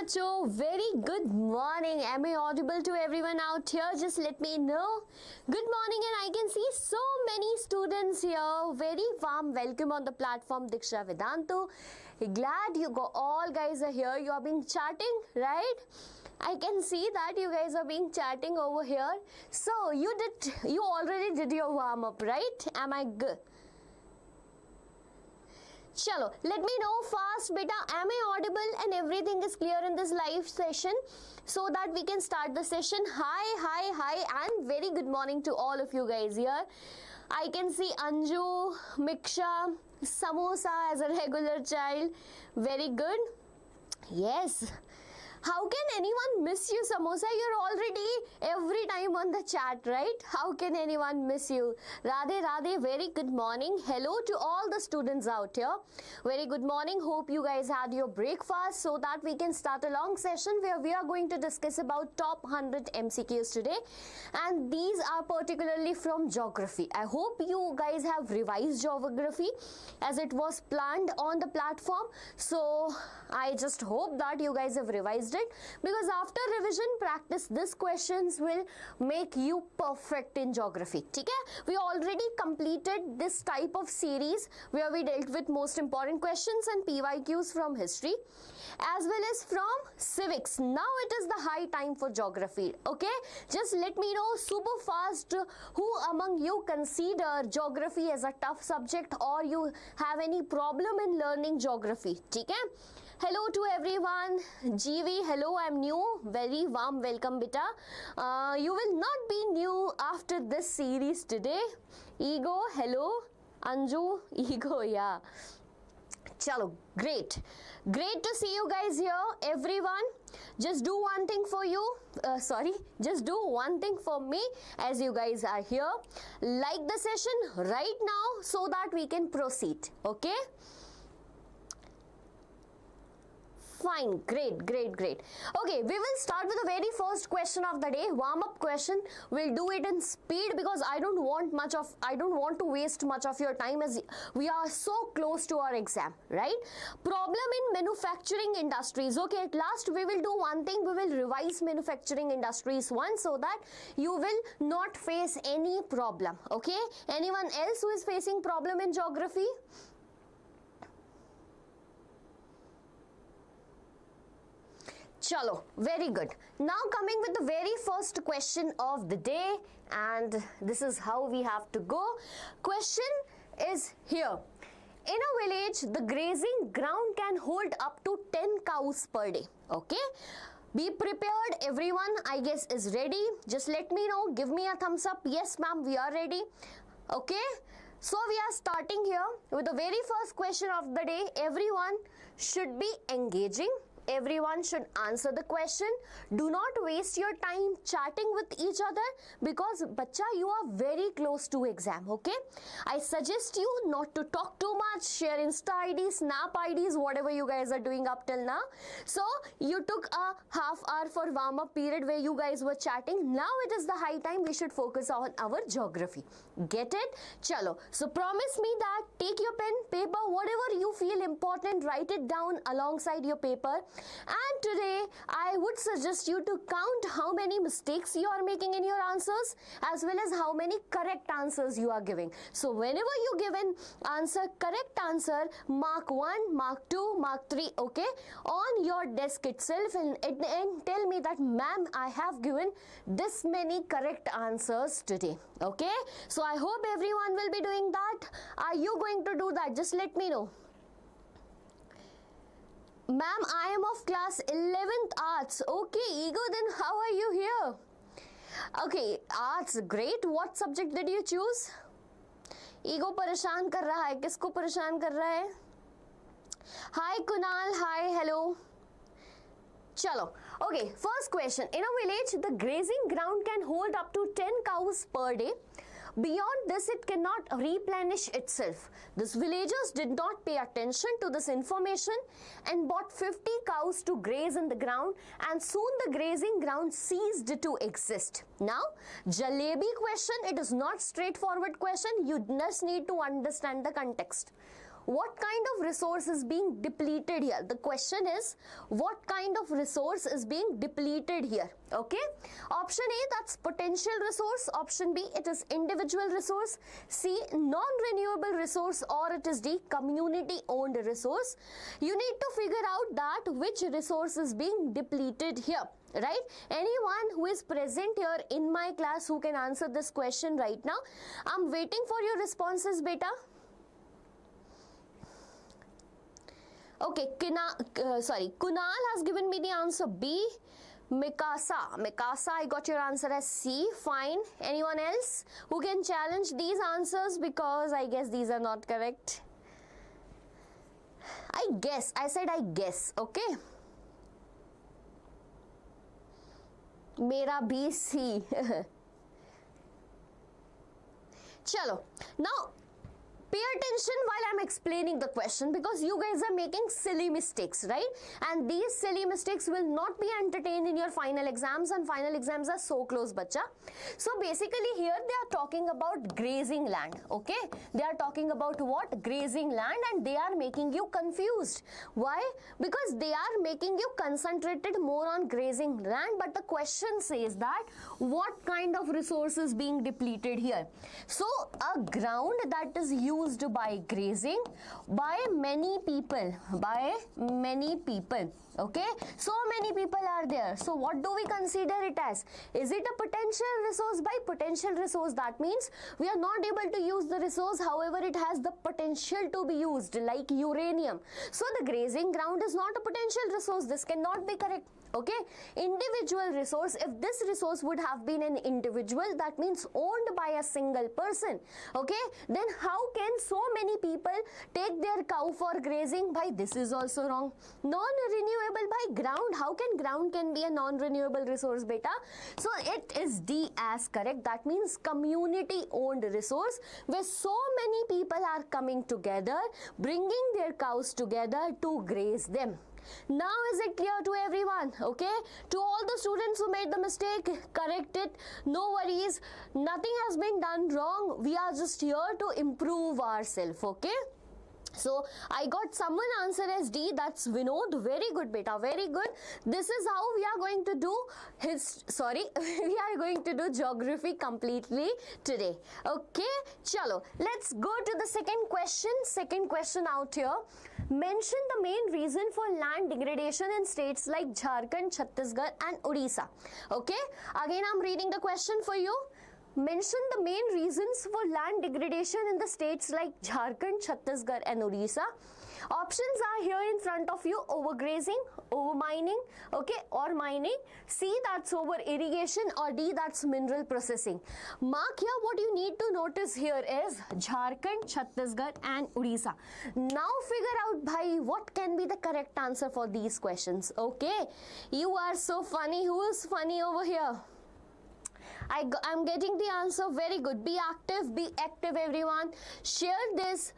बच्चों, very good morning. Am I audible to everyone out here? Just let me know. Good morning, and I can see so many students here. Very warm welcome on the platform, Deeksha, Vedantu. Glad you all guys are here. You have been chatting, right? I can see that you guys are being chatting over here. So you already did your warm up, right? Am I good? Chalo, let me know fast, beta. Am I audible and everything is clear in this live session so that we can start the session? Hi, and very good morning to all of you guys here. I can see Anju, Miksha, Samosa as a regular child. Very good. Yes. How can anyone miss you, Samosa? You're already every time on the chat, right? How can anyone miss you? Radhe, Radhe, very good morning. Hello to all the students out here. Very good morning. Hope you guys had your breakfast so that we can start a long session where we are going to discuss about top 100 MCQs today. And these are particularly from geography. I hope you guys have revised geography as it was planned on the platform. So I just hope that you guys have revised it, because after revision practice, these questions will make you perfect in geography. Okay? We already completed this type of series where we dealt with most important questions and PYQs from history as well as from civics. Now it is the high time for geography. Okay, just let me know super fast who among you consider geography as a tough subject or you have any problem in learning geography. Okay? Hello to everyone. GV, hello, I'm new. Very warm welcome, beta. You will not be new after this series today. Ego, hello. Anju, Ego, yeah. Chalo, great to see you guys here, everyone. Just do one thing for you, just do one thing for me as you guys are here. Like the session right now so that we can proceed. Okay, fine, great. Okay, we will start with the very first question of the day, warm up question. We'll do it in speed because I don't want to waste much of your time as we are so close to our exam, right? Problem in manufacturing industries. Okay, at last we will do one thing, we will revise manufacturing industries once so that you will not face any problem. Okay, anyone else who is facing problem in geography? Chalo, very good. Now coming with the very first question of the day, and this is how we have to go. Question is here. In a village, the grazing ground can hold up to 10 cows per day. Okay? Be prepared, everyone, I guess is ready. Just let me know. Give me a thumbs up. Yes, ma'am, we are ready. Okay? So we are starting here with the very first question of the day. Everyone should be engaging. Everyone should answer the question. Do not waste your time chatting with each other because bacha, you are very close to exam. Okay, I suggest you not to talk too much, share Insta IDs, Snap IDs, whatever you guys are doing up till now. So you took a half hour for warm up period where you guys were chatting. Now it is the high time we should focus on our geography. Get it? Chalo. So promise me that take your pen, paper, whatever you feel important, write it down alongside your paper. And today I would suggest you to count how many mistakes you are making in your answers as well as how many correct answers you are giving. So whenever you give an answer, correct answer, mark 1, mark 2, mark 3, okay, on your desk itself and tell me that ma'am, I have given this many correct answers today. Okay, so I hope everyone will be doing that. Are you going to do that? Just let me know. Ma'am, I am of class 11th arts. Okay, Ego, then how are you here? Okay, arts, great. What subject did you choose? Ego परेशान कर रहा है. किसको परेशान कर रहा है? Hi Kunal, hi, hello. Chalo. Okay, first question. In a village, the grazing ground can hold up to 10 cows per day. Beyond this, it cannot replenish itself. These villagers did not pay attention to this information and bought 50 cows to graze in the ground, and soon the grazing ground ceased to exist. Now, jalebi question, it is not straightforward question. You just need to understand the context. what kind of resource is being depleted here? The question is, what kind of resource is being depleted here? Okay, option A, that's potential resource. Option B, it is individual resource. C, non-renewable resource, or it is D, community owned resource. You need to figure out that which resource is being depleted here, right? Anyone who is present here in my class who can answer this question right now? I'm waiting for your responses, beta. Okay, Kunal has given me the answer B. Mikasa, I got your answer as C. Fine. Anyone else who can challenge these answers, because I guess these are not correct? I said I guess, okay? Mera B, C. Chalo. Now, pay attention while I'm explaining the question, because you guys are making silly mistakes, right? And these silly mistakes will not be entertained in your final exams, and final exams are so close, bacha. So basically here they are talking about grazing land, okay? They are talking about what? Grazing land, and they are making you confused. Why? Because they are making you concentrated more on grazing land, but the question says that what kind of resources being depleted here? So a ground that is used by grazing by many people, okay? So many people are there. So what do we consider it as? Is it a potential resource? By potential resource, that means we are not able to use the resource, however it has the potential to be used, like uranium. So the grazing ground is not a potential resource. This cannot be correct. Okay, individual resource, if this resource would have been an individual, that means owned by a single person, okay, then how can so many people take their cow for grazing? By this is also wrong. Non-renewable by ground, how can ground can be a non-renewable resource, beta? So it is D as correct. That means community owned resource, where so many people are coming together, bringing their cows together to graze them. Now is it clear to everyone? Okay, to all the students who made the mistake, correct it, no worries, nothing has been done wrong, we are just here to improve ourselves, okay? So I got someone answer as D, that's Vinod. Very good, beta, very good. This is how we are going to do we are going to do geography completely today. Okay, chalo, let's go to the second question out here. Mention the main reason for land degradation in states like Jharkhand, Chhattisgarh and Odisha. Okay, again I'm reading the question for you. Mention the main reasons for land degradation in the states like Jharkhand, Chhattisgarh and Odisha. Options are here in front of you: overgrazing, overmining, okay, or mining. C, that's over irrigation, or D, that's mineral processing. Mark here, what you need to notice here is Jharkhand, Chhattisgarh and Odisha. Now figure out bhai what can be the correct answer for these questions. Okay, you are so funny. Who is funny over here? I'm getting the answer. Very good. Be active everyone. Share this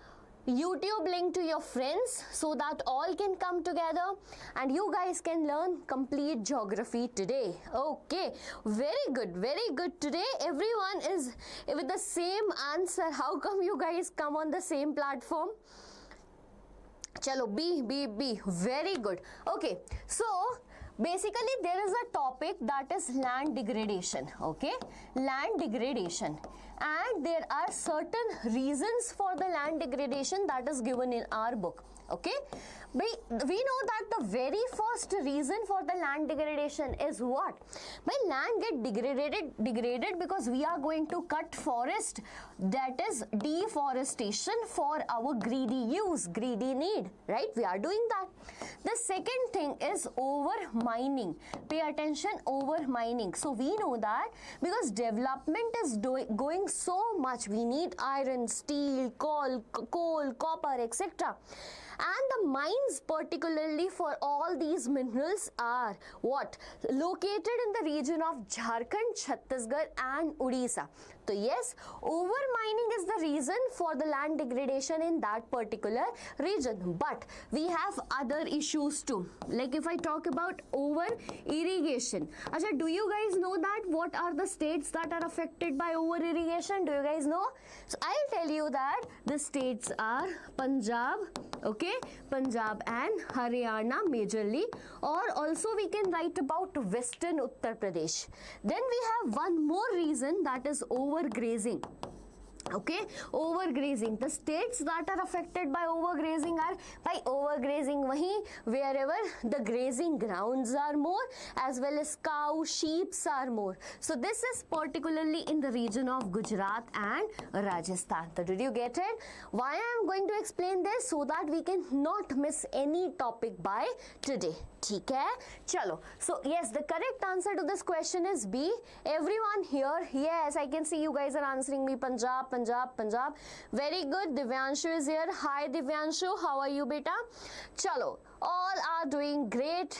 YouTube link to your friends so that all can come together and you guys can learn complete geography today. Okay, very good. Today everyone is with the same answer. How come you guys come on the same platform? Chalo, B. Very good. Okay, so basically there is a topic that is land degradation, okay, land degradation, and there are certain reasons for the land degradation that is given in our book, okay. We know that the very first reason for the land degradation is what? By land get degraded because we are going to cut forest, that is deforestation for our greedy use, greedy need, right? We are doing that. The second thing is over mining. Pay attention, over mining. So we know that because development is going so much, we need iron, steel, coal, copper, etc. And the mines particularly for all these minerals are what? Located in the region of Jharkhand, Chhattisgarh and Odisha. So yes, over mining is the reason for the land degradation in that particular region. But we have other issues too. Like if I talk about over irrigation. Achha, do you guys know that what are the states that are affected by over irrigation? location? Do you guys know? So I'll tell you that the states are Punjab, okay, Punjab and Haryana majorly, or also we can write about Western Uttar Pradesh. Then we have one more reason, that is overgrazing. Okay, overgrazing. The states that are affected by overgrazing are by overgrazing wahi wherever the grazing grounds are more, as well as cow, sheep are more. So this is particularly in the region of Gujarat and Rajasthan. So did you get it? Why I am going to explain this? So that we can not miss any topic by today. ठीक है, चलो. So yes, the correct answer to this question is B. Everyone here, yes, I can see you guys are answering me. Punjab, Punjab, Punjab. Very good. Divyanshu is here. Hi Divyanshu, how are you, beta? Chalo, all are doing great.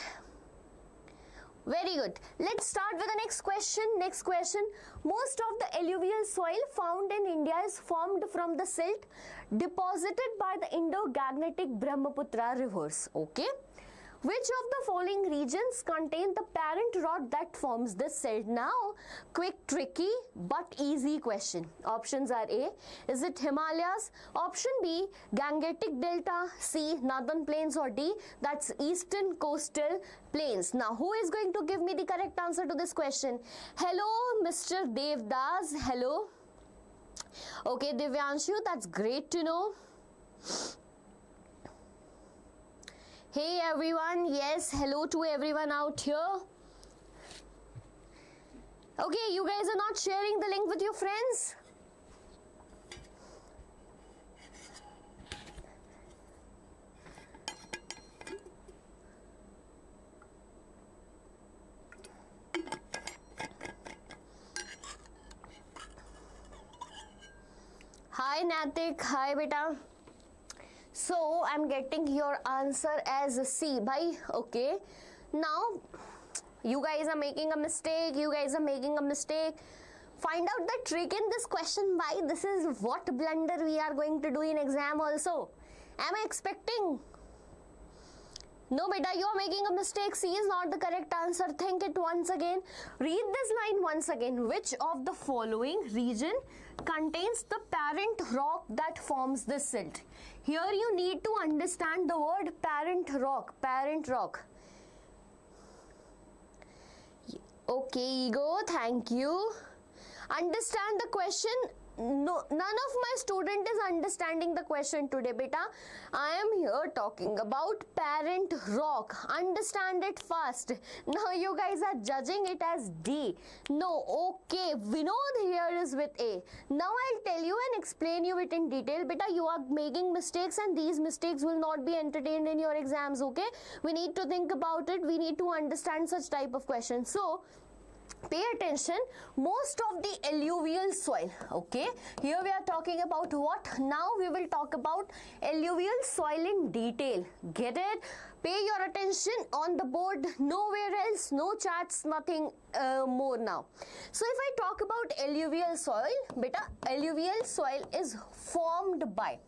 Very good. Let's start with the next question. Next question. Most of the alluvial soil found in India is formed from the silt deposited by the Indo-Gangetic Brahmaputra rivers. Okay. Which of the following regions contain the parent rod that forms this silt? Now, quick, tricky, but easy question. Options are A, is it Himalayas? Option B, Gangetic Delta. C, Northern Plains. Or D, that's Eastern Coastal Plains. Now, who is going to give me the correct answer to this question? Hello, Mr. Devdas. Hello. Okay, Divyanshu, that's great to know. Hey everyone, yes, hello to everyone out here. Okay, you guys are not sharing the link with your friends? Hi Natik, hi beta. So I'm getting your answer as C. Bhai, okay. Now you guys are making a mistake. Find out the trick in this question. Why? This is what blunder we are going to do in exam also. Am I expecting? No, beta, you are making a mistake. C is not the correct answer. Think it once again. Read this line once again. Which of the following region contains the parent rock that forms the silt? Here you need to understand the word parent rock. Parent rock. Okay, Ego, thank you. Understand the question. No, none of my student is understanding the question today, beta. I am here talking about parent rock. Understand it fast. Now you guys are judging it as D. No, okay. Vinod here is with A. Now I'll tell you and explain you it in detail. Beta, you are making mistakes and these mistakes will not be entertained in your exams, okay? We need to think about it. We need to understand such type of questions. So, pay attention. Most of the alluvial soil, okay, here we are talking about what? Now we will talk about alluvial soil in detail. Get it? Pay your attention on the board, nowhere else, no chats, nothing more now. So if I talk about alluvial soil, beta, alluvial soil is formed by,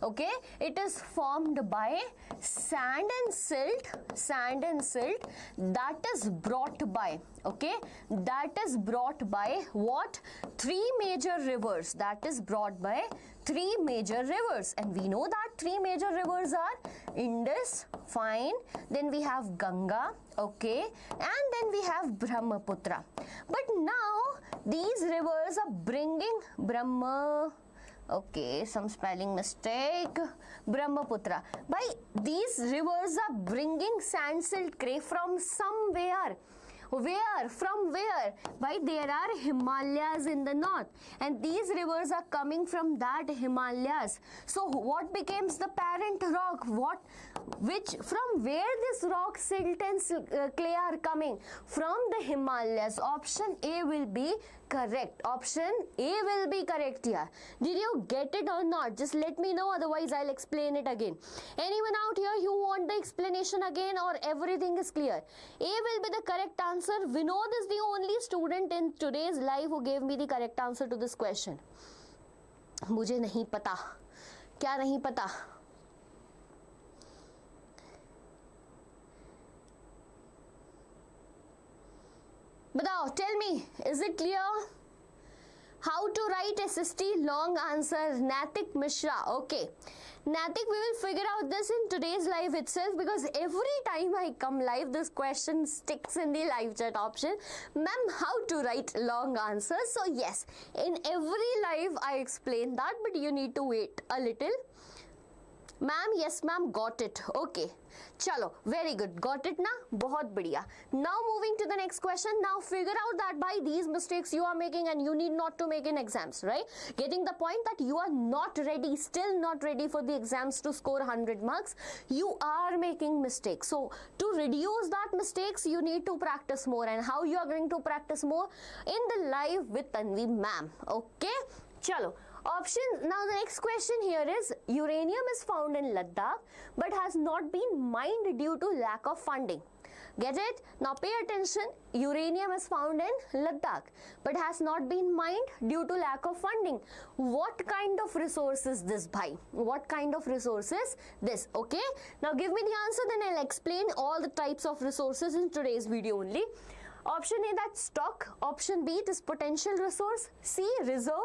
okay, it is formed by sand and silt that is brought by, okay, that is brought by what? Three major rivers. That is brought by three major rivers, and we know that three major rivers are Indus, fine, then we have Ganga, okay, and then we have Brahmaputra. But now these rivers are bringing okay, some spelling mistake, Brahmaputra. By these rivers are bringing sand silt clay from somewhere. Where? From where? Why? There are Himalayas in the north, and these rivers are coming from that Himalayas. So what becomes the parent rock? What? Which? From where this rock, silt and clay are coming? From the Himalayas. Option A will be correct. Option A will be correct here. Did you get it or not? Just let me know, otherwise I'll explain it again. Anyone out here who want the explanation again, or everything is clear? A will be the correct answer. Vinod is the only student in today's live who gave me the correct answer to this question. मुझे नहीं पता. क्या नहीं पता? बताओ, tell me, is it clear? How to write SST long answer, Natik Mishra. Okay. Natik, we will figure out this in today's live itself, because every time I come live, this question sticks in the live chat option. Ma'am, how to write long answers? So yes, in every live I explain that, but you need to wait a little. Ma'am, yes ma'am, got it. Okay. Chalo, very good. Got it na? Bahut badhiya. Now moving to the next question. Now figure out that by these mistakes you are making and you need not to make in exams, right? Getting the point that you are not ready, still not ready for the exams to score 100 marks. You are making mistakes. So to reduce that mistakes, you need to practice more. And how you are going to practice more? In the live with Tanvi Mam. Okay? Chalo. Option. Now the next question here is, uranium is found in Ladakh but has not been mined due to lack of funding. Get it? Now pay attention. Uranium is found in Ladakh but has not been mined due to lack of funding. What kind of resource is this, bhai? What kind of resource is this? Okay. Now give me the answer, then I'll explain all the types of resources in today's video only. Option A, that's stock. Option B, it is potential resource. C, reserve.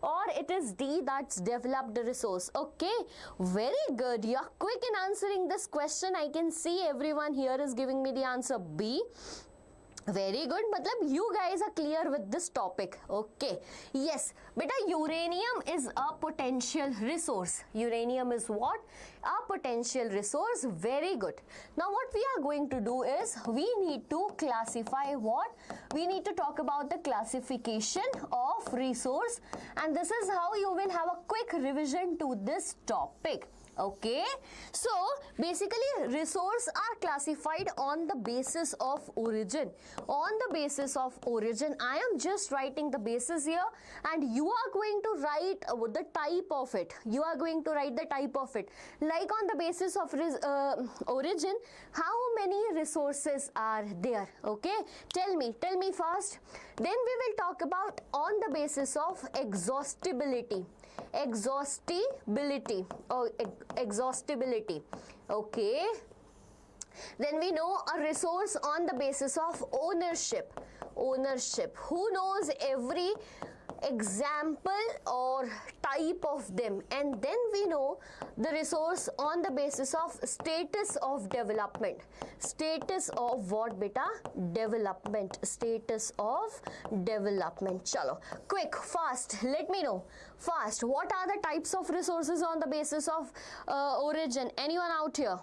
Or it is D, that's developed resource. Okay, very good. You're quick in answering this question. I can see everyone here is giving me the answer B. Very good. Matlab you guys are clear with this topic. Okay. Yes. Beta, uranium is a potential resource. Uranium is what? A potential resource. Very good. Now what we are going to do is, we need to classify what? We need to talk about the classification of resource, and this is how you will have a quick revision to this topic. Okay, so basically resource are classified on the basis of origin. On the basis of origin, I am just writing the basis here, and you are going to write the type of it. You are going to write the type of it. Like on the basis of origin, how many resources are there? Okay, tell me first. Then we will talk about on the basis of exhaustibility. Exhaustibility. Okay. Then we know a resource on the basis of ownership. Who knows every example or type of them? And then we know the resource on the basis of status of development. Status of what, beta? Development. Status of development. Chalo, quick, fast, let me know fast, what are the types of resources on the basis of origin? Anyone out here?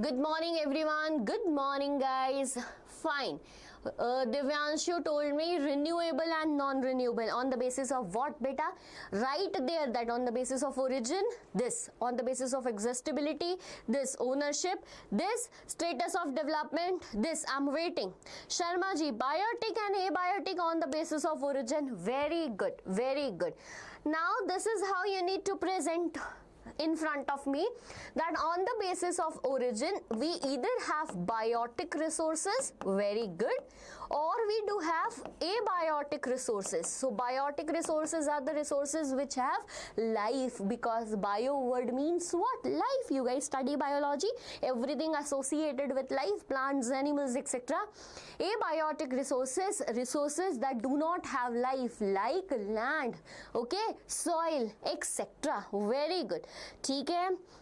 Good morning everyone. Good morning guys. Fine. Divyanshu told me renewable and non-renewable. On the basis of what, beta? Right there, that on the basis of origin, this. On the basis of exhaustibility, this. Ownership, this. Status of development, this. I'm waiting. Sharma ji, biotic and abiotic on the basis of origin. Very good. Very good. Now this is how you need to present in front of me, that on the basis of origin we either have biotic resources, very good, or we do have abiotic resources. So biotic resources are the resources which have life, because bio word means what? Life. You guys study biology, everything associated with life, plants, animals, etc. Abiotic resources, resources that do not have life, like land, okay, soil, etc. Very good. Okay.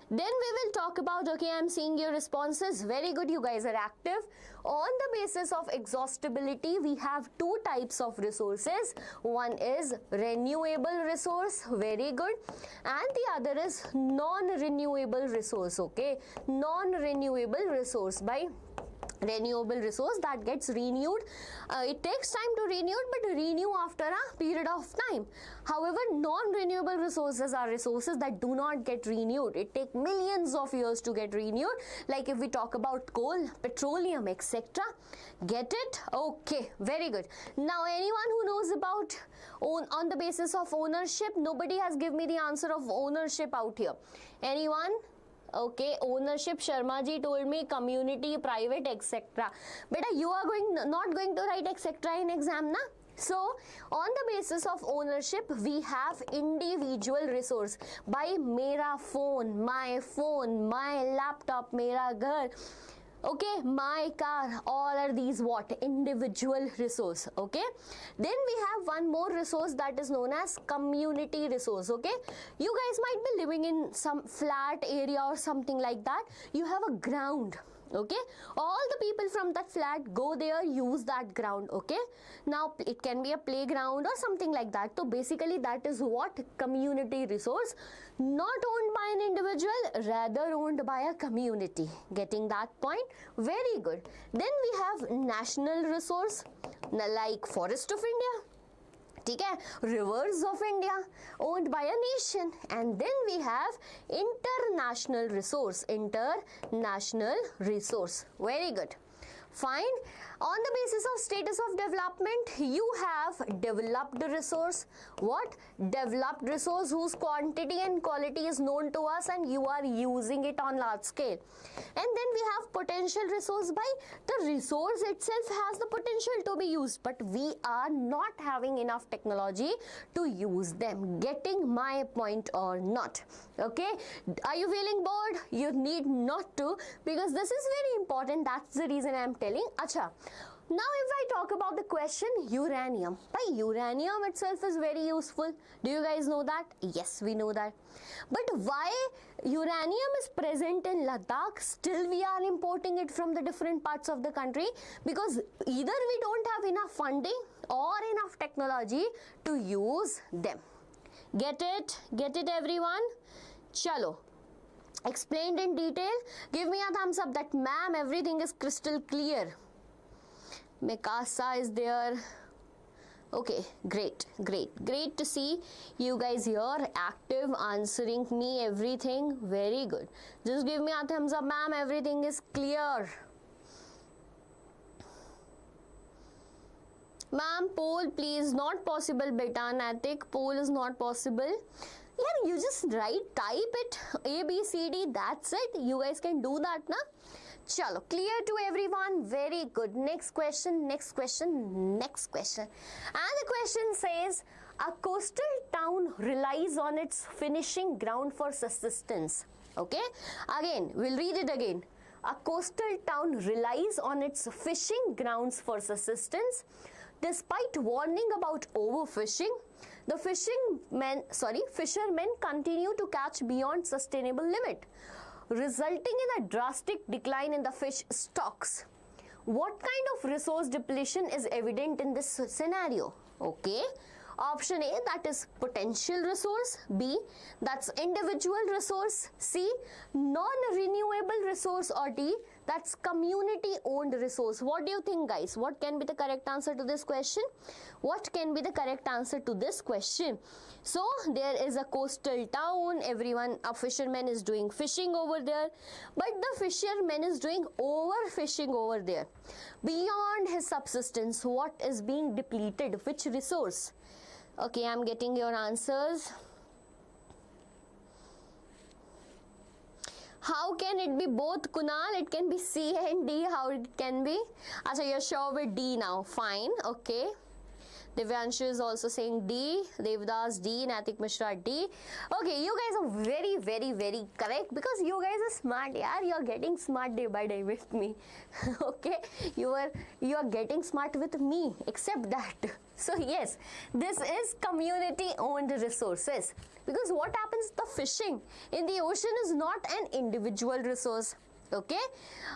Then we will talk about, okay, I'm seeing your responses. Very good, you guys are active. On the basis of exhaustibility, we have two types of resources. One is renewable resource, very good, and the other is non-renewable resource, okay, non-renewable resource. By renewable resource, that gets renewed. It takes time to renew, but renew after a period of time. However, non-renewable resources are resources that do not get renewed. It takes millions of years to get renewed. Like if we talk about coal, petroleum, etc. Get it? Okay, very good. Now, anyone who knows about on the basis of ownership, nobody has given me the answer of ownership out here. Anyone? Okay, ownership, Sharma ji told me community, private, etc. Beta, you are not going to write etc. in exam, na? So, on the basis of ownership, we have individual resource. By mera phone, my laptop, mera ghar. Okay, my car, all are these what? Individual resource. Okay, then we have one more resource that is known as community resource. Okay, you guys might be living in some flat area or something like that. You have a ground. Okay, all the people from that flat go there, use that ground. Okay, now it can be a playground or something like that. So basically that is what? Community resource, not owned by an individual, rather owned by a community. Getting that point? Very good. Then we have national resource like Forest of India, rivers of India, owned by a nation. And then we have international resource. Very good. Fine. On the basis of status of development, you have developed resource. What? Developed resource whose quantity and quality is known to us and you are using it on large scale. And then we have potential resource. By the resource itself has the potential to be used, but we are not having enough technology to use them. Getting my point or not? Okay, are you feeling bored? You need not to, because this is very important. That's the reason I am telling. Acha, now if I talk about the question uranium, uranium itself is very useful. Do you guys know that? Yes, we know that. But why uranium is present in Ladakh, still we are importing it from the different parts of the country? Because either we don't have enough funding or enough technology to use them. Get it? Get it, everyone? Chalo. Explained in detail. Give me a thumbs up that ma'am, everything is crystal clear. Mikasa is there. Okay, great to see you guys here active, answering me everything. Very good. Just give me a thumbs up, ma'am, everything is clear. Ma'am, poll please. Not possible, beta. Natik, poll is not possible. Yeah, you just type it A, B, C, D, that's it. You guys can do that, na? Chalo, clear to everyone? Very good. Next question. And the question says, a coastal town relies on its finishing ground for subsistence. Okay, again, we'll read it again. A coastal town relies on its fishing grounds for subsistence. Despite warning about overfishing, the fishermen continue to catch beyond sustainable limit, resulting in a drastic decline in the fish stocks. What kind of resource depletion is evident in this scenario? Okay. Option A, that is potential resource. B, that's individual resource. C, non-renewable resource. Or D, that's community-owned resource. What do you think, guys? What can be the correct answer to this question? What can be the correct answer to this question? So, there is a coastal town. A fisherman is doing fishing over there. But the fisherman is doing overfishing over there. Beyond his subsistence, what is being depleted? Which resource? Okay, I'm getting your answers. How can it be both, Kunal? It can be C and D. How it can be? Achha, you're sure with D now. Fine. Okay. Divyanshu is also saying D. Devdas D. Natik Mishra D. Okay, you guys are very, very, very correct, because you guys are smart. Yeah, you're getting smart day by day with me. Okay, you are getting smart with me. Accept that. So yes, this is community-owned resources, because what happens? The fishing in the ocean is not an individual resource. Okay,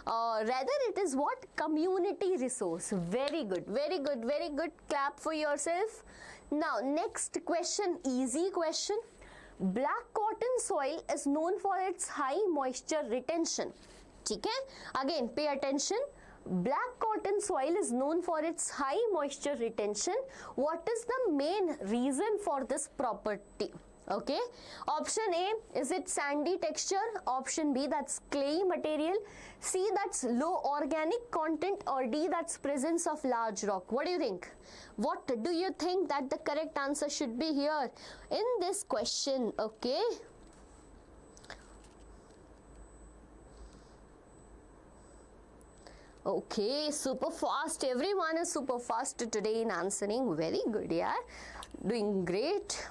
rather it is what? Community resource. Very good, very good, very good. Clap for yourself. Now next question, easy question. Black cotton soil is known for its high moisture retention. Okay, again pay attention. Black cotton soil is known for its high moisture retention. What is the main reason for this property? Okay, option A, is it sandy texture? Option B, that's clayey material. C, that's low organic content. Or D, that's presence of large rock. What do you think? What do you think that the correct answer should be here in this question? Okay. Okay, super fast. Everyone is super fast today in answering. Very good, yeah. Doing great.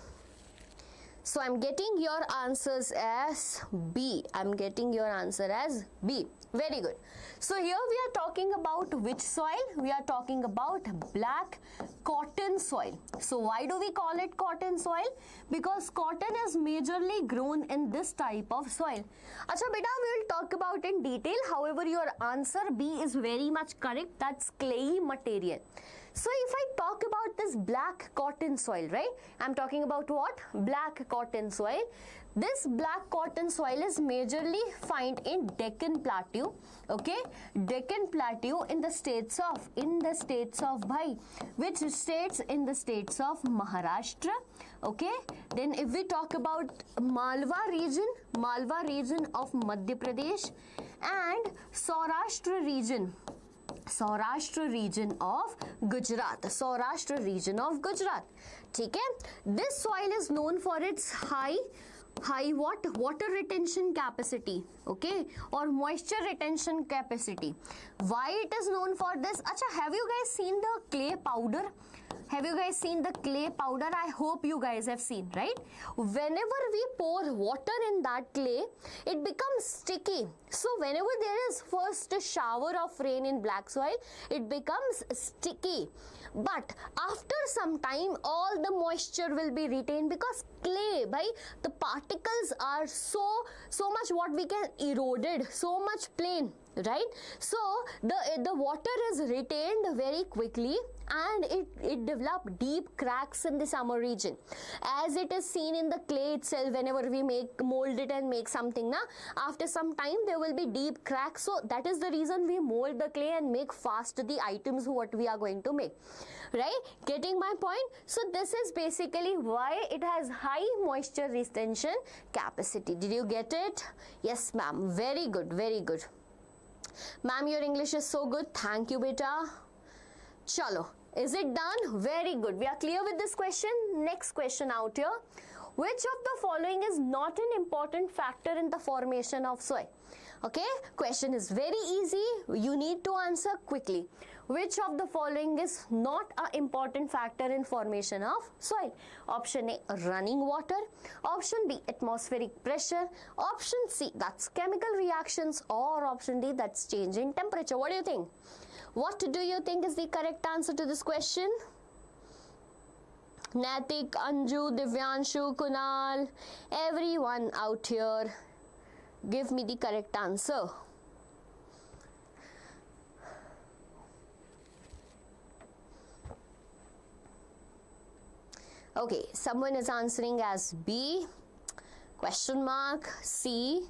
So I'm getting your answers as B. I'm getting your answer as B. Very good. So here we are talking about which soil? We are talking about black cotton soil. So why do we call it cotton soil? Because cotton is majorly grown in this type of soil. Acha beta, we will talk about in detail. However, your answer B is very much correct. That's clayey material. So if I talk about this black cotton soil, right? I'm talking about what? Black cotton soil. This black cotton soil is majorly found in Deccan Plateau, okay? Deccan Plateau in the states of bhai, which states? In the states of Maharashtra, okay? Then if we talk about Malwa region of Madhya Pradesh and Saurashtra region of Gujarat. Saurashtra region of Gujarat. Okay? This soil is known for its high what? Water retention capacity, okay, or moisture retention capacity. Why it is known for this? Acha, have you guys seen the clay powder? Have you guys seen the clay powder? I hope you guys have seen, right? Whenever we pour water in that clay, it becomes sticky. So whenever there is first a shower of rain in black soil, it becomes sticky. But after some time, all the moisture will be retained because clay, right? The particles are so much what we can eroded, so much plain, right? So the water is retained very quickly and it developed deep cracks in the summer region. As it is seen in the clay itself, whenever we mold it and make something, after some time there will be deep cracks. So that is the reason we mold the clay and make fast the items what we are going to make, right? Getting my point? So this is basically why it has high moisture retention capacity. Did you get it? Yes, ma'am. Very good, very good. Ma'am, your English is so good. Thank you, beta. Chalo. Is it done? Very good. We are clear with this question. Next question out here. Which of the following is not an important factor in the formation of soil? Okay, question is very easy. You need to answer quickly. Which of the following is not an important factor in formation of soil? Option A, running water. Option B, atmospheric pressure. Option C, that's chemical reactions. Or option D, that's change in temperature. What do you think? What do you think is the correct answer to this question? Natik, Anju, Divyanshu, Kunal, everyone out here, give me the correct answer. Okay, someone is answering as B, question mark, C,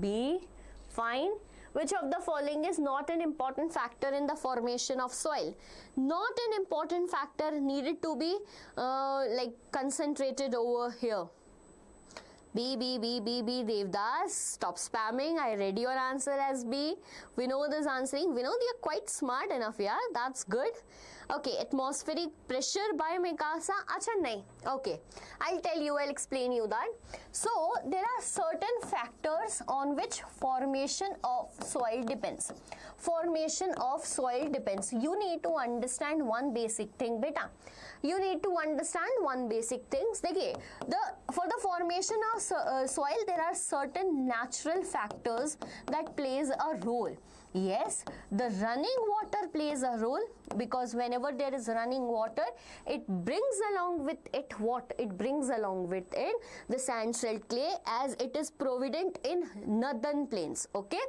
B, fine. Which of the following is not an important factor in the formation of soil? Not an important factor needed to be like concentrated over here. B, Devdas, stop spamming. I read your answer as B. Vinod is answering. Vinod, you're quite smart enough, yeah, that's good. Okay, atmospheric pressure by Mikasa. Acha, nahi. Okay, I'll tell you, I'll explain you that. So, there are certain factors on which formation of soil depends. Formation of soil depends. You need to understand one basic thing, beta. You need to understand one basic thing. For the formation of soil, there are certain natural factors that plays a role. Yes, the running water plays a role because whenever there is running water, it brings along with it what? It brings along with it the sand silt clay as it is provident in northern plains. Okay,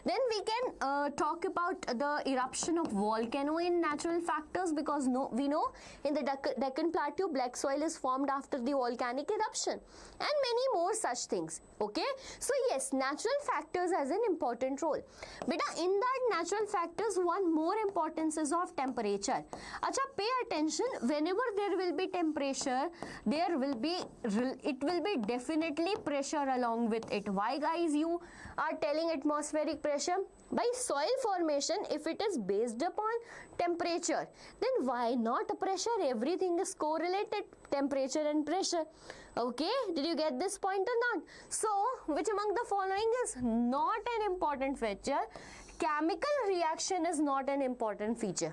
then we can talk about the eruption of volcano in natural factors because we know in the Deccan Plateau black soil is formed after the volcanic eruption and many more such things. Okay, so yes, natural factors has an important role. Beta, in that natural factors, one more importance is of temperature. Acha, pay attention. Whenever there will be temperature, it will be definitely pressure along with it. Why, guys, you are telling atmospheric pressure? By soil formation, if it is based upon temperature, then why not pressure? Everything is correlated, temperature and pressure. Okay, did you get this point or not? So, which among the following is not an important feature? Chemical reaction is not an important feature.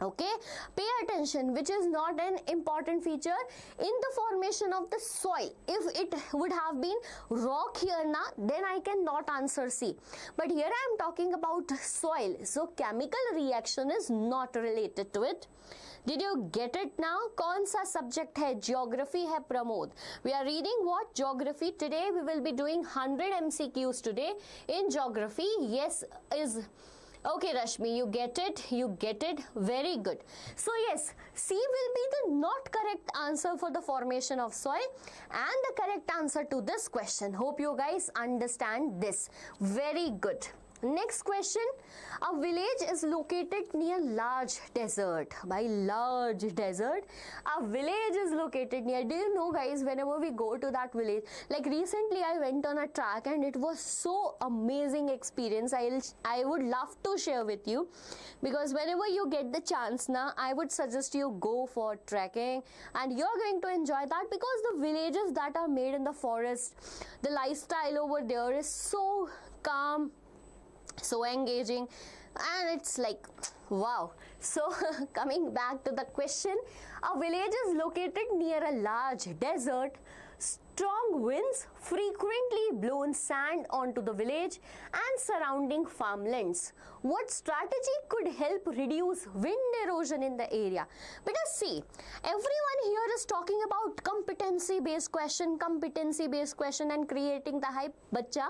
Okay, pay attention, which is not an important feature in the formation of the soil. If it would have been rock here now, then I cannot answer C. But here I am talking about soil. So chemical reaction is not related to it. Did you get it now? कौन सा subject है? Geography है Pramod. We are reading what? Geography. Today we will be doing 100 MCQs today in geography. Yes is... Okay, Rashmi, you get it? You get it? Very good. So yes, C will be the not correct answer for the formation of soil and the correct answer to this question. Hope you guys understand this. Very good. Next question. A village is located near large desert. By large desert, a village is located near. Do you know, guys, whenever we go to that village, like recently I went on a track and it was so amazing experience. I would love to share with you, because whenever you get the chance now, I would suggest you go for trekking and you're going to enjoy that, because the villages that are made in the forest, the lifestyle over there is so calm, so engaging, and it's like wow. So coming back to the question, a village is located near a large desert. Strong winds frequently blow sand onto the village and surrounding farmlands. What strategy could help reduce wind erosion in the area? But see, everyone here is talking about competency-based question and creating the hype. Bacha,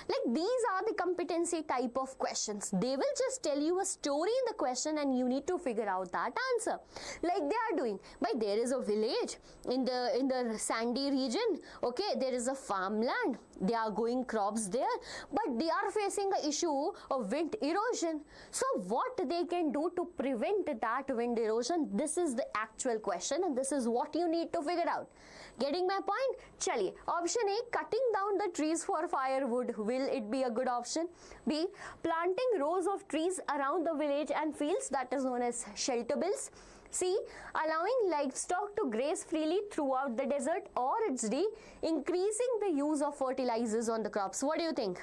like these are the competency type of questions. They will just tell you a story in the question and you need to figure out that answer, like they are doing. But there is a village in the sandy region. Okay, there is a farmland. They are growing crops there, but they are facing the issue of wind erosion. So what they can do to prevent that wind erosion? This is the actual question and this is what you need to figure out. Getting my point? Chaliye. Option A, cutting down the trees for firewood. Will it be a good option? B, planting rows of trees around the village and fields, that is known as shelter bills. C, allowing livestock to graze freely throughout the desert. Or it's D, increasing the use of fertilizers on the crops. What do you think?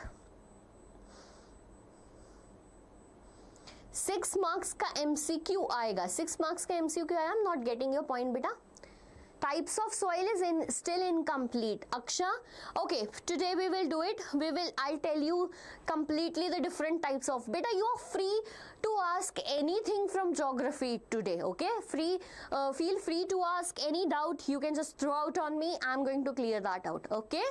6 marks का MCQ आएगा. 6 marks का MCQ आएगा. I'm not getting your point, beta. Types of soil is still incomplete. Aksha, okay, today we will do it. I'll tell you completely the different types of. Beta, you are free to ask anything from geography today, okay? Feel free to ask any doubt. You can just throw out on me. I'm going to clear that out, okay?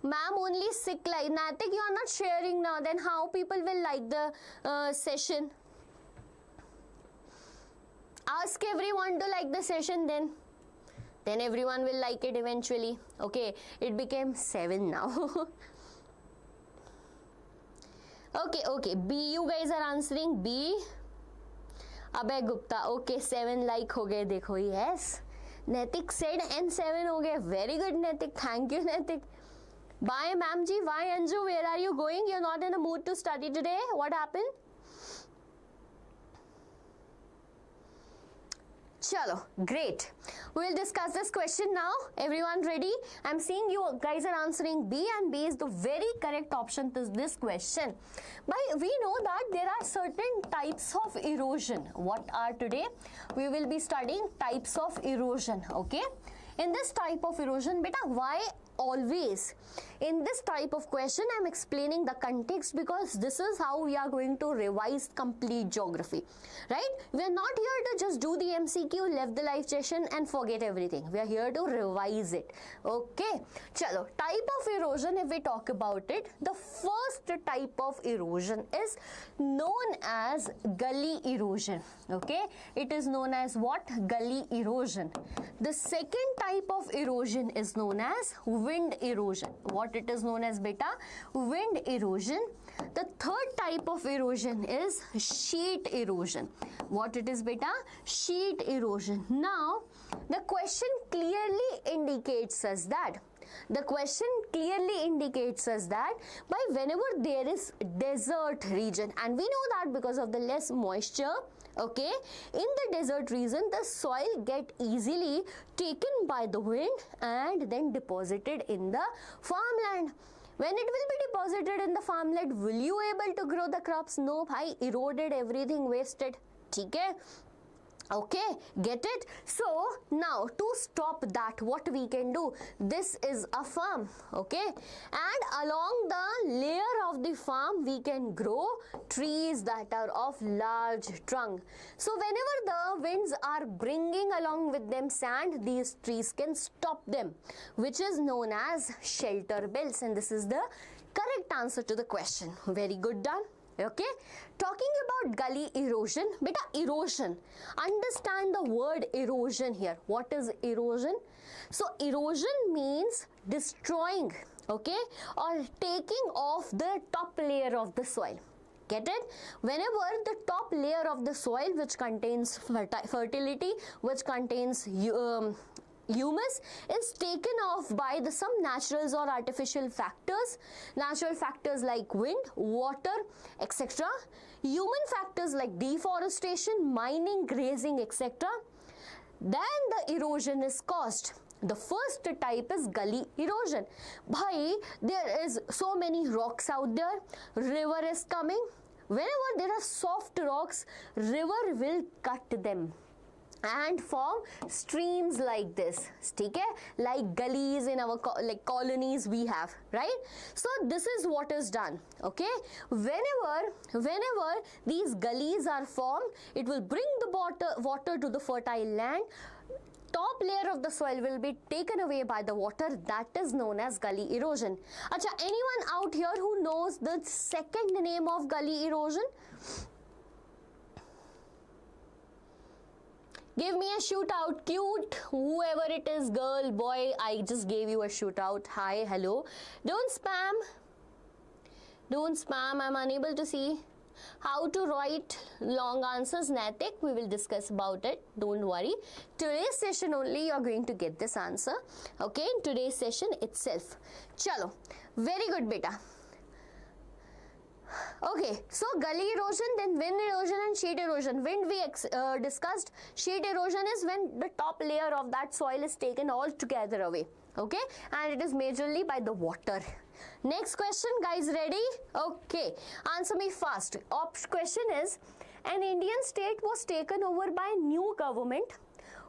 Ma'am, only sick like. Natik, you are not sharing now. Then how people will like the session? Ask everyone to like the session then. Then everyone will like it eventually. Okay, it became 7 now. Okay, B, you guys are answering B. Abhay Gupta, okay, 7 like ho gaye, dekho, yes. Netik said N7 ho gaye. Very good, Netik. Thank you, Netik. Bye, ma'am ji. Why, Anju? Where are you going? You're not in a mood to study today. What happened? Chalo, great. We'll discuss this question now. Everyone ready? I'm seeing you guys are answering B, and B is the very correct option to this question. But we know that there are certain types of erosion. What are today? We will be studying types of erosion, okay? In this type of erosion, beta, why always? In this type of question, I'm explaining the context, because this is how we are going to revise complete geography, right? We are not here to just do the MCQ, left the live session and forget everything. We are here to revise it, okay? Chalo, type of erosion, if we talk about it, the first type of erosion is known as gully erosion, okay? It is known as what? Gully erosion. The second type of erosion is known as wind erosion. What it is known as, beta? Wind erosion. The third type of erosion is sheet erosion. What it is, beta? Sheet erosion. Now, the question clearly indicates us that by whenever there is desert region, and we know that because of the less moisture, okay, in the desert region, the soil get easily taken by the wind and then deposited in the farmland. When it will be deposited in the farmland, will you able to grow the crops? No, bhai, eroded, everything wasted. ठीक है? Okay, get it? So now to stop that, what we can do, this is a farm, okay, and along the layer of the farm we can grow trees that are of large trunk. So whenever the winds are bringing along with them sand, these trees can stop them, which is known as shelter belts, and this is the correct answer to the question. Very good done. Okay, talking about gully erosion, beta, erosion, understand the word erosion here. What is erosion? So erosion means destroying, okay, or taking off the top layer of the soil. Get it? Whenever the top layer of the soil, which contains fertility, which contains humus, is taken off by some naturals or artificial factors, natural factors like wind, water, etc., human factors like deforestation, mining, grazing, etc., then the erosion is caused. The first type is gully erosion. Bhai, there is so many rocks out there, river is coming. Whenever there are soft rocks, river will cut them and form streams like this, okay, like gullies in our like colonies we have, right? So this is what is done, okay. Whenever these gullies are formed, it will bring the water to the fertile land. Top layer of the soil will be taken away by the water. That is known as gully erosion. Acha, anyone out here who knows the second name of gully erosion? Give me a shoot out, cute, whoever it is, girl, boy, I just gave you a shoot out. Hi, hello. Don't spam. Don't spam, I'm unable to see. How to write long answers, Natik, we will discuss about it, don't worry. Today's session only you are going to get this answer, okay, in today's session itself. Chalo, very good beta. Okay, so gully erosion, then wind erosion and sheet erosion. Wind we discussed. Sheet erosion is when the top layer of that soil is taken all together away, okay, and it is majorly by the water. Next question, guys, ready? Okay, answer me fast. Question is, an Indian state was taken over by new government.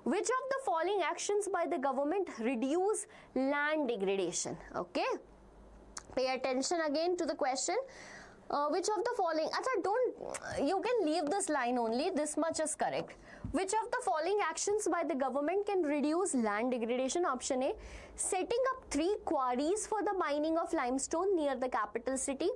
Which of the following actions by the government reduce land degradation? Okay, pay attention again to the question. Which of the following, you can leave this line only, this much is correct. Which of the following actions by the government can reduce land degradation? Option A, setting up 3 quarries for the mining of limestone near the capital city.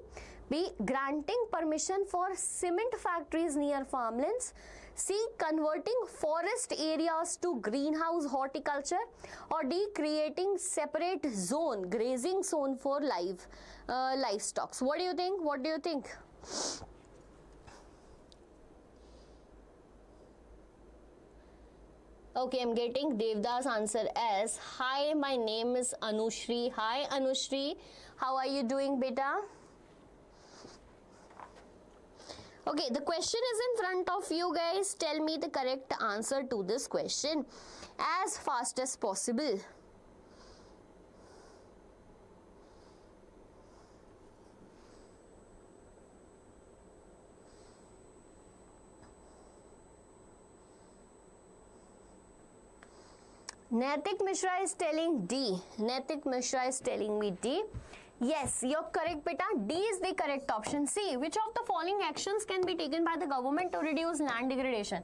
B, granting permission for cement factories near farmlands. C, converting forest areas to greenhouse horticulture. Or D, creating separate zone, grazing zone for livestock. What do you think? What do you think? Okay, I'm getting Devdas answer as, hi, my name is Anushri. Hi, Anushri. How are you doing, beta? Okay, the question is in front of you guys. Tell me the correct answer to this question as fast as possible. Naitik Mishra is telling D. Naitik Mishra is telling me D. Yes, you're correct, beta. D is the correct option. See, which of the following actions can be taken by the government to reduce land degradation?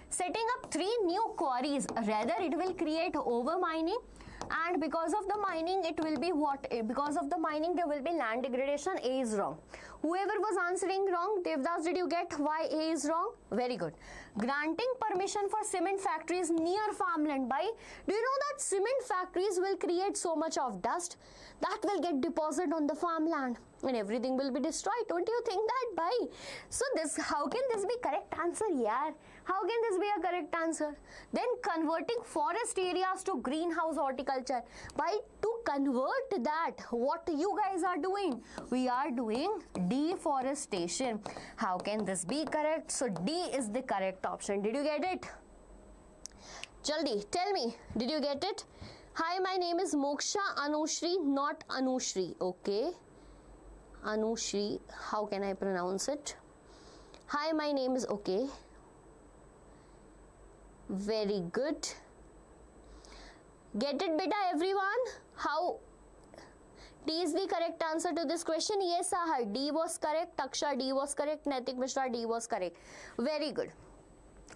Setting up 3 new quarries. Rather, it will create over mining, and because of the mining, it will be what? Because of the mining, there will be land degradation. A is wrong. Whoever was answering wrong, Devdas, did you get why A is wrong? Very good. Granting permission for cement factories near farmland. By, do you know that cement factories will create so much of dust that will get deposited on the farmland and everything will be destroyed? Don't you think that, bhai? So this, how can this be correct answer? Yeah, how can this be a correct answer? Then converting forest areas to greenhouse horticulture. By, to convert that, what you guys are doing? We are doing deforestation. How can this be correct? So D is the correct option. Did you get it? Jaldi, tell me, did you get it? Hi, my name is Moksha Anushri, not Anushri. Okay. Anushri, how can I pronounce it? Hi, my name is, okay. Very good. Get it, beta, everyone? How? D is the correct answer to this question. Yes, Ahar, D was correct. Taksha, D was correct. Naitik Mishra, D was correct. Very good.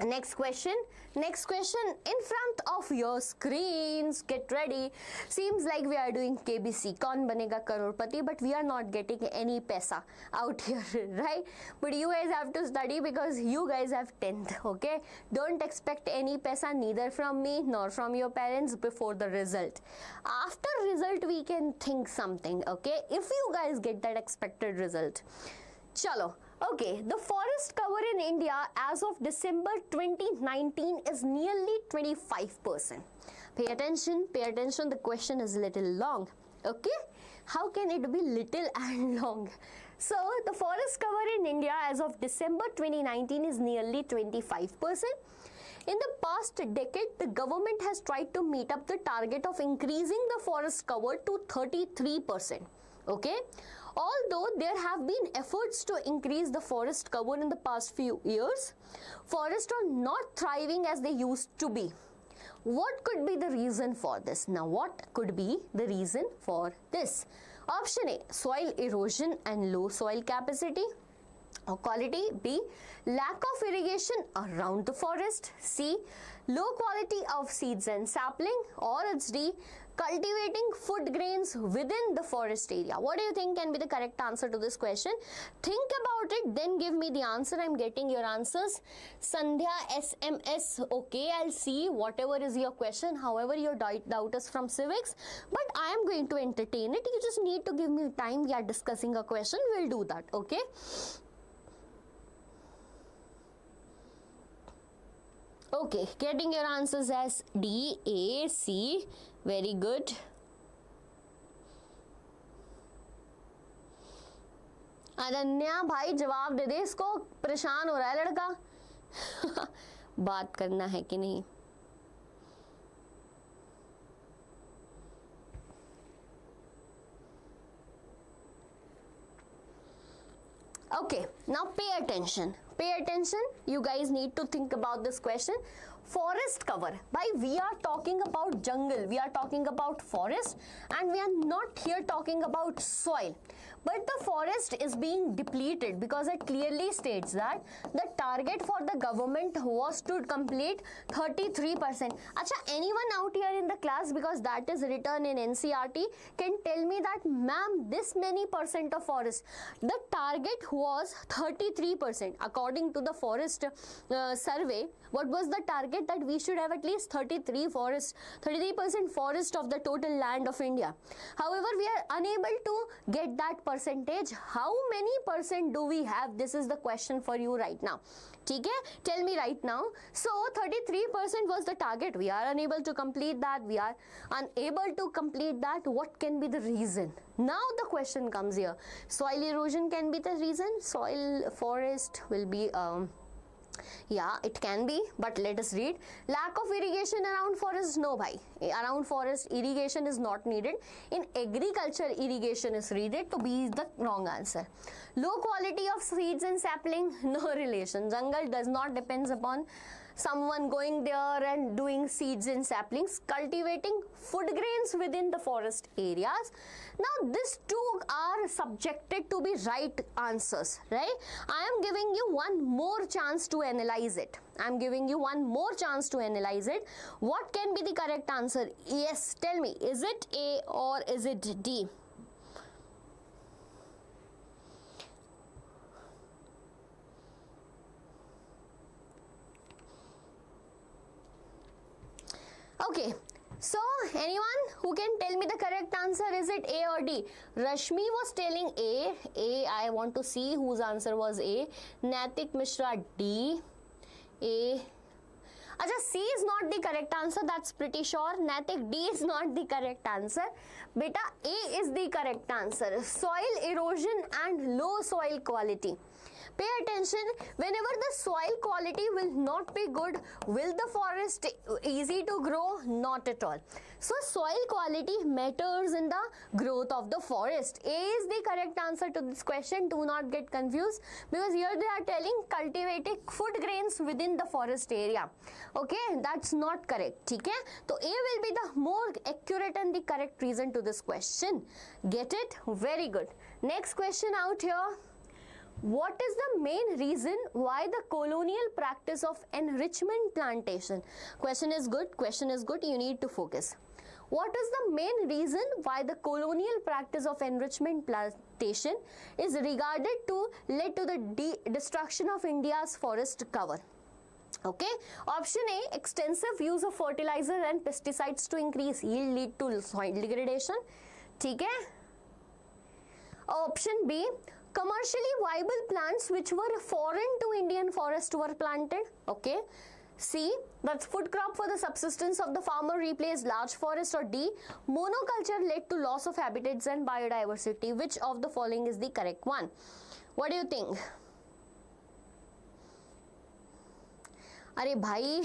Next question in front of your screens. Get ready. Seems like we are doing KBC, Kaun Banega Crorepati, but we are not getting any paisa out here, right? But you guys have to study because you guys have 10th, okay? Don't expect any paisa neither from me nor from your parents before the result. After result we can think something, okay? If you guys get that expected result. Chalo. Okay, the forest cover in India as of December 2019 is nearly 25%. Pay attention, the question is little long, okay? How can it be little and long? So, the forest cover in India as of December 2019 is nearly 25%. In the past decade, the government has tried to meet up the target of increasing the forest cover to 33%, okay? Although there have been efforts to increase the forest cover in the past few years, forests are not thriving as they used to be. What could be the reason for this? Now, what could be the reason for this? Option A, soil erosion and low soil capacity or quality. B, lack of irrigation around the forest. C, low quality of seeds and sapling. Or it's D, cultivating food grains within the forest area. What do you think can be the correct answer to this question? Think about it, then give me the answer. I'm getting your answers. Sandhya SMS, okay, I'll see whatever is your question, however your doubt is from civics, but I am going to entertain it. You just need to give me time. We are discussing a question, we'll do that, okay? Okay, getting your answers as D, A, C. Very good. Ananya भाई जवाब दे दे, इसको परेशान हो रहा है लड़का बात करना है कि नहीं? Okay, now pay attention. Pay attention. You guys need to think about this question. Forest cover. Bhai, we are talking about jungle. We are talking about forest, and we are not here talking about soil. But the forest is being depleted because it clearly states that the target for the government was to complete 33%. Acha, anyone out here in the class, because that is written in NCERT, can tell me that, ma'am, this many percent of forest. The target was 33%. According to the forest survey, what was the target? That we should have at least 33% forest of the total land of India. However, we are unable to get that percentage. How many percent do we have? This is the question for you right now. Okay? Tell me right now. So 33% was the target. We are unable to complete that. We are unable to complete that. What can be the reason? Now the question comes here. Soil erosion can be the reason. Soil forest will be yeah, it can be, but let us read. Lack of irrigation around forest, no bhai. Around forest, irrigation is not needed. In agriculture, irrigation is needed, to be the wrong answer. Low quality of seeds and sapling, no relation. Jungle does not depends upon someone going there and doing seeds and saplings. Cultivating food grains within the forest areas. Now, these two are subjected to be right answers, right? I am giving you one more chance to analyze it. I am giving you one more chance to analyze it. What can be the correct answer? Yes, tell me, is it A or is it D? Okay, so anyone who can tell me the correct answer, is it A or D? Rashmi was telling A. I want to see whose answer was A. Naitik Mishra, D. A. Acha, C is not the correct answer, that's pretty sure. Naitik, D is not the correct answer. Beta, A is the correct answer. Soil erosion and low soil quality. Pay attention. Whenever the soil quality will not be good, will the forest easy to grow? Not at all. So soil quality matters in the growth of the forest. A is the correct answer to this question. Do not get confused, because here they are telling cultivating food grains within the forest area. Okay, that's not correct. Okay, so A will be the more accurate and the correct reason to this question. Get it? Very good. Next question out here. What is the main reason why the colonial practice of enrichment plantation? Question is good. Question is good. You need to focus. What is the main reason why the colonial practice of enrichment plantation is regarded to lead to the destruction of India's forest cover? Okay. Option A, extensive use of fertilizer and pesticides to increase yield lead to soil degradation. Okay. Option B, commercially viable plants which were foreign to Indian forest were planted. Okay. C, that's food crop for the subsistence of the farmer replaced large forest. Or D, monoculture led to loss of habitats and biodiversity. Which of the following is the correct one? What do you think? अरे भाई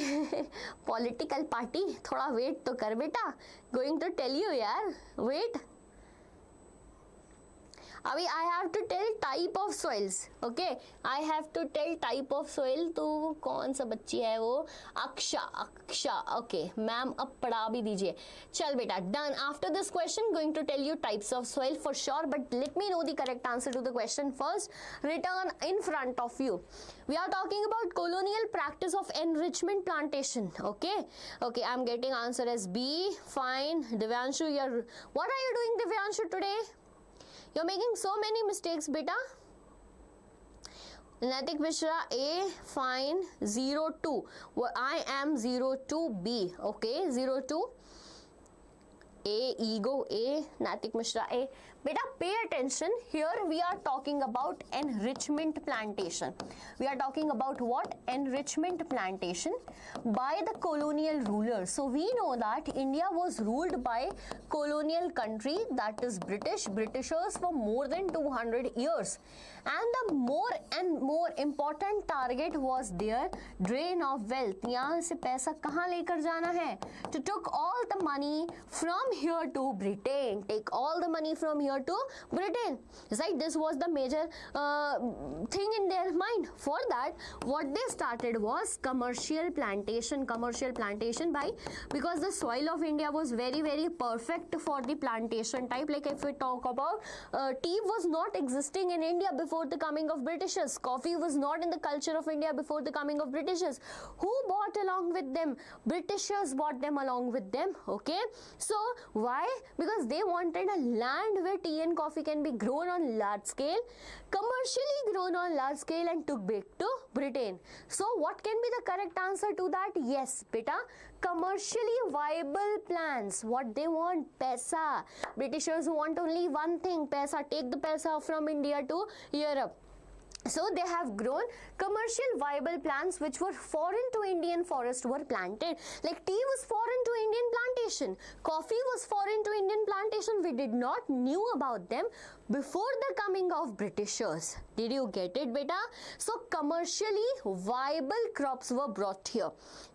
political party थोड़ा wait तो कर बेटा. Going to tell you यार, wait. अभी I have to tell type of soils. Okay, I have to tell type of soil. तो कौन सा बच्ची है वो? अक्षा. Okay, मैम अब पढ़ा भी दीजिए. चल बेटा, done. After this question, going to tell you types of soil for sure, but let me know the correct answer to the question first. Written in front of you. We are talking about colonial practice of enrichment plantation. Okay, I'm getting answer as B. Fine. Divyanshu, what are you doing, Divyanshu, today? You're making so many mistakes, beta. Natik Mishra, A, fine. 02. Well, I am 02B. Okay, 02. A, ego, A, Natik Mishra, A. Beta, pay attention. Here we are talking about enrichment plantation. We are talking about what? Enrichment plantation by the colonial rulers. So we know that India was ruled by colonial country, that is Britishers for more than 200 years. And the more and more important target was their drain of wealth. यहाँ से पैसा कहाँ लेकर जाना है? To took all the money from here to Britain. Take all the money from here to Britain. Right? This was the major thing in their mind. For that, what they started was commercial plantation. Commercial plantation because the soil of India was very, very perfect for the plantation type. Like if we talk about tea was not existing in India before the coming of Britishers. Coffee was not in the culture of India before the coming of Britishers. Who bought along with them? Britishers bought them along with them. Okay. So why? Because they wanted a land where tea and coffee can be grown on large scale, commercially grown on large scale, and took back to Britain. So what can be the correct answer to that? Yes, beta. Commercially viable plants. What they want? Paisa. Britishers want only one thing, paisa. Take the paisa from India to Europe. So they have grown commercial viable plants which were foreign to Indian forest were planted. Like tea was foreign to Indian plantation. Coffee was foreign to Indian plantation. We did not knew about them before the coming of Britishers. Did you get it, beta? So commercially viable crops were brought here.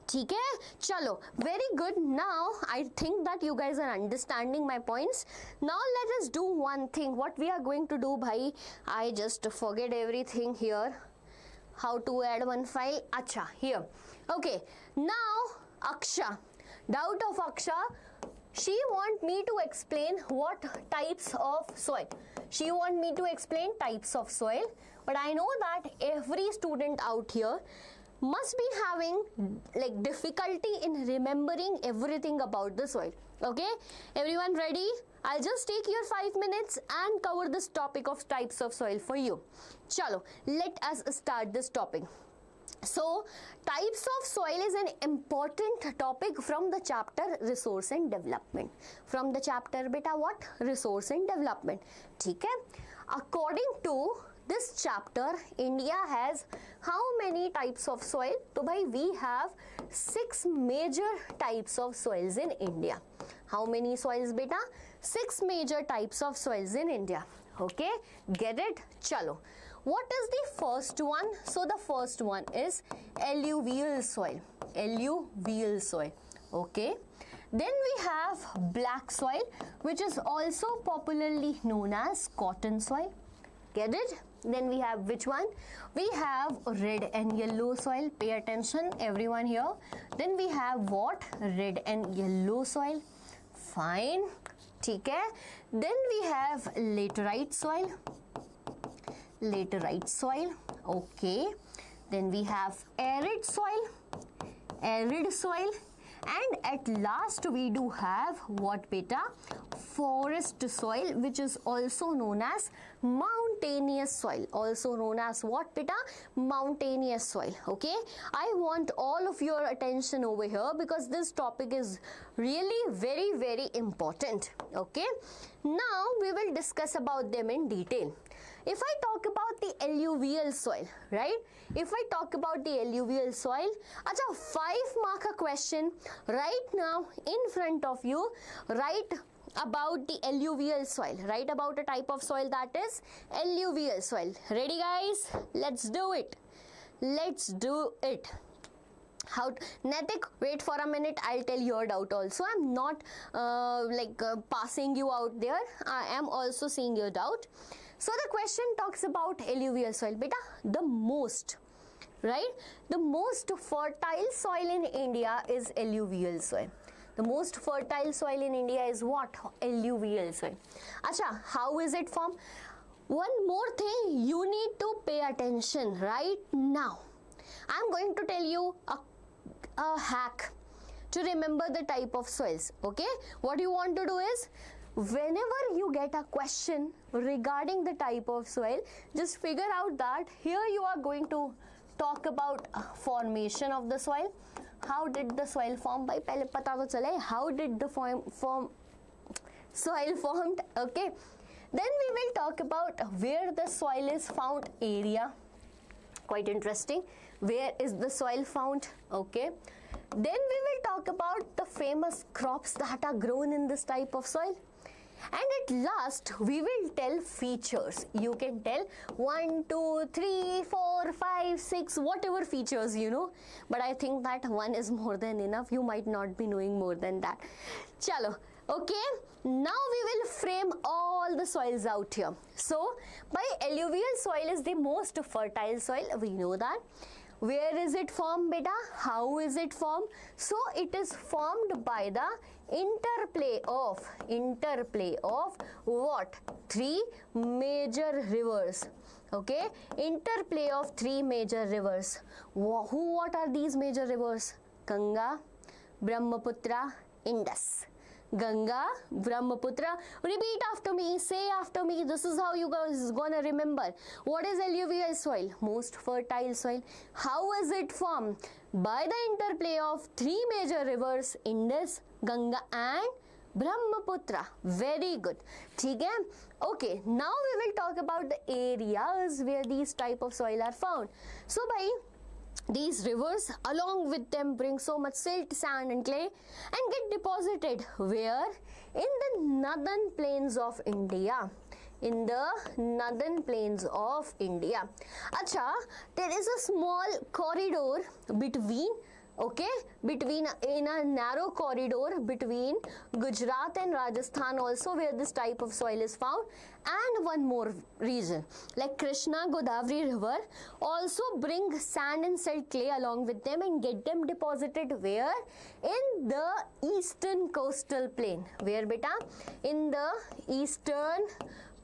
ठीक है, चलो, very good. Now I think that you guys are understanding my points. Now let us do one thing. What we are going to do, bhai, I just forget everything here. How to add one file? Acha, here. Okay, now Aksha, doubt of Aksha. She want me to explain what types of soil. She want me to explain types of soil. But I know that every student out here must be having like difficulty in remembering everything about the soil. Okay, everyone ready? I'll just take your 5 minutes and cover this topic of types of soil for you. Chalo, let us start this topic. So, types of soil is an important topic from the chapter Resource and Development. From the chapter, beta, what? Resource and Development. ठीक है? According to this chapter, India has how many types of soil? So, bhai, we have 6 major types of soils in India. How many soils, beta? 6 major types of soils in India. Okay, get it? Chalo. What is the first one? So the first one is alluvial soil. Alluvial soil. Okay. Then we have black soil, which is also popularly known as cotton soil. Get it? Then we have which one? We have red and yellow soil. Pay attention, everyone here. Then we have what? Red and yellow soil. Fine. Okay. Then we have laterite soil. Laterite soil. Okay. Then we have arid soil. Arid soil. And at last we do have what beta? Forest soil, which is also known as mountainous soil. Also known as what beta? Mountainous soil. Okay. I want all of your attention over here because this topic is really very important. Okay. Now we will discuss about them in detail. If I talk about the alluvial soil, right? If I talk about the alluvial soil, acha 5 mark a question right now in front of you. Write about the alluvial soil. Write about a type of soil that is alluvial soil. Ready guys? Let's do it. Let's do it. How Natik, wait for a minute, I'll tell your doubt also. I'm not passing you out there. I am also seeing your doubt. So the question talks about alluvial soil. Beta, the most, right? The most fertile soil in India is alluvial soil. The most fertile soil in India is what? Alluvial soil. Acha, how is it formed? One more thing you need to pay attention right now. I'm going to tell you a hack to remember the type of soils. Okay? What you want to do is, whenever you get a question regarding the type of soil, just figure out that here you are going to talk about formation of the soil. How did the soil form? Bhai, pehle pata to chale, how did the soil formed? Okay. Then we will talk about where the soil is found, area. Quite interesting. Where is the soil found? Okay. Then we will talk about the famous crops that are grown in this type of soil. And at last, we will tell features. You can tell 1, 2, 3, 4, 5, 6, whatever features you know. But I think that 1 is more than enough. You might not be knowing more than that. Chalo. Okay. Now we will frame all the soils out here. So, by alluvial soil is the most fertile soil. We know that. Where is it formed, beta? How is it formed? So it is formed by the interplay of what? 3 major rivers. Okay, interplay of 3 major rivers. What are these major rivers? Ganga, Brahmaputra, Indus. Ganga, Brahmaputra. Repeat after me, say after me. This is how you guys gonna remember. What is alluvial soil? Most fertile soil. How is it formed? By the interplay of 3 major rivers, Indus, Ganga and Brahmaputra. Very good. Okay? Okay, now we will talk about the areas where these type of soil are found. So by these rivers along with them bring so much silt, sand and clay and get deposited where? In the northern plains of India. In the northern plains of India. Acha, there is a small corridor between, okay, in a narrow corridor between Gujarat and Rajasthan also, where this type of soil is found, and one more region like Krishna Godavari river also bring sand and silt clay along with them and get them deposited where? In the eastern coastal plain. Where beta? In the eastern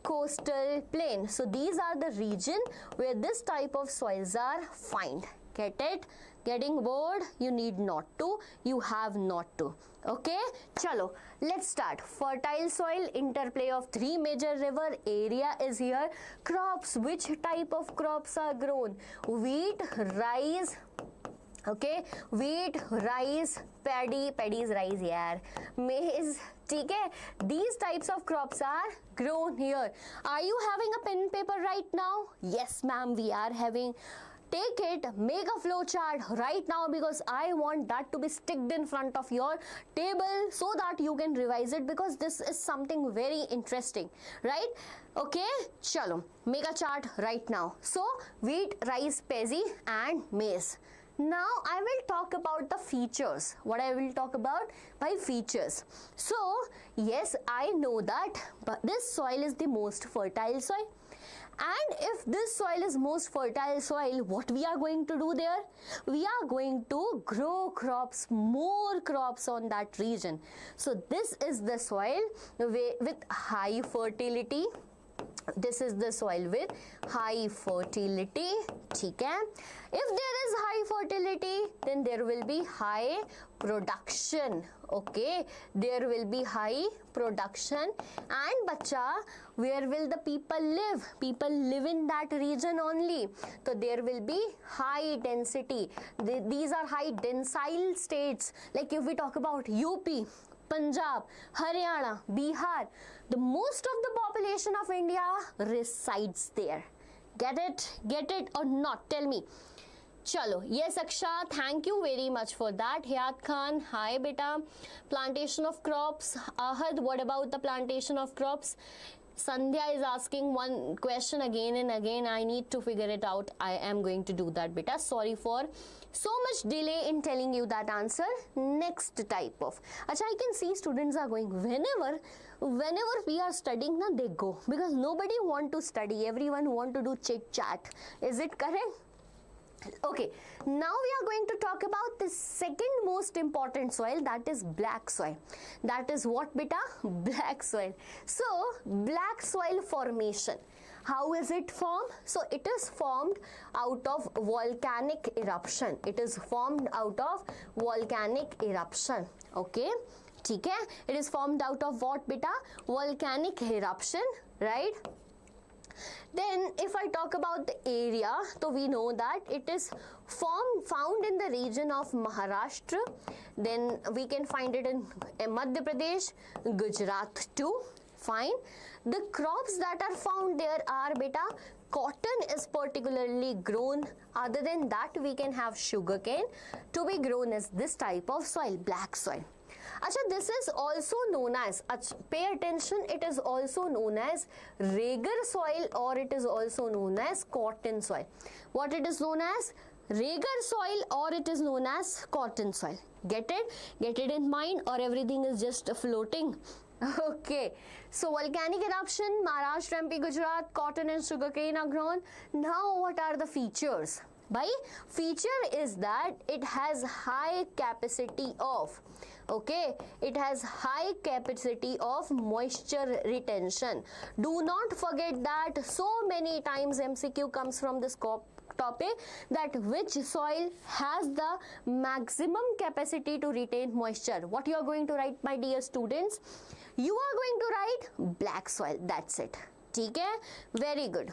coastal plain. So these are the region where this type of soils are found. Get it? Getting bored? You need not to. You have not to. Okay? Chalo. Let's start. Fertile soil, interplay of 3 major river. Area is here. Crops. Which type of crops are grown? Wheat, rice. Okay? Wheat, rice, paddy. Paddy is rice, yaar. Maize. Okay? These types of crops are grown here. Are you having a pen and paper right now? Yes, ma'am. We are having take it, make a flow chart right now, because I want that to be sticked in front of your table so that you can revise it, because this is something very interesting, right? Okay, chalo, make a chart right now. So wheat, rice, paddy and maize. Now I will talk about the features. What I will talk about? By features. So yes, I know that but this soil is the most fertile soil. And if this soil is most fertile soil, what we are going to do there? We are going to grow crops, more crops on that region. So this is the soil with high fertility. This is the soil with high fertility. Okay? If there is high fertility, then there will be high production. Okay, there will be high production. And bacha, where will the people live? People live in that region only. So there will be high density. These are high densile states. Like if we talk about UP, Punjab, Haryana, Bihar, the most of the population of India resides there. Get it? Get it or not? Tell me. Chalo. Yes, Aksha, thank you very much for that. Hayat Khan, hi beta. Plantation of crops. Ahad, what about the plantation of crops? Sandhya is asking one question again and again. I need to figure it out. I am going to do that, beta. Sorry for so much delay in telling you that answer. Next type of. Acha, I can see students are going. Whenever we are studying, na, they go. Because nobody want to study. Everyone want to do chit chat. Is it correct? Okay, now we are going to talk about the second most important soil, that is black soil. That is what, beta? Black soil. So, black soil formation. How is it formed? So, it is formed out of volcanic eruption. It is formed out of volcanic eruption. Okay? Okay? It is formed out of what, beta? Volcanic eruption, right? Then if I talk about the area, so we know that it is found in the region of Maharashtra. Then we can find it in Madhya Pradesh, Gujarat too. Fine. The crops that are found there are, beta, cotton is particularly grown. Other than that, we can have sugarcane to be grown as this type of soil, black soil. Achha, this is also known as, pay attention, it is also known as Rager soil, or it is also known as cotton soil. What it is known as? Rager soil, or it is known as cotton soil. Get it? Get it in mind, or everything is just floating. Okay, so volcanic eruption, Maharashtra, MP, Gujarat, cotton and sugarcane are grown. Now what are the features? By feature is that it has high capacity of, okay, it has high capacity of moisture retention. Do not forget that so many times MCQ comes from this topic, that which soil has the maximum capacity to retain moisture. What you are going to write, my dear students? You are going to write black soil. That's it. Okay? Very good.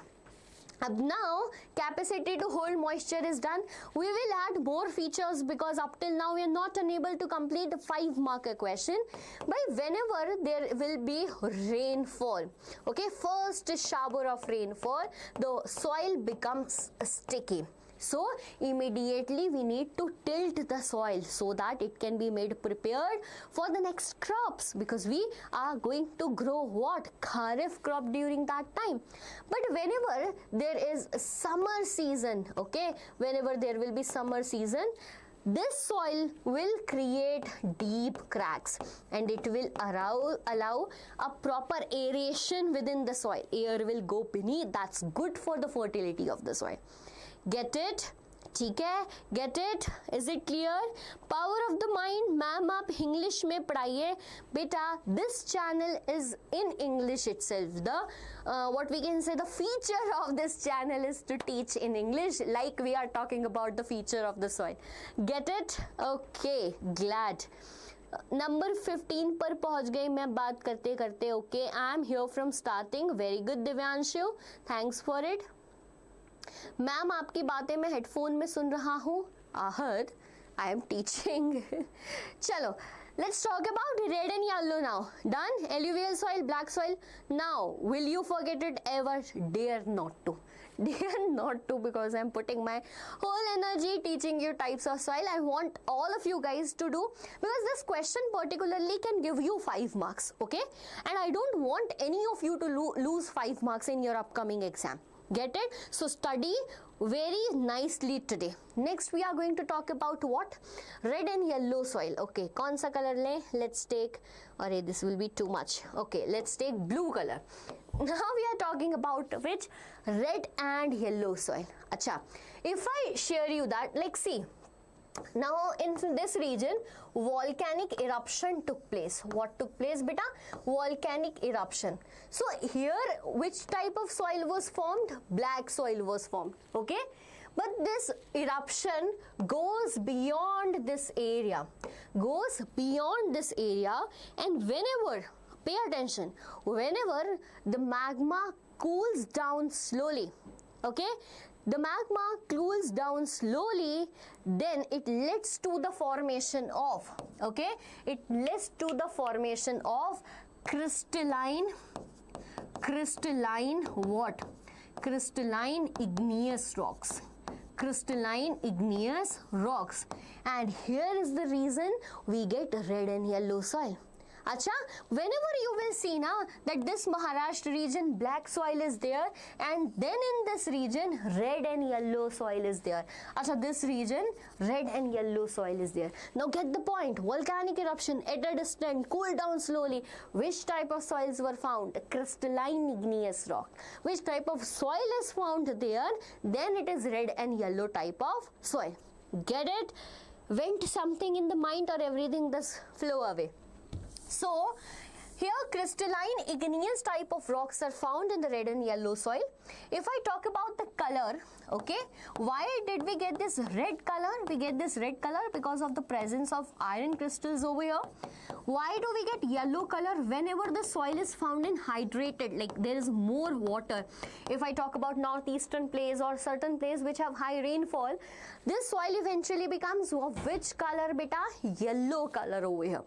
Now, capacity to hold moisture is done. We will add more features, because up till now we are not unable to complete the 5-marker question. But whenever there will be rainfall, okay, first shower of rainfall, the soil becomes sticky. So immediately we need to tilt the soil so that it can be made prepared for the next crops, because we are going to grow what? Kharif crop during that time. But whenever there is summer season, okay, whenever there will be summer season, this soil will create deep cracks and it will allow a proper aeration within the soil. Air will go beneath. That's good for the fertility of the soil. Get it? ठीक है? Get it? Is it clear? Power of the mind, ma'am आप English में पढ़ाइए. Beta, this channel is in English itself. The what we can say, the feature of this channel is to teach in English, like we are talking about the feature of the soil. Get it? Okay, glad. Number 15 पर पहुंच गई मैं बात करते करते. Okay, I am here from starting. Very good Divyanshu, thanks for it. Ma'am आपकी बातें मैं हेडफोन में सुन रहा हूँ. Ahad, I am teaching. चलो, Let's talk about red and yellow now. Done? Alluvial soil, black soil. Now, will you forget it ever? Dare not to. Dare not to, because I'm putting my whole energy teaching you types of soil. I want all of you guys to do, because this question particularly can give you 5 marks, okay? And I don't want any of you to lose 5 marks in your upcoming exam. Get it? So study very nicely today. Next we are going to talk about what? Red and yellow soil. Okay, kaun sa color le? Let's take, array, this will be too much. Okay, let's take blue color. Now we are talking about which? Red and yellow soil. Acha, if I share you that, like see, now in this region volcanic eruption took place. What took place, beta? Volcanic eruption. So here which type of soil was formed? Black soil was formed, okay? But this eruption goes beyond this area, and whenever, pay attention, whenever the magma cools down slowly, okay, the magma cools down slowly, then it leads to the formation of, okay, it leads to the formation of crystalline what? Crystalline igneous rocks. Crystalline igneous rocks. And here is the reason we get red and yellow soil. Acha, whenever you will see now that this Maharashtra region black soil is there, and then in this region red and yellow soil is there. Acha, this region red and yellow soil is there. Now get the point. Volcanic eruption at a distance, cool down slowly. Which type of soils were found? Crystalline igneous rock. Which type of soil is found there? Then it is red and yellow type of soil. Get it? Went something in the mind, or everything does flow away? So, here crystalline igneous type of rocks are found in the red and yellow soil. If I talk about the color, okay, why did we get this red color? We get this red color because of the presence of iron crystals over here. Why do we get yellow color? Whenever the soil is found in hydrated, like there is more water. If I talk about northeastern place or certain place which have high rainfall, this soil eventually becomes of which color, beta? Yellow color over here.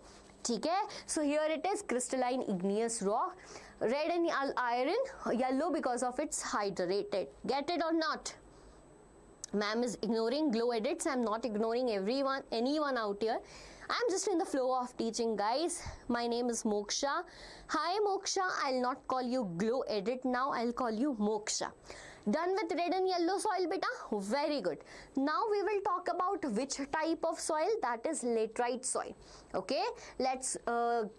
Okay, so here it is crystalline igneous rock, red and iron, yellow because of its hydrated. Get it or not? Ma'am is ignoring glow edits. I'm not ignoring anyone out here. I'm just in the flow of teaching, guys. My name is Moksha. Hi Moksha. I'll not call you glow edit now. I'll call you Moksha. Done with red and yellow soil, beta? Very good. Now we will talk about which type of soil, that is laterite soil. Okay, let's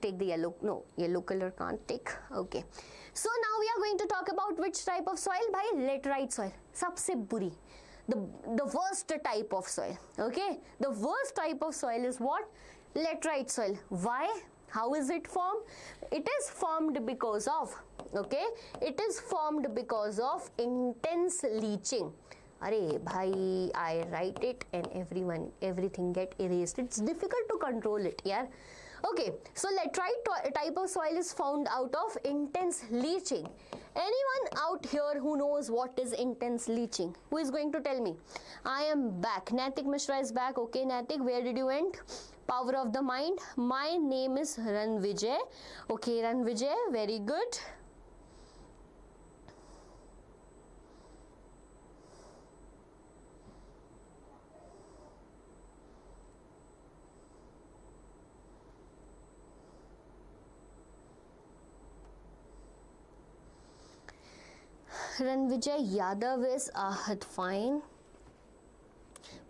take the yellow. No, yellow color can't take. Okay. So now we are going to talk about which type of soil? By laterite soil. Sabse buri. The worst type of soil. Okay. The worst type of soil is what? Laterite soil. Why? How is it formed? It is formed because of, okay, it is formed because of intense leaching. Arey bhai, I write it and everything get erased. It's difficult to control it, yeah. Okay, so laterite type of soil is found out of intense leaching. Anyone out here who knows what is intense leaching? Who is going to tell me? I am back. Natik Mishra is back. Okay, Natik, where did you end? Power of the mind. My name is Ranvijay. Okay, Ranvijay, very good. Ranvijay Yadav is Ahad, fine.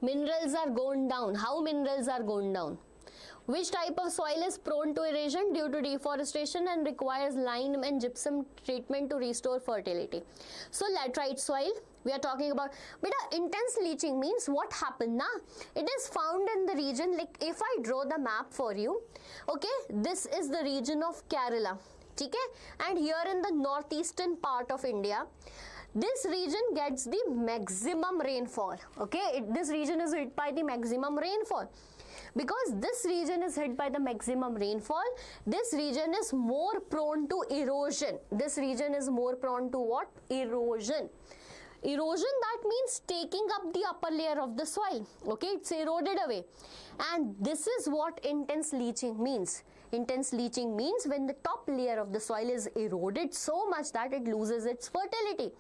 Minerals are going down. How minerals are going down? Which type of soil is prone to erosion due to deforestation and requires lime and gypsum treatment to restore fertility? So laterite soil we are talking about. Beta, intense leaching means what happened na? It is found in the region, like if I draw the map for you, okay, this is the region of Kerala. Okay? And here in the northeastern part of India, this region gets the maximum rainfall. Okay, this region is hit by the maximum rainfall. Because this region is hit by the maximum rainfall, this region is more prone to erosion. This region is more prone to what? Erosion. Erosion, that means taking up the upper layer of the soil. Okay, it's eroded away. And this is what intense leaching means. Intense leaching means when the top layer of the soil is eroded so much that it loses its fertility.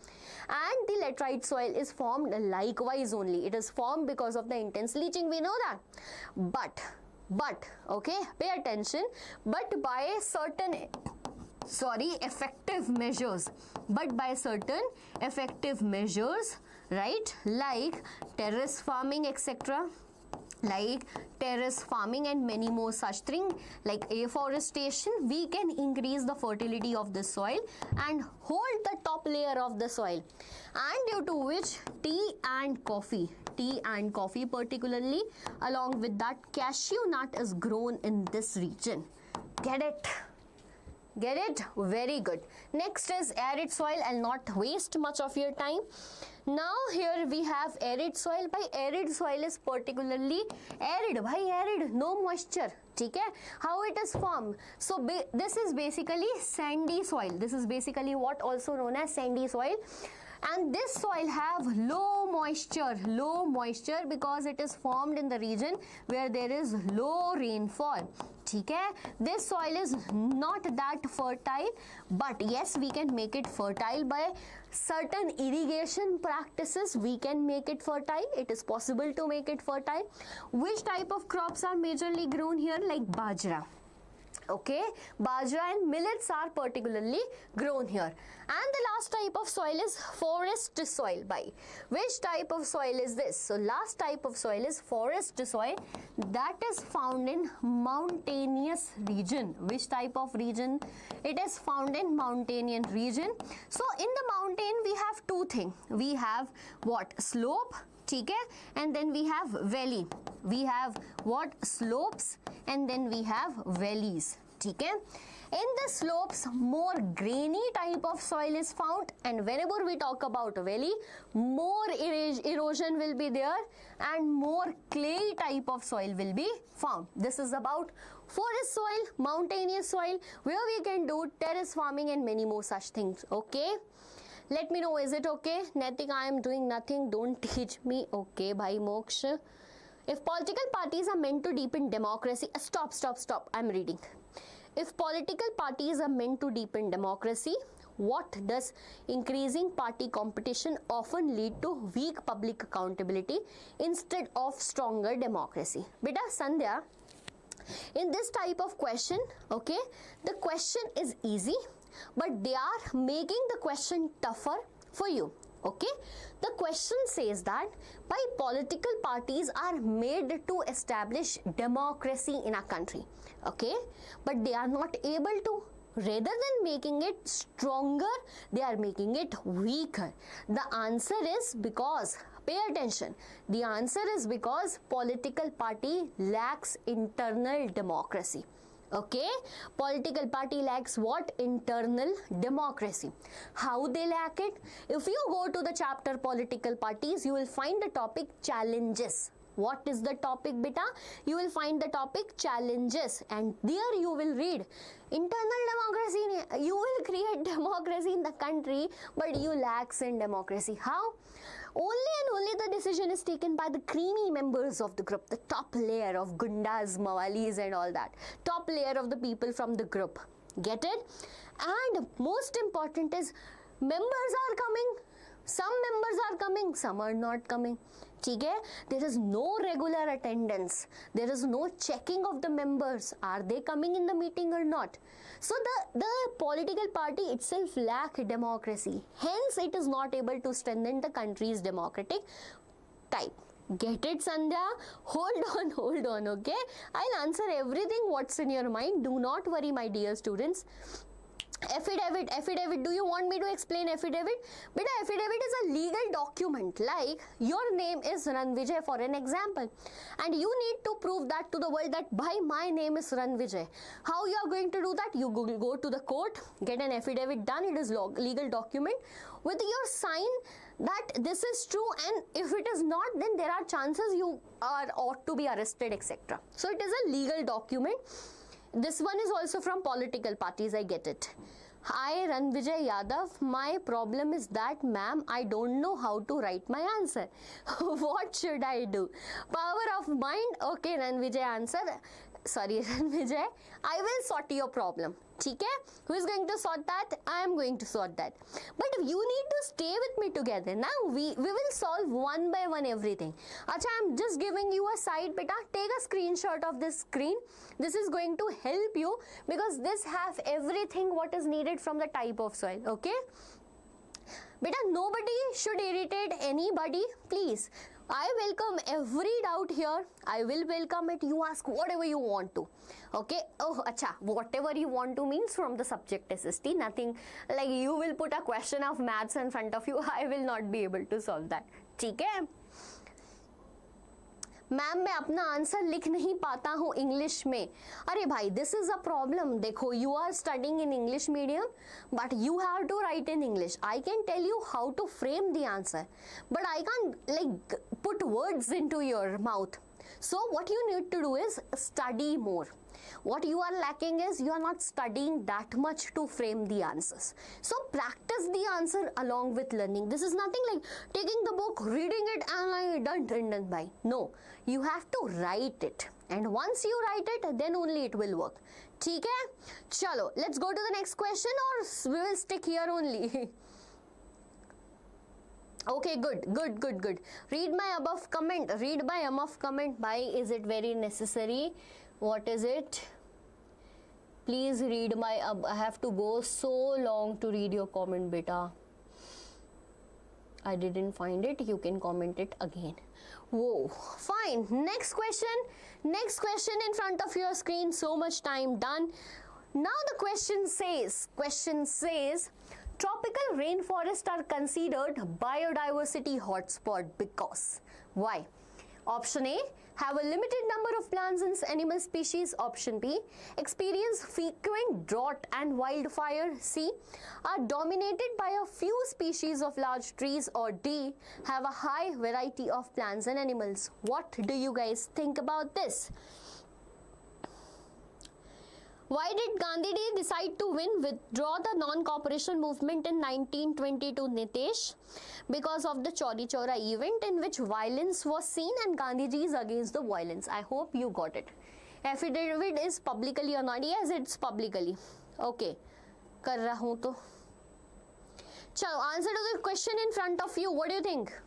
And the laterite soil is formed likewise only. It is formed because of the intense leaching, we know that. But, okay, pay attention, but by certain effective measures, right, like terrace farming, etc., like terrace farming and many more such things, like afforestation, we can increase the fertility of the soil and hold the top layer of the soil, and due to which tea and coffee particularly, along with that cashew nut, is grown in this region. Get it? Very good. Next is arid soil. I'll not waste much of your time. Now here we have arid soil. By arid soil is particularly arid. Bhai arid, no moisture. Okay? How it is formed? So this is basically sandy soil. This is basically what also known as sandy soil. And this soil have low moisture because it is formed in the region where there is low rainfall. Okay? This soil is not that fertile, but yes, we can make it fertile by certain irrigation practices. We can make it fertile. It is possible to make it fertile. Which type of crops are majorly grown here? Like bajra. Okay, bajra and millets are particularly grown here. And the last type of soil is forest soil. By which type of soil is this? So last type of soil is forest soil, that is found in mountainous region. Which type of region? It is found in mountainous region. So in the mountain we have two things. We have what? Slope. Okay? And then we have valley. We have what? Slopes, and then we have valleys. Okay? In the slopes, more grainy type of soil is found, and whenever we talk about valley, more erosion will be there and more clay type of soil will be found. This is about forest soil, mountainous soil, where we can do terrace farming and many more such things. Okay? Let me know, is it okay? Natik, I am doing nothing. Don't teach me. Okay, bhai Moksha. If political parties are meant to deepen democracy, stop. I'm reading. If political parties are meant to deepen democracy, what does increasing party competition often lead to? Weak public accountability instead of stronger democracy. Beta Sandhya, in this type of question, okay, the question is easy, but they are making the question tougher for you. Okay, the question says that by political parties are made to establish democracy in a country. Okay, but they are not able to. Rather than making it stronger, they are making it weaker. The answer is because, pay attention, the answer is because political party lacks internal democracy. Okay, political party lacks what? Internal democracy. How they lack it? If you go to the chapter political parties, you will find the topic challenges. What is the topic, beta? You will find the topic challenges, and there you will read internal democracy. You will create democracy in the country, but you lacks in democracy. How? Only and only the decision is taken by the creamy members of the group, the top layer of gundas, mawalis and all that. Top layer of the people from the group. Get it? And most important is members are coming. Some members are coming, some are not coming. Okay? There is no regular attendance. There is no checking of the members. Are they coming in the meeting or not? So the political party itself lacks democracy. Hence, it is not able to strengthen the country's democratic type. Get it, Sandhya? Hold on, okay? I'll answer everything what's in your mind. Do not worry, my dear students. Affidavit, do you want me to explain affidavit? But affidavit is a legal document, like your name is Ranvijay for an example, and you need to prove that to the world that by my name is Ranvijay. How you are going to do that? You go to the court, get an affidavit done. It is legal document with your sign that this is true, and if it is not, then there are chances you ought to be arrested, etc. So it is a legal document. This one is also from political parties, I get it. Hi Ranvijay Yadav, my problem is that ma'am, I don't know how to write my answer. What should I do? Power of mind. Okay Ranvijay, answer. Sorry Ranvijay, I will sort your problem. ठीक है? Who is going to sort that? I am going to sort that. But you need to stay with me together. Now we will solve one by one everything. Acha, I am just giving you a side, beta. Take a screenshot of this screen. This is going to help you because this have everything what is needed from the type of soil. Okay? Beta, nobody should irritate anybody. Please. I welcome every doubt here. I will welcome it. You ask whatever you want to. Okay? Oh, acha. Whatever you want to means from the subject SST. Nothing like you will put a question of maths in front of you. I will not be able to solve that. ठीक है? Ma'am मैं अपना answer लिख नहीं पाता हूँ English में. अरे भाई, दिस इज अ प्रॉब्लम. देखो, you are studying in English medium but you have to write in English. I can tell you how to frame the answer but I can like put words into your mouth. So what you need to do is study more. What you are lacking is you are not studying that much to frame the answers. So practice the answer along with learning. This is nothing like taking the book, reading it and done by. No, you have to write it. And once you write it, then only it will work. ठीक है? चलो, let's go to the next question or we will stick here only. Okay, good. Read my above comment. Read my above comment. Why is it very necessary? What is it? Please read my I have to go so long to read your comment, beta. I didn't find it. You can comment it again. Whoa, fine. Next question. Next question in front of your screen. So much time done. Now the question says, tropical rainforests are considered biodiversity hotspot because. Why? Option A, have a limited number of plants and animal species. Option B, experience frequent drought and wildfire. C, are dominated by a few species of large trees. Or D, have a high variety of plants and animals. What do you guys think about this? Why did Gandhi decide to withdraw the non-cooperation movement in 1922, Nitesh? Because of the Chauri Chaura event in which violence was seen and Gandhiji is against the violence. I hope you got it. Affidavit is publicly or not? Yes, it's publicly. Okay. कर रहा हूँ तो. चलो, answer to the question in front of you. What do you think?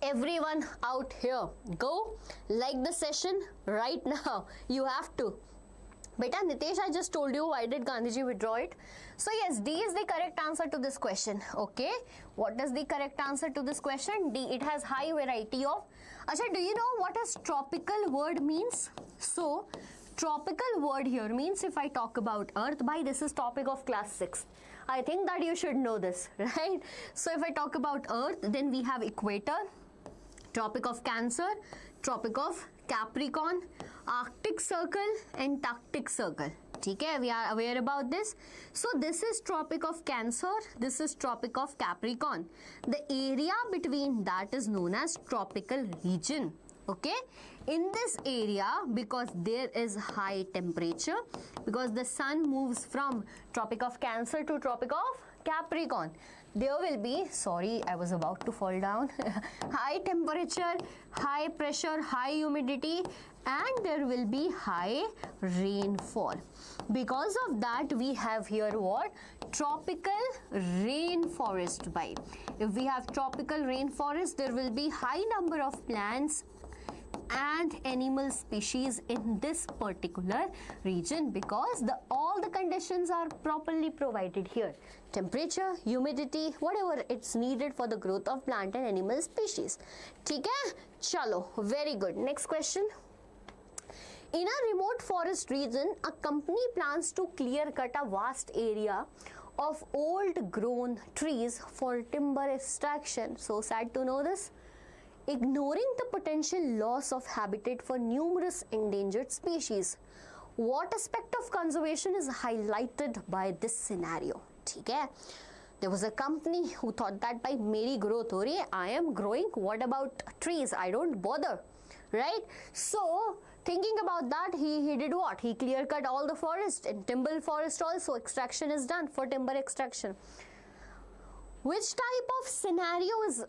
Everyone out here, go like the session right now. You have to. Beta, Nitesh, I just told you why did Gandhiji withdraw it. So yes, D is the correct answer to this question. Okay, what is the correct answer to this question? D, it has high variety of. Acha, do you know what a tropical word means? So tropical word here means, if I talk about Earth, by this is topic of class 6. I think that you should know this, right? So if I talk about Earth, then we have equator, Tropic of Cancer, Tropic of Capricorn, Arctic Circle, Antarctic Circle. Okay, we are aware about this. So this is Tropic of Cancer, this is Tropic of Capricorn. The area between that is known as tropical region. Okay, in this area, because there is high temperature, because the sun moves from Tropic of Cancer to Tropic of Capricorn, there will be, sorry, I was about to fall down, high temperature, high pressure, high humidity, and there will be high rainfall. Because of that, we have here what? Tropical rainforest. By if we have tropical rainforest, there will be high number of plants and animal species in this particular region, because all the conditions are properly provided here. Temperature, humidity, whatever it's needed for the growth of plant and animal species. ठीक है? चलो, very good. Next question. In a remote forest region, a company plans to clear cut a vast area of old grown trees for timber extraction. So sad to know this. Ignoring the potential loss of habitat for numerous endangered species. What aspect of conservation is highlighted by this scenario? ठीक है? There was a company who thought that by meri growth ho rahi hai, I am growing, what about trees? I don't bother, right? So thinking about that, he did what? He clear cut all the forest, and timber forest also extraction is done for timber extraction. Which type of scenario is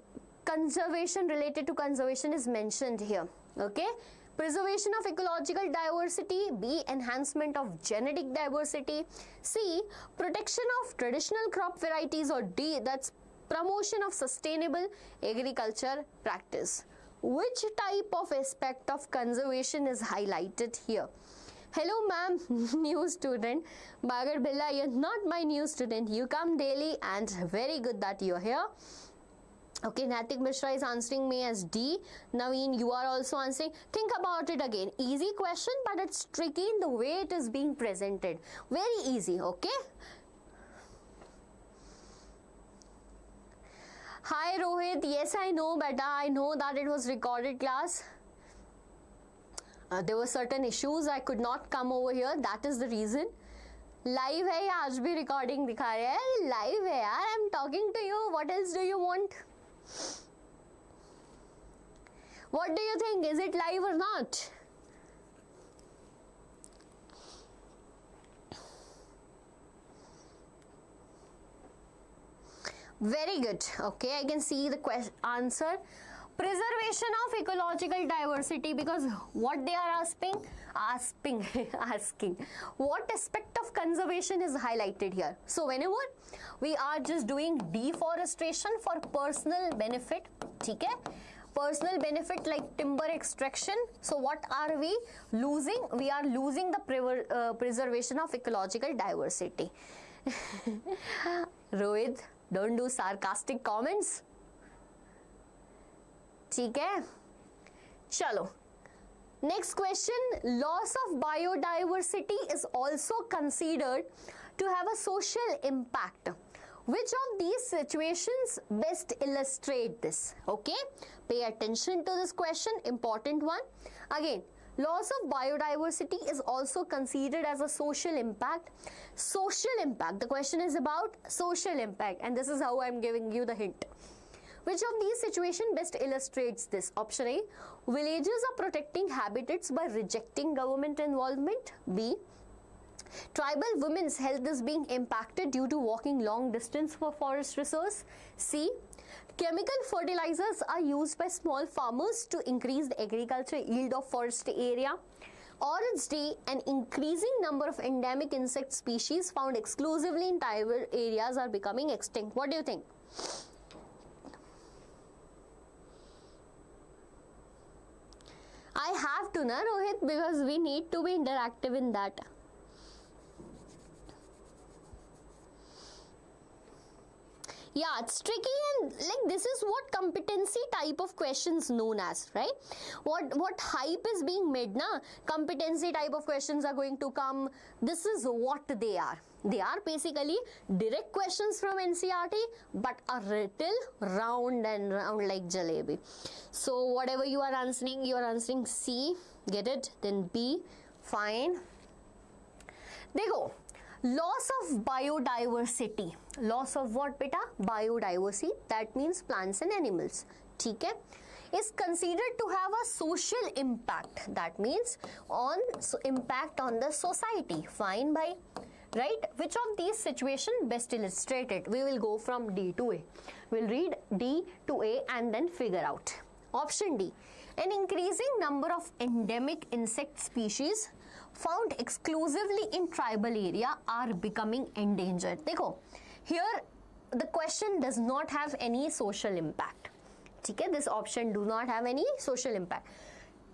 conservation, related to conservation, is mentioned here? Okay, preservation of ecological diversity, B, enhancement of genetic diversity, C, protection of traditional crop varieties, or D, that's promotion of sustainable agriculture practice. Which type of aspect of conservation is highlighted here? Hello ma'am, new student. Bagar Billa, you're not my new student. You come daily and very good that you're here. Okay, Natik Mishra is answering me as D. Naveen, you are also answering. Think about it again. Easy question, but it's tricky in the way it is being presented. Very easy, okay? Hi Rohit, yes I know beta, I know that it was recorded class. There were certain issues, I could not come over here, that is the reason. Live hai, aaj bhi recording dikha rahe hai. Live hai yaar, I'm talking to you, what else do you want? What do you think, is it live or not? Very good. Okay, I can see the answer. Preservation of ecological diversity, because what they are asking what aspect of conservation is highlighted here. So whenever we are just doing deforestation for personal benefit, okay, personal benefit like timber extraction, so what are we losing? We are losing the preservation of ecological diversity. Rohit, don't do sarcastic comments. ठीक है, चलो. Next question, loss of biodiversity is also considered to have a social impact. Which of these situations best illustrate this? Okay, pay attention to this question, important one. Again, loss of biodiversity is also considered as a social impact. Social impact, the question is about social impact, and this is how I'm giving you the hint. Which of these situations best illustrates this? Option A, villages are protecting habitats by rejecting government involvement. B, tribal women's health is being impacted due to walking long distance for forest resource. C, chemical fertilizers are used by small farmers to increase the agricultural yield of forest area. Or it's D, an increasing number of endemic insect species found exclusively in tribal areas are becoming extinct. What do you think? I have to, na Rohit, because we need to be interactive in that. Yeah, it's tricky, and like this is what competency type of questions known as, right? What hype is being made, na? Competency type of questions are going to come. This is what they are. They are basically direct questions from NCERT, but a little round and round like jalebi. So whatever you are answering C, get it? Then B, fine. Dekho, loss of biodiversity. Loss of what, beta? Biodiversity. That means plants and animals. ठीक है? Is considered to have a social impact. That means impact on the society. Fine by. Right? Which of these situations best illustrated? We will go from D to A. We'll read D to A and then figure out. Option D. An increasing number of endemic insect species found exclusively in tribal area are becoming endangered. Dekho, here the question does not have any social impact. Okay, this option do not have any social impact.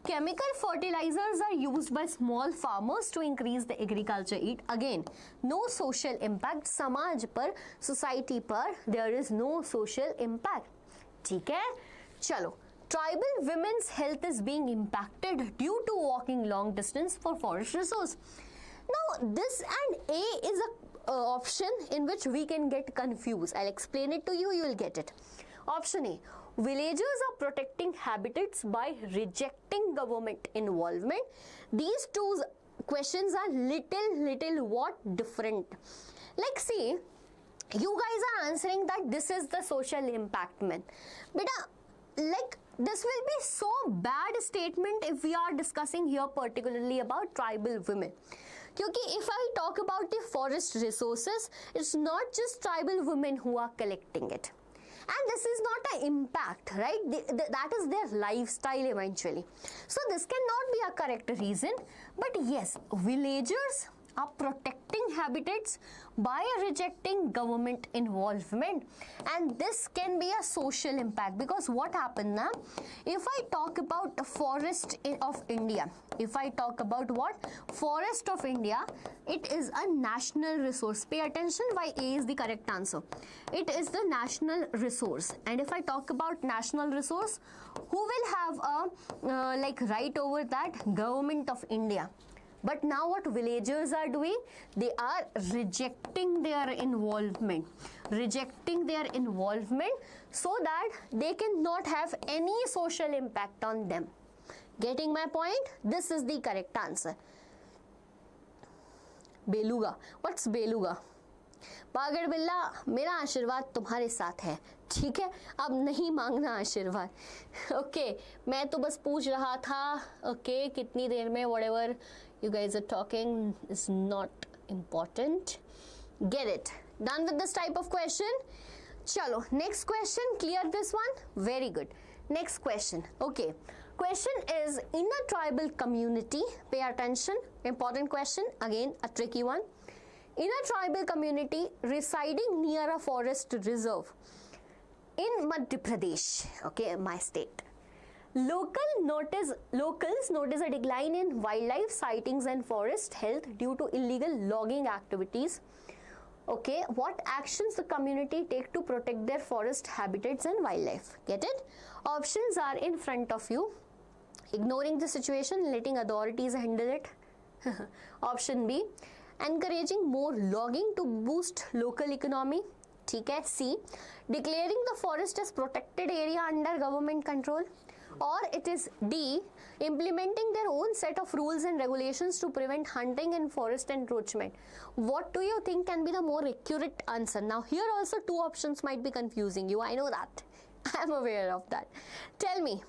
Chemical fertilizers are used by small farmers to increase the agriculture yield. Again, no social impact. Samaj par, society par, there is no social impact. ठीक है? चलो. Tribal women's health is being impacted due to walking long distance for forest resource. Now, this and A is a option in which we can get confused. I'll explain it to you, you will get it. Option A, villagers are protecting habitats by rejecting government involvement. These two questions are little what different. Like see, You guys are answering that this is the social impact, man. Beta, like, this will be so bad statement if we are discussing here particularly about tribal women. Because if I talk about the forest resources, it's not just tribal women who are collecting it. And this is not an impact, right? That is their lifestyle eventually. So this cannot be a correct reason. But yes, villagers are protecting habitats by rejecting government involvement, and this can be a social impact. Because what happened now, if I talk about the forest of India, if I talk about what forest of India, it is a national resource. Pay attention, why A is the correct answer. It is the national resource, and if I talk about national resource, who will have a like right over that? Government of India. But now what villagers are doing? They are rejecting their involvement. Rejecting their involvement so that they cannot have any social impact on them. Getting my point? This is the correct answer. बेलूगा. What's बेलूगा? Pagar बिल्ला, मेरा आशीर्वाद तुम्हारे साथ है, ठीक है? अब नहीं मांगना आशीर्वाद. ओके, मैं तो बस पूछ रहा था. ओके, कितनी देर में whatever you guys are talking is not important. Get it? Done with this type of question? Chalo, next question. Clear this one? Very good. Next question. Okay. Question is, in a tribal community, pay attention, important question, again a tricky one. In a tribal community residing near a forest reserve in Madhya Pradesh, okay, my state, locals notice a decline in wildlife sightings and forest health due to illegal logging activities. Okay, what actions the community take to protect their forest habitats and wildlife? Get it? Options are in front of you. Ignoring the situation, letting authorities handle it. Option B, encouraging more logging to boost local economy. ठीक है. C, declaring the forest as protected area under government control. Or it is D, implementing their own set of rules and regulations to prevent hunting and forest encroachment. What do you think can be the more accurate answer? Now here also two options might be confusing you. I know that. I am aware of that. Tell me.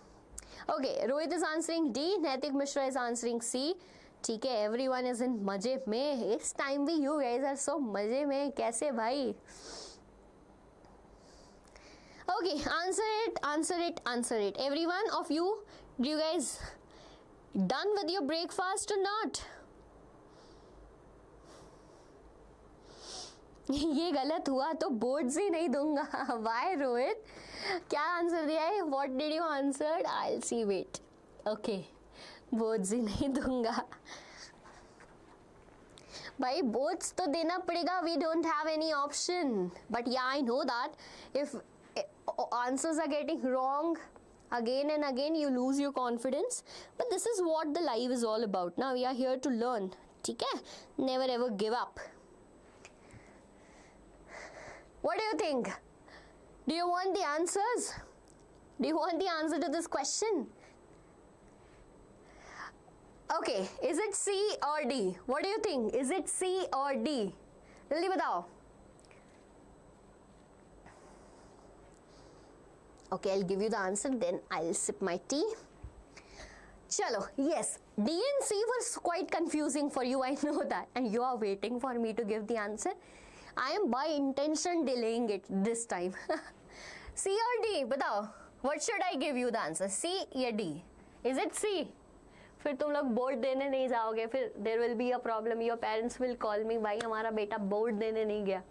Okay, Rohit is answering D, Naitik Mishra is answering C. ठीक है, everyone is in मजे में. It's time we you guys are so मजे में. कैसे भाई? Okay, answer it. Every one of you, do you guys done with your breakfast or not? ये गलत हुआ तो बोर्ड से नहीं दूंगा. Why, रोहित? क्या आंसर दिया है? What did you answer? I'll see. Wait. Okay. Board से नहीं दूंगा. भाई बोर्ड्स तो देना पड़ेगा. We don't have any option. But yeah, I know that if answers are getting wrong again and again, you lose your confidence. But this is what the life is all about. Now we are here to learn. ठीक है? Never ever give up. What do you think? Do you want the answers? Do you want the answer to this question? Okay, is it C or D? What do you think? Is it C or D? जल्दी बताओ. Okay, I'll give you the answer, then I'll sip my tea. Chalo, yes, D and C was quite confusing for you, I know that, and you are waiting for me to give the answer. I am by intention delaying it this time. C or D? बताओ. What should I give you the answer? C या D? Is it C? फिर तुम लोग board देने नहीं जाओगे. फिर there will be a problem. Your parents will call me. भाई हमारा बेटा बोर्ड देने नहीं गया.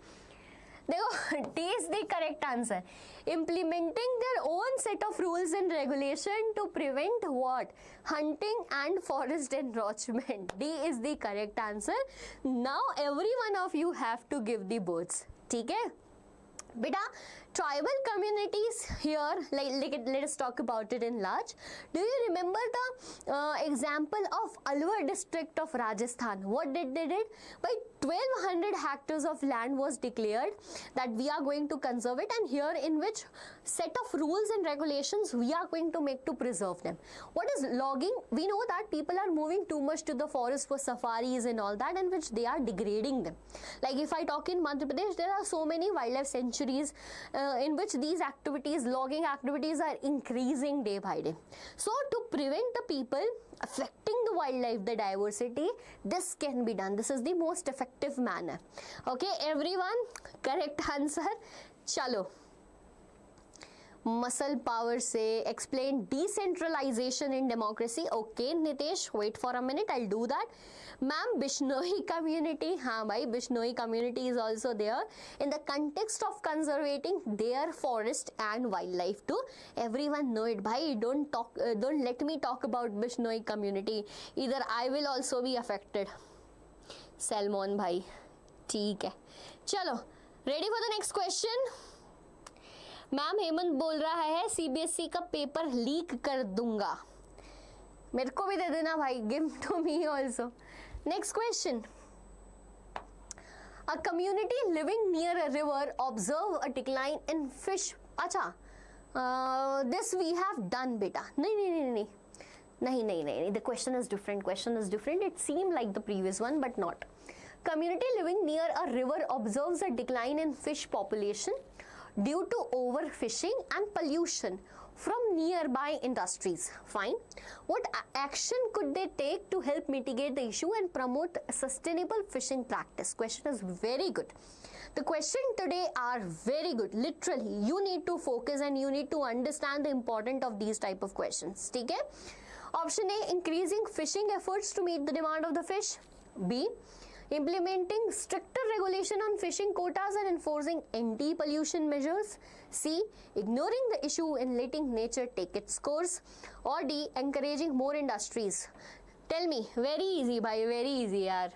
देखो, D is the correct answer. Implementing their own set of rules and regulation to prevent what? Hunting and forest encroachment. D is the correct answer. Now every one of you have to give the boards. ठीक है? बेटा Tribal communities here, let us talk about it in large. Do you remember the example of Alwar district of Rajasthan? What did they did? By 1200 hectares of land was declared that we are going to conserve it, and here in which set of rules and regulations we are going to make to preserve them. What is logging? We know that people are moving too much to the forest for safaris and all that, in which they are degrading them. Like if I talk in Madhya Pradesh, there are so many wildlife sanctuaries in which these activities, logging activities, are increasing day by day. So to prevent the people affecting the wildlife, the diversity, this can be done. This is the most effective manner. Okay, everyone, correct answer. Chalo. Muscle power say explain decentralization in democracy. Okay, Nitesh, wait for a minute, I'll do that. Ma'am, Bishnoi community, हाँ भाई, Bishnoi community is also there in the context of conserving their forest and wildlife too. Everyone know it, bhai. Don't let me talk about Bishnoi community. Either I will also be affected. Salmon bhai, ठीक है. चलो, ready for the next question? Ma'am Hemant बोल रहा है CBSE का paper leak कर दूंगा. मेरे को भी दे देना भाई. Give to me also. Next question. A community living near a river observe a decline in fish. अच्छा, this we have done बेटा. नहीं. The question is different. It seemed like the previous one, but not. Community living near a river observes a decline in fish population due to overfishing and pollution from nearby industries. Fine. What action could they take to help mitigate the issue and promote sustainable fishing practice? Question is very good. The question today are very good. Literally, you need to focus and you need to understand the importance of these type of questions. Okay? Option A, increasing fishing efforts to meet the demand of the fish. B, implementing stricter regulation on fishing quotas and enforcing anti-pollution measures. C, ignoring the issue and letting nature take its course. Or D, encouraging more industries. Tell me, very easy bhai, very easy यार.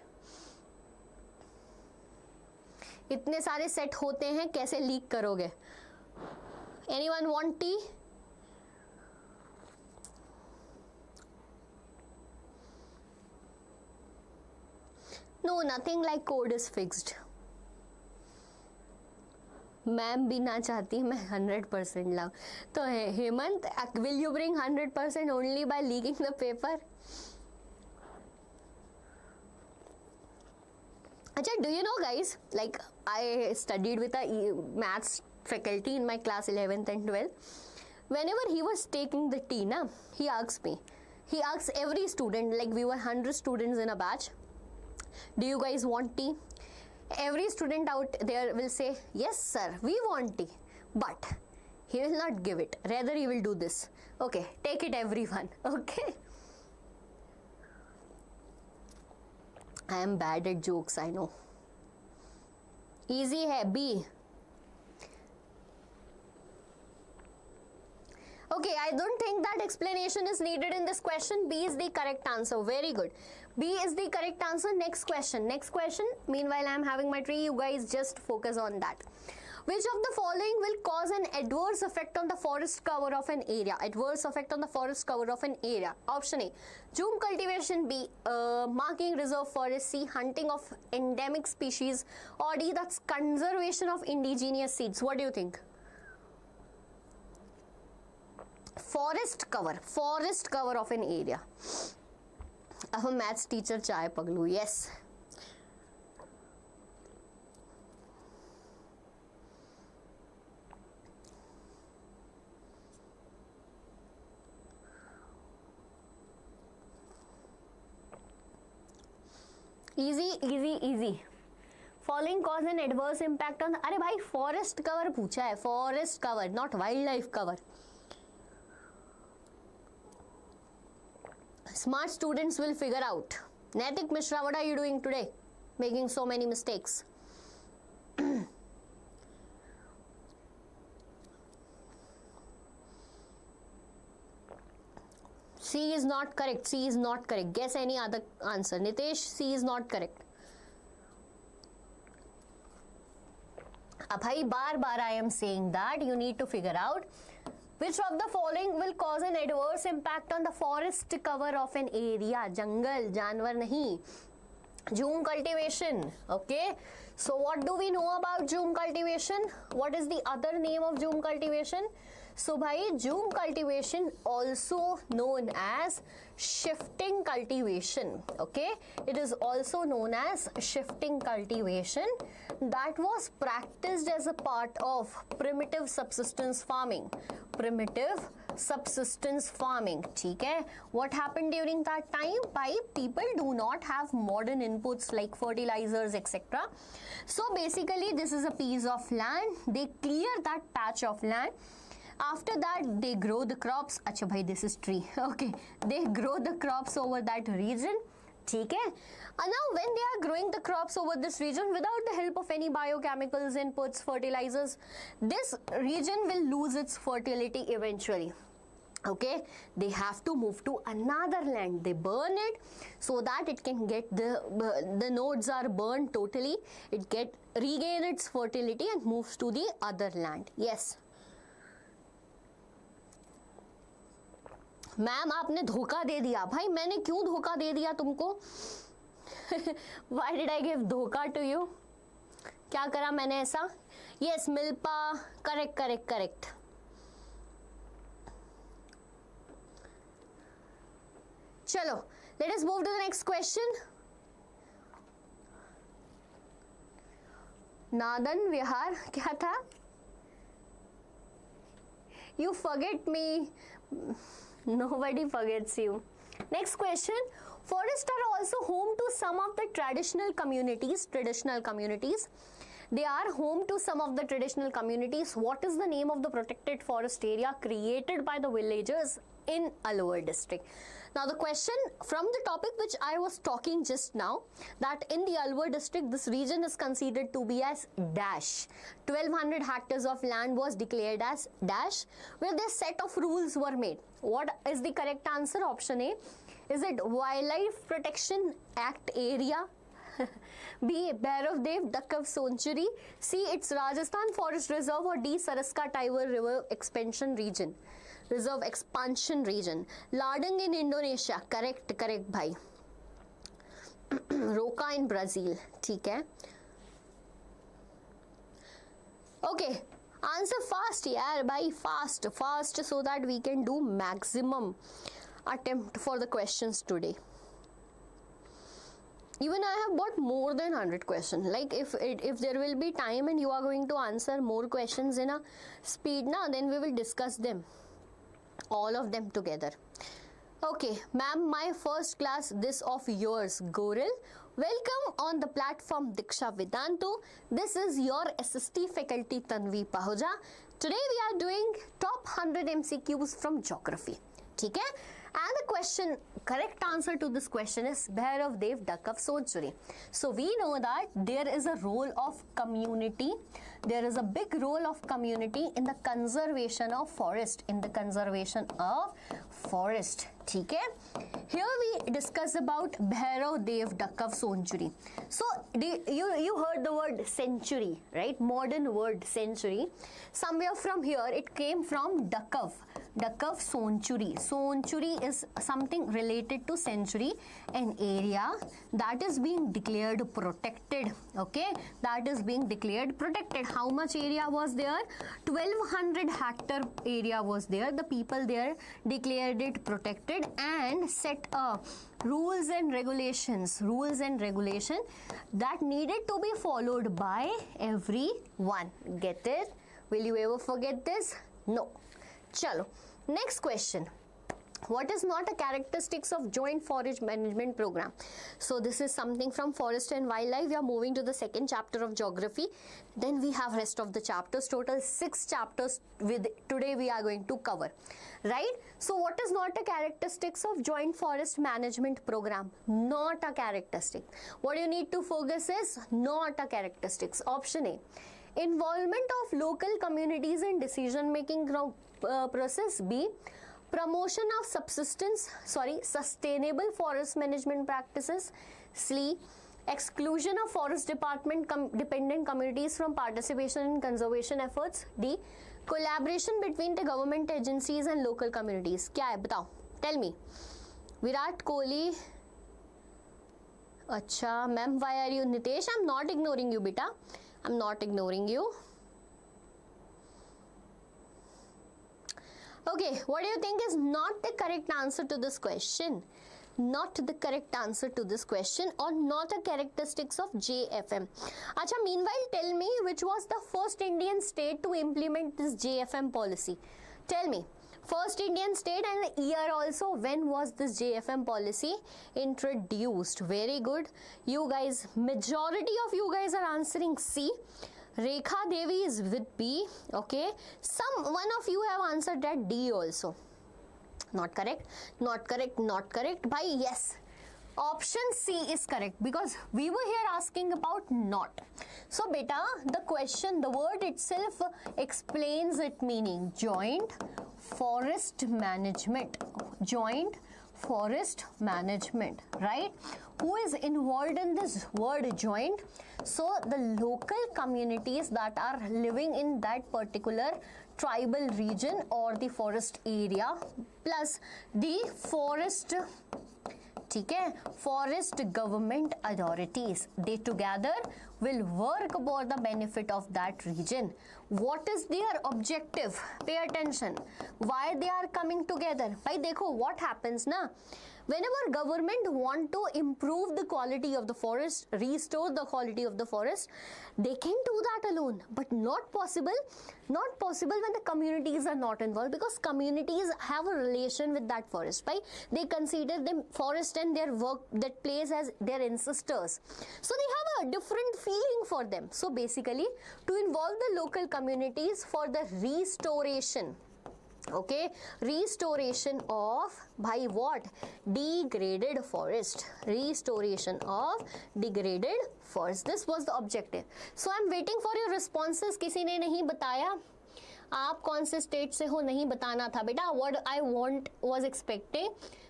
इतने सारे set होते हैं, कैसे leak करोगे? Anyone want tea? No, nothing like code is fixed. Ma'am भी ना चाहती मैं 100% लाऊं. तो Hemant, will you bring 100% only by leaking the paper? अच्छा, do you know guys, like I studied with a maths faculty in my class 11th and 12th. Whenever he was taking the tea, na, he asks every student, like we were 100 students in a batch, do you guys want tea? Every student out there will say, yes sir, we want tea. But he will not give it. Rather he will do this. Okay, take it everyone. Okay. I am bad at jokes, I know. Easy hai, B. Okay, I don't think that explanation is needed in this question. B is the correct answer. Very good. B is the correct answer. Next question. Meanwhile, I am having my tea. You guys just focus on that. Which of the following will cause an adverse effect on the forest cover of an area? Adverse effect on the forest cover of an area. Option A, zoom cultivation. B, marking reserve forest. C, hunting of endemic species. Or D, that's conservation of indigenous seeds. What do you think? Forest cover of an area. अब maths teacher चाय पगलू. Yes. Easy. Following cause an adverse impact on. अरे भाई forest cover पूछा है. Forest cover, not wildlife cover. Smart students will figure out. Naitik Mishra, what are you doing today? Making so many mistakes. C is not correct. Guess any other answer. Nitesh, C is not correct. Abhai, bar I am saying that you need to figure out which of the following will cause an adverse impact on the forest cover of an area. Jungle, जानवर नहीं. Jhum cultivation. Okay. So what do we know about jhum cultivation? What is the other name of jhum cultivation? So bhai, jhum cultivation also known as shifting cultivation. Okay, it is also known as shifting cultivation that was practiced as a part of primitive subsistence farming. Primitive subsistence farming. ठीक है? What happened during that time? Bhai, people do not have modern inputs like fertilizers, etc. So basically, this is a piece of land. They clear that patch of land. After that, they grow the crops. Acha bhai, this is tree. Okay, they grow the crops over that region. ठीक है? And now when they are growing the crops over this region without the help of any biochemicals, inputs, fertilizers, this region will lose its fertility eventually. Okay, they have to move to another land. They burn it so that it can get the nodes are burned totally. It regain its fertility and moves to the other land. Yes. Ma'am आपने धोखा दे दिया. भाई मैंने क्यों धोखा दे दिया तुमको? Why did I give धोखा to you? क्या करा मैंने ऐसा? Yes, milpa. Correct. चलो, let us move to the next question. नादन विहार क्या था? You forget me. Nobody forgets you. Next question. Forests are also home to some of the traditional communities. They are home to some of the traditional communities. What is the name of the protected forest area created by the villagers in Alwar district? Now the question from the topic which I was talking just now, that in the Alwar district this region is considered to be as dash. 1200 hectares of land was declared as dash, where this set of rules were made. What is the correct answer? Option A. Is it Wildlife Protection Act area? B. Bairavdev Duck Sanctuary. C. It's Rajasthan Forest Reserve. Or D. Saraska Tiber River Expansion Region. Reserve Expansion Region. Ladang in Indonesia. Correct bhai. Roca in Brazil. ठीक है. Okay. Answer fast yaar bhai. Fast so that we can do maximum attempt for the questions today. Even I have got more than 100 questions. Like if there will be time and you are going to answer more questions in a speed na, then we will discuss them. All of them together. Okay, ma'am, my first class, this of yours, Goril. Welcome on the platform Deeksha Vedantu. This is your SST faculty Tanvi Pahuja. Today we are doing top 100 MCQs from geography. ठीक है? And the question, correct answer to this question is Bairavdev Duck Sanctuary. So we know that there is a role of community. There is a big role of community in the conservation of forest. ठीक है? Here we discuss about Bairavdev Duck Sanctuary. So you heard the word century, right? Modern word century. Somewhere from here it came from Duck Sanctuary. Sanctuary is something related to century, an area that is being declared protected. Okay, that is being declared protected. How much area was there? 1200 hectare area was there. The people there declared it protected and set rules and regulations that needed to be followed by everyone. Get it? Will you ever forget this? No. Chalo. Next question. What is not a characteristics of joint forest management program? So this is something from forest and wildlife. We are moving to the second chapter of geography. Then we have rest of the chapters. Total 6 chapters today we are going to cover. Right? So what is not a characteristics of joint forest management program? Not a characteristic. What you need to focus is not a characteristics. Option A. Involvement of local communities in decision making process. B. Promotion of sustainable forest management practices. C. Exclusion of forest department dependent communities from participation in conservation efforts. D. Collaboration between the government agencies and local communities. क्या है बताओ? Tell me. Virat Kohli. अच्छा ma'am, why are you? Nitesh, I'm not ignoring you बेटा. I'm not ignoring you. Okay, what do you think is not the correct answer to this question? Not the correct answer to this question, or not a characteristics of JFM. Acha, meanwhile tell me which was the first Indian state to implement this JFM policy. Tell me, first Indian state and the year also, when was this JFM policy introduced? Very good. You guys, majority of you guys are answering C. Rekha Devi is with B. Okay, one of you have answered that D also. Not correct, not correct, not correct. Bhai, yes, option C is correct, because we were here asking about not. So beta, the question, the word itself explains its meaning. Joint forest management. Joint forest management, right? Who is involved in this word joint? So the local communities that are living in that particular tribal region or the forest area, plus the forest, okay, forest government authorities, they together will work for the benefit of that region. What is their objective? Pay attention. Why they are coming together? Bhai dekho what happens na, whenever government want to improve the quality of the forest, restore the quality of the forest, they can do that alone, but not possible when the communities are not involved, because communities have a relation with that forest, right? They consider the forest and their work, that place, as their ancestors, so they have a different feeling for them. So basically, to involve the local communities for the restoration, okay, restoration of, by what? Degraded forest. Restoration of degraded forest. This was the objective. So I'm waiting for your responses. किसी ने नहीं बताया आप कौन से state से हो, नहीं बताना था बेटा. What I want was expecting.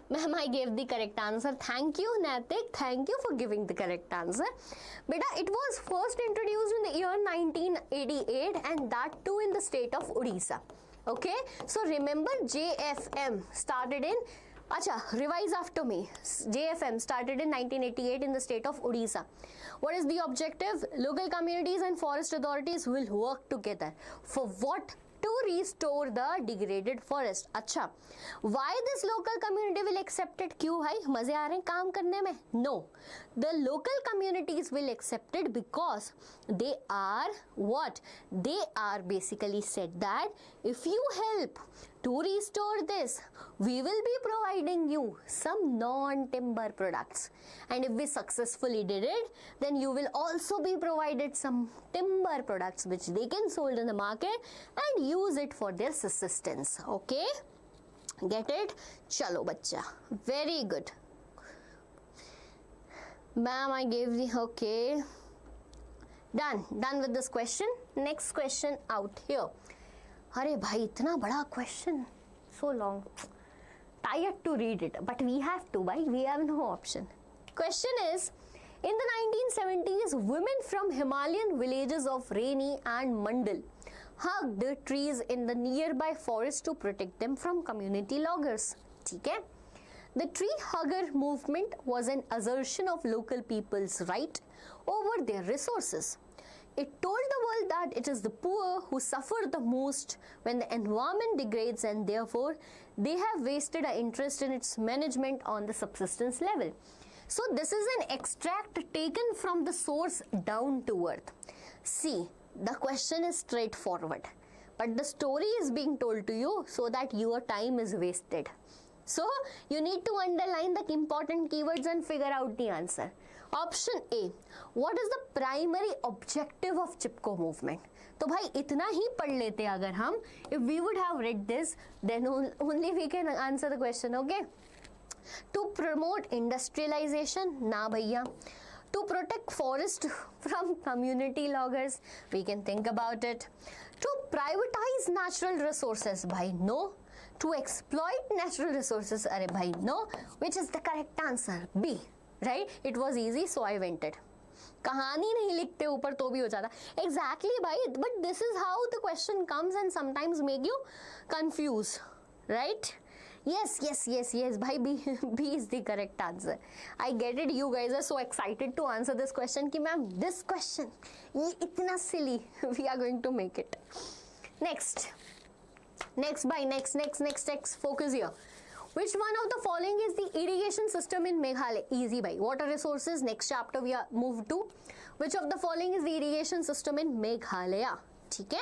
Ma'am, I gave the correct answer. Thank you, Natik. Thank you for giving the correct answer. Beta, it was first introduced in the year 1988, and that too in the state of Odisha. Okay, so remember JFM started in, acha, revise after me. JFM started in 1988 in the state of Odisha. What is the objective? Local communities and forest authorities will work together. For what? To restore the degraded forest. अच्छा, why this local community will accept it? क्यों भाई, मजे आ रहे हैं काम करने में? No, the local communities will accept it because they are what? They are basically said that if you help to restore this, we will be providing you some non-timber products, and if we successfully did it, then you will also be provided some timber products which they can sold in the market and use it for their subsistence. Okay, get it? Chalo bachcha, very good. Ma'am, I gave the, okay, done with this question. Next question out here. अरे भाई इतना बड़ा question, so long, tired to read it, but we have to, भाई, we have no option. Question is, in the 1970s, women from Himalayan villages of Raini and Mandal hugged trees in the nearby forest to protect them from community loggers. ठीक है? The tree hugger movement was an assertion of local people's right over their resources. It told the world that it is the poor who suffer the most when the environment degrades, and therefore they have wasted an interest in its management on the subsistence level. So this is an extract taken from the source down to earth. See, the question is straightforward, but the story is being told to you so that your time is wasted. So you need to underline the important keywords and figure out the answer. Option A, what is the primary objective of Chipko movement? तो भाई इतना ही पढ़ लेते अगर हम, if we would have read this, then only we can answer the question. Okay, to promote industrialization, ना भैया. To protect forest from community loggers, we can think about it. To privatize natural resources, bhai, no. To exploit natural resources, arey bhai, no. Which is the correct answer? B. right? It was easy, so I went it. कहानी नहीं लिखते ऊपर तो भी हो जाता. Exactly भाई, but this is how the question comes and sometimes make you confused, right? Yes, bhai, B is the correct answer. I get it, you guys are so excited to answer this question ki ma'am, this question, ye itna silly, we are going to make it. Next, focus here. Which one of the following is the irrigation system in Meghalaya? Easy bhai, water resources, next chapter we are moved to. Which of the following is the irrigation system in Meghalaya? ठीक है?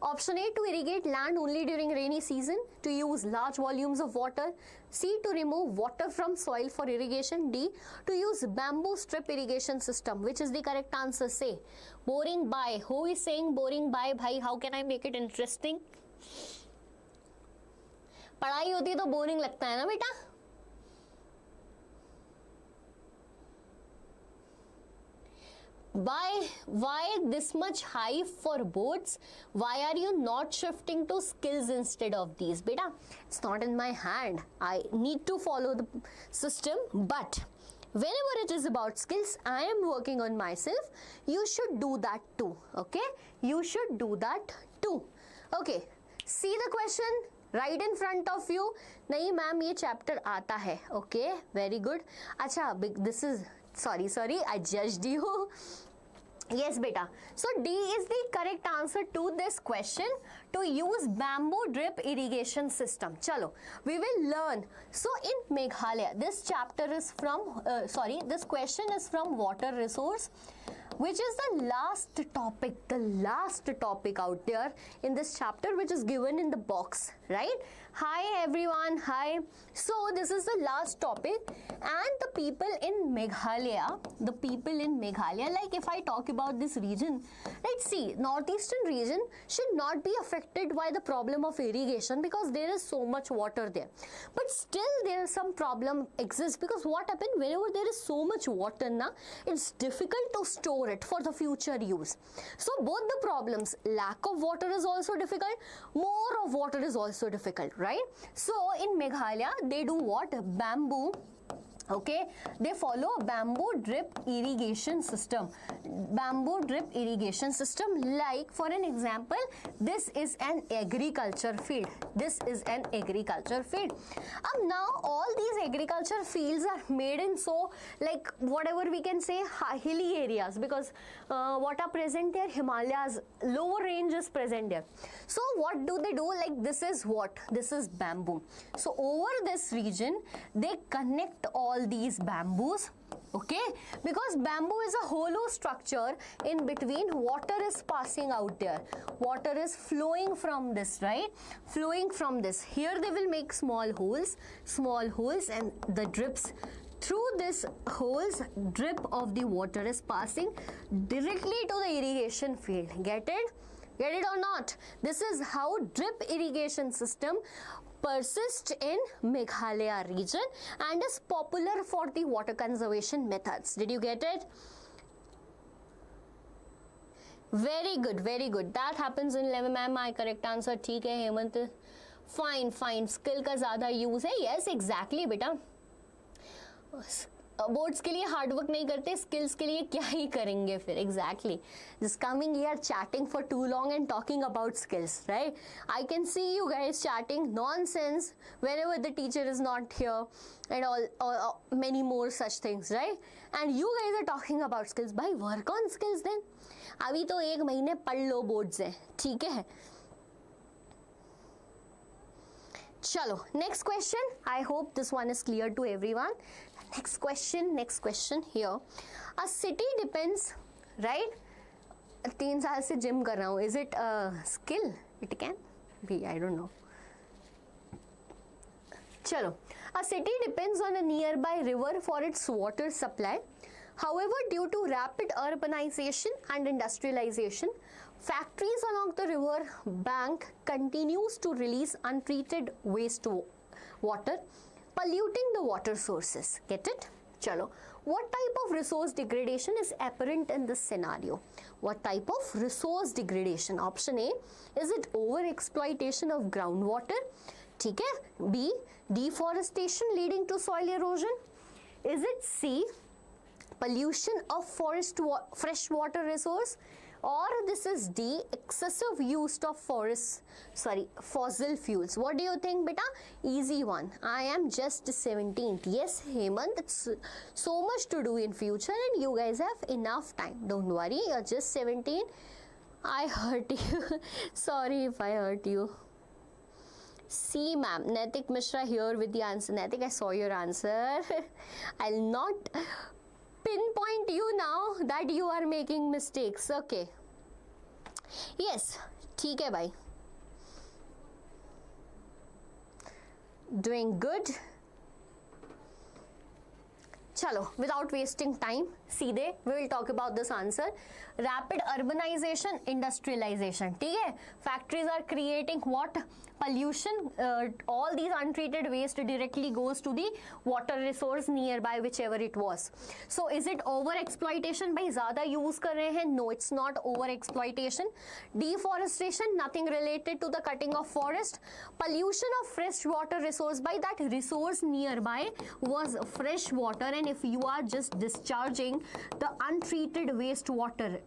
Option A, to irrigate land only during rainy season, to use large volumes of water. C, to remove water from soil for irrigation. D, to use bamboo strip irrigation system. Which is the correct answer? Say. Boring by. Who is saying boring by? Bhai, how can I make it interesting? पढ़ाई होती है तो boring लगता है ना बेटा. Why this much hype for boards? Why are you not shifting to skills instead of these? Beta, it's not in my hand. I need to follow the system, but whenever it is about skills, I am working on myself. You should do that too. Okay? You should do that too. Okay. See the question right in front of you. नहीं ma'am ये chapter आता है. Okay? Very good. अच्छा, this is sorry, I judged you. Yes, beta. So D is the correct answer to this question, to use bamboo drip irrigation system. Chalo, we will learn. So in Meghalaya, this chapter is from, this question is from water resource, which is the last topic out there in this chapter, which is given in the box, right? Hi everyone, hi. So this is the last topic, and the people in Meghalaya, like if I talk about this region, let's see, northeastern region should not be affected by the problem of irrigation because there is so much water there. But still there is some problem exists, because what happened, whenever there is so much water na, it's difficult to store it for the future use. So both the problems, lack of water is also difficult, more of water is also difficult, right? So in Meghalaya, they do what? Bamboo. Okay, they follow bamboo drip irrigation system. Bamboo drip irrigation system, like for an example, this is an agriculture field. Now all these agriculture fields are made in, so like whatever we can say hilly areas, because what are present there, Himalayas, lower range is present there. So what do they do? Like this is what? This is bamboo. So over this region, they connect all these bamboos, okay, because bamboo is a hollow structure. In between, water is passing out there, water is flowing from this, right? Flowing from this. Here they will make small holes, and the drips through this holes, drip of the water is passing directly to the irrigation field. Get it or not? This is how drip irrigation system persists in Meghalaya region and is popular for the water conservation methods. Did you get it? Very good. That happens in 11. Ma'am, my correct answer. ठीक है Hemant. Fine. Skill का ज़्यादा use है. Yes, exactly बेटा. Boards के लिए hard work नहीं करते, स्किल्स के लिए क्या ही करेंगे फिर. Exactly, this coming year chatting for too long and talking about skills, right? I can see you guys chatting nonsense whenever the teacher is not here and all many more such things, right? And you guys are talking about skills. भाई work on skills then. अभी तो 1 महीने पढ़ लो boards हैं, ठीक है? चलो, next question. I hope this one is clear to everyone. Next question here. A city depends, right? 3 साल से जिम कर रहा हूँ. Is it a skill? It can be, I don't know. चलो, a city depends on a nearby river for its water supply. However, due to rapid urbanization and industrialization, factories along the river bank continues to release untreated waste water, polluting the water sources. Get it? Chalo. What type of resource degradation is apparent in this scenario? What type of resource degradation? Option A, is it over-exploitation of groundwater? ठीक है? B, deforestation leading to soil erosion? Is it C, pollution of fresh water resource, or this is D, excessive use of fossil fuels. What do you think, beta? Easy one. I am just 17th. Yes, Hemant, it's so much to do in future and you guys have enough time. Don't worry, you're just 17. I hurt you. Sorry if I hurt you. See, ma'am, Naitik Mishra here with the answer. Naitik, I saw your answer. I'll not pinpoint you now that you are making mistakes. Okay. Yes, ठीक है भाई. Doing good. Chalo, without wasting time, सीधे we will talk about this answer. Rapid urbanization, industrialization. ठीक है? Factories are creating what? Pollution. All these untreated waste directly goes to the water resource nearby, whichever it was. So is it over exploitation? भाई ज़्यादा use कर रहे हैं? No, it's not over exploitation. Deforestation, nothing related to the cutting of forest. Pollution of fresh water resource, by that resource nearby was fresh water, and if you are just discharging the untreated wastewater,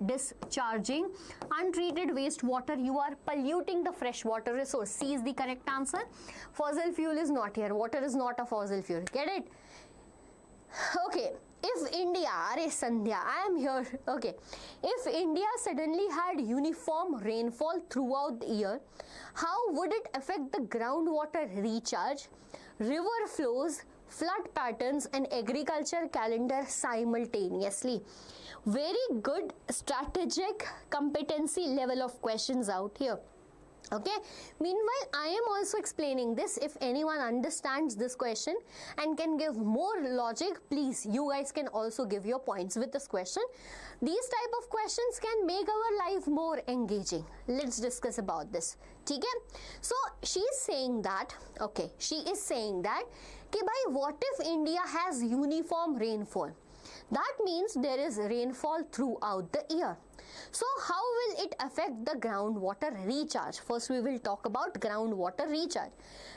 you are polluting the fresh water resource. C is the correct answer. Fossil fuel is not here. Water is not a fossil fuel. Get it? Okay. If India, Sandhya, I am here. Okay. If India suddenly had uniform rainfall throughout the year, how would it affect the groundwater recharge, river flows, flood patterns and agriculture calendar simultaneously? Very good strategic competency level of questions out here. Okay. Meanwhile, I am also explaining this. If anyone understands this question and can give more logic, please, you guys can also give your points with this question. These type of questions can make our life more engaging. Let's discuss about this. Okay? So, she is saying that, कि भाई, what if India has uniform rainfall? That means there is rainfall throughout the year. So how will it affect the groundwater recharge? First we will talk about groundwater recharge.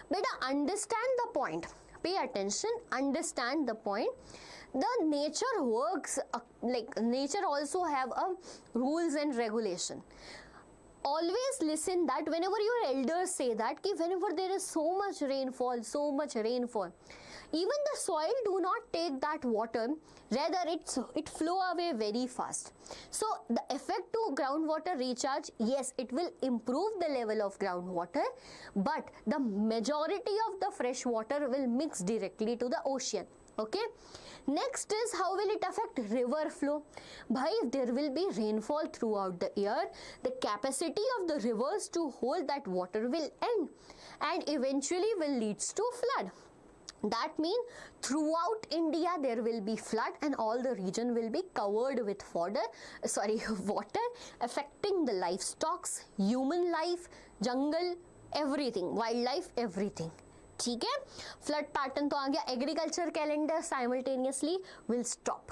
Beta, understand the point. Pay attention, understand the point. The nature works, nature also have a rules and regulation. Always listen that whenever your elders say that, कि whenever there is so much rainfall, even the soil do not take that water, rather it flow away very fast. So the effect to groundwater recharge, yes, it will improve the level of groundwater, but the majority of the fresh water will mix directly to the ocean. Okay. Next is, how will it affect river flow? Bhai, if there will be rainfall throughout the year, the capacity of the rivers to hold that water will end and eventually will leads to flood. That means throughout India there will be flood and all the region will be covered with water, affecting the livestock, human life, jungle, everything, wildlife, everything. ठीक है? Flood pattern तो आ गया. Agriculture calendar simultaneously will stop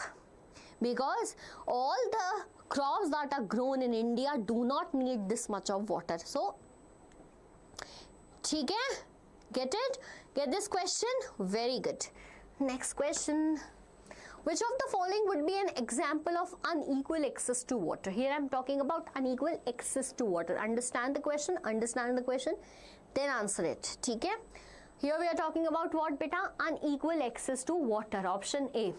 because all the crops that are grown in India do not need this much of water. So, ठीक है? Get it? Get this question? Very good. Next question. Which of the following would be an example of unequal access to water? Here I am talking about unequal access to water. Understand the question, then answer it. ठीक है? Here we are talking about what, beta? Unequal access to water. Option A.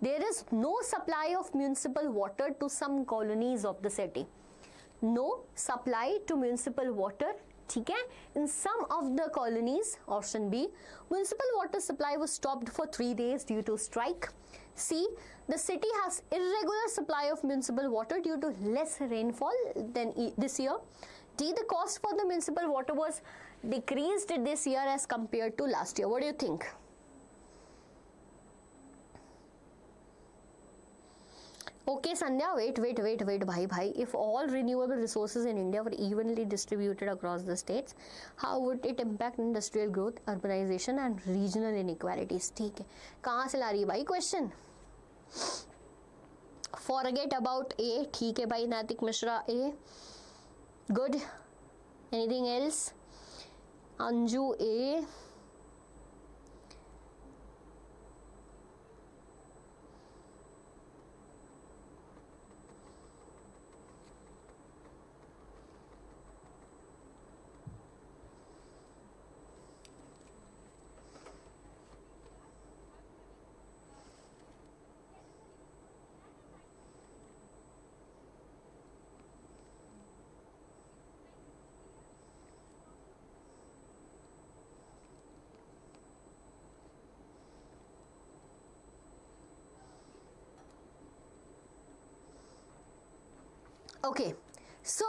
There is no supply of municipal water to some colonies of the city. No supply to municipal water. ठीक है? In some of the colonies. Option B. Municipal water supply was stopped for 3 days due to strike. C. The city has irregular supply of municipal water due to less rainfall than this year. D. The cost for the municipal water was decreased this year as compared to last year. What do you think? Okay, Sandhya, wait, bhai. If all renewable resources in India were evenly distributed across the states, how would it impact industrial growth, urbanization and regional inequalities? ठीक है. कहाँ से ला रही है भाई question? Forget about A. ठीक है भाई, Naitik Mishra A. Good. Anything else? Anju A. Okay, so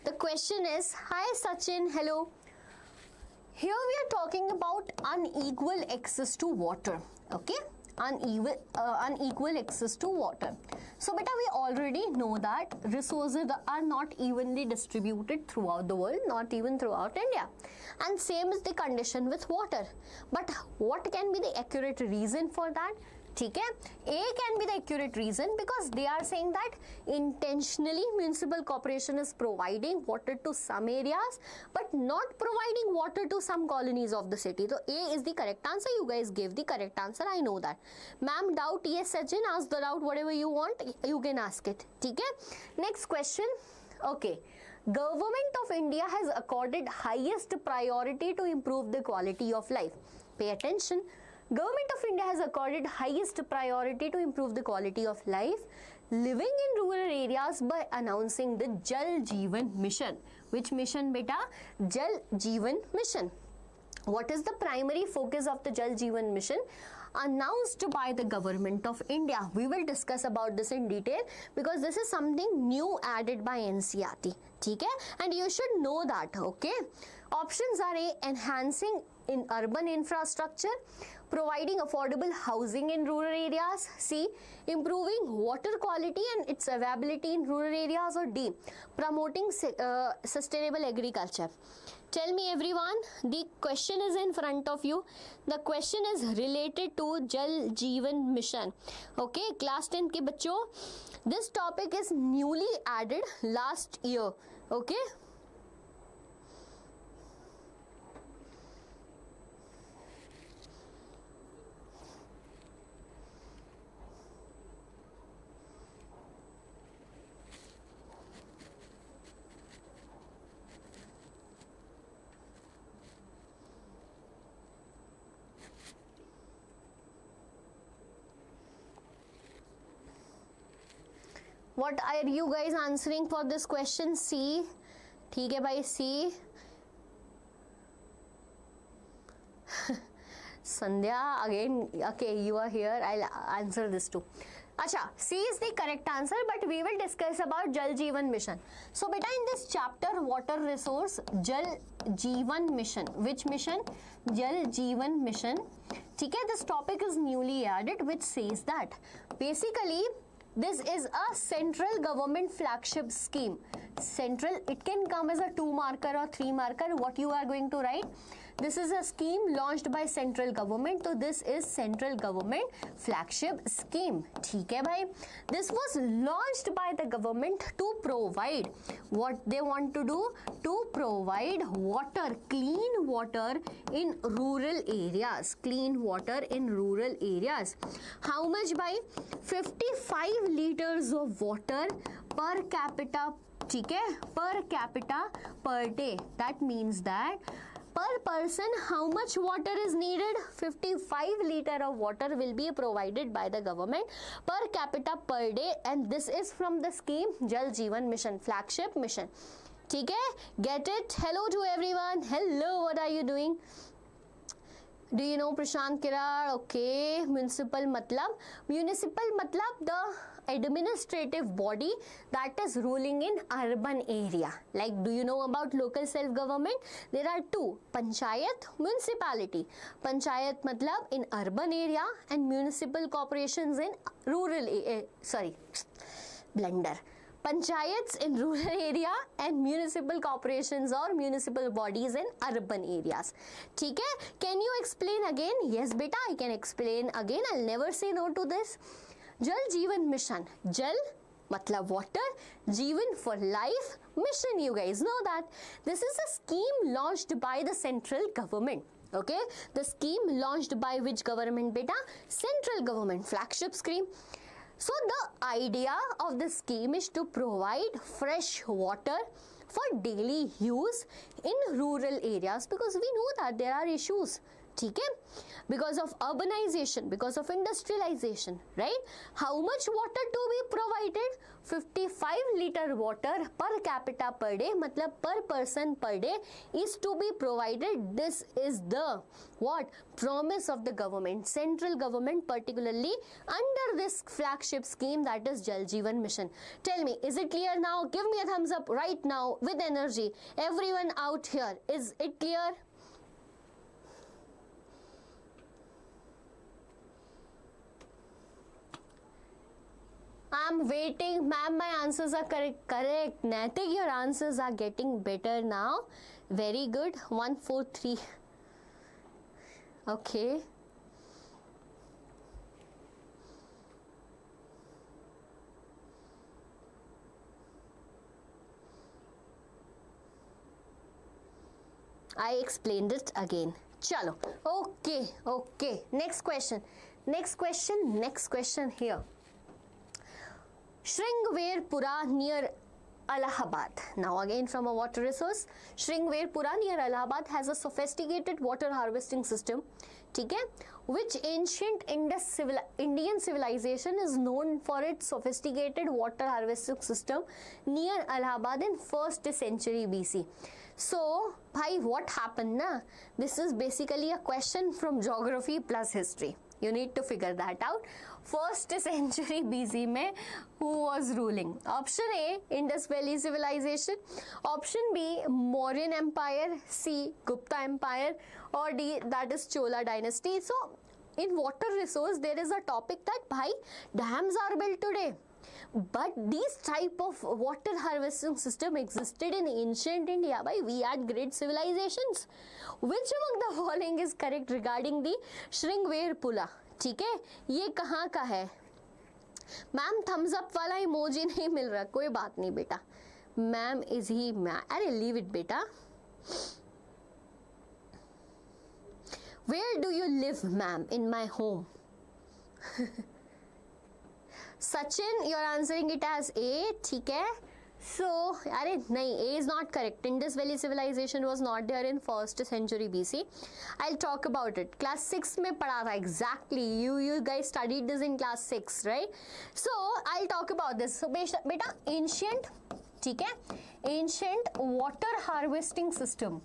the question is, hi Sachin, hello. Here we are talking about unequal access to water. Okay, unequal access to water. So beta, we already know that resources are not evenly distributed throughout the world, not even throughout India. And same is the condition with water. But what can be the accurate reason for that? ठीक है, A can be the accurate reason because they are saying that intentionally municipal corporation is providing water to some areas but not providing water to some colonies of the city. So A is the correct answer. You guys gave the correct answer. I know that. Ma'am, doubt? Yes, Sachin, ask the doubt. Whatever you want, you can ask it. ठीक है. Next question. Okay. Government of India has accorded highest priority to improve the quality of life. Pay attention. Government of India has accorded highest priority to improve the quality of life living in rural areas by announcing the Jal Jeevan Mission. Which mission, beta? Jal Jeevan Mission. What is the primary focus of the Jal Jeevan Mission? Announced by the government of India. We will discuss about this in detail because this is something new added by NCERT. ठीक है? And you should know that. Okay. Options are A, enhancing in urban infrastructure, providing affordable housing in rural areas. C, improving water quality and its availability in rural areas. Or D, promoting sustainable agriculture. Tell me everyone, the question is in front of you. The question is related to Jal Jeevan Mission. Okay, class 10 के बच्चों, this topic is newly added last year. Okay. What are you guys answering for this question? C. ठीक है भाई, C. Sandhya, again, okay, you are here. I'll answer this too. Acha, C is the correct answer, but we will discuss about Jal Jeevan Mission. So, beta, in this chapter, water resource, Jal Jeevan Mission. Which mission? Jal Jeevan Mission. ठीक है, this topic is newly added, which says that basically this is a central government flagship scheme. Central, it can come as a 2 marker or 3 marker. What you are going to write? This is a scheme launched by central government. So this is central government flagship scheme. ठीक है भाई. This was launched by the government to provide what they want to do, to provide water, clean water in rural areas. Clean water in rural areas. How much by? 55 liters of water per capita. ठीक है, per capita per day. That means that per person how much water is needed? 55 liter of water will be provided by the government per capita per day, and this is from the scheme Jal Jeevan Mission, flagship mission. ठीक है, get it? Hello to everyone. Hello, what are you doing? Do you know Prashant Kirar? Okay. Municipal matlab the administrative body that is ruling in urban area. Like, do you know about local self-government? There are two, Panchayat, municipality. Panchayat matlab in urban area and municipal corporations in rural Panchayats in rural area and municipal corporations or municipal bodies in urban areas. ठीक है? Can you explain again? Yes, beta, I can explain again. I'll never say no to this. Jal Jeevan Mission. Jal matlab water, Jeevan for life, mission, you guys know that. This is a scheme launched by the central government. Okay? The scheme launched by which government, beta? Central government, flagship scheme. So the idea of the scheme is to provide fresh water for daily use in rural areas, because we know that there are issues. ठीक है, because of urbanization, because of industrialization, right? How much water to be provided? 55 liter water per capita per day, मतलब per person per day is to be provided. This is the what promise of the government, central government, particularly under this flagship scheme, that is Jal Jeevan Mission. Tell me, is it clear now? Give me a thumbs up right now with energy. Everyone out here, is it clear? I'm waiting, ma'am. My answers are correct. Natik, your answers are getting better now. Very good. 1, 4, 3. Okay. I explained it again. Chalo. Okay. Next question here. Shringverpura near Allahabad. Now again from a water resource. Shringverpura near Allahabad has a sophisticated water harvesting system. ठीक है? Which ancient Indian civilization is known for its sophisticated water harvesting system near Allahabad in 1st century BC. So, bhai, what happened na? This is basically a question from geography plus history. You need to figure that out. 1st century BC में who was ruling? Option A, Indus Valley Civilization. Option B, Mauryan Empire. C, Gupta Empire. Or D, that is Chola Dynasty. So, in water resource, there is a topic that, bhai, dams are built today. But these type of water harvesting system existed in ancient India. By we had great civilizations. Which among the following is correct regarding the Shringverpura? ठीक है, ये कहाँ का है? Ma'am Thums up वाला emoji नहीं मिल रहा. कोई बात नहीं बेटा. Ma'am is he ma'am. अरे लीव इट बेटा. Where do you live, ma'am? In my home. Sachin, you're answering it as A. ठीक है. So, अरे नहीं, A is not correct. Indus Valley Civilization was not there in 1st century BC. I'll talk about it. Class 6 में पढ़ा था exactly. You guys studied this in class 6, right? So, I'll talk about this. So, बेटा ancient, ठीक है? Ancient water harvesting system.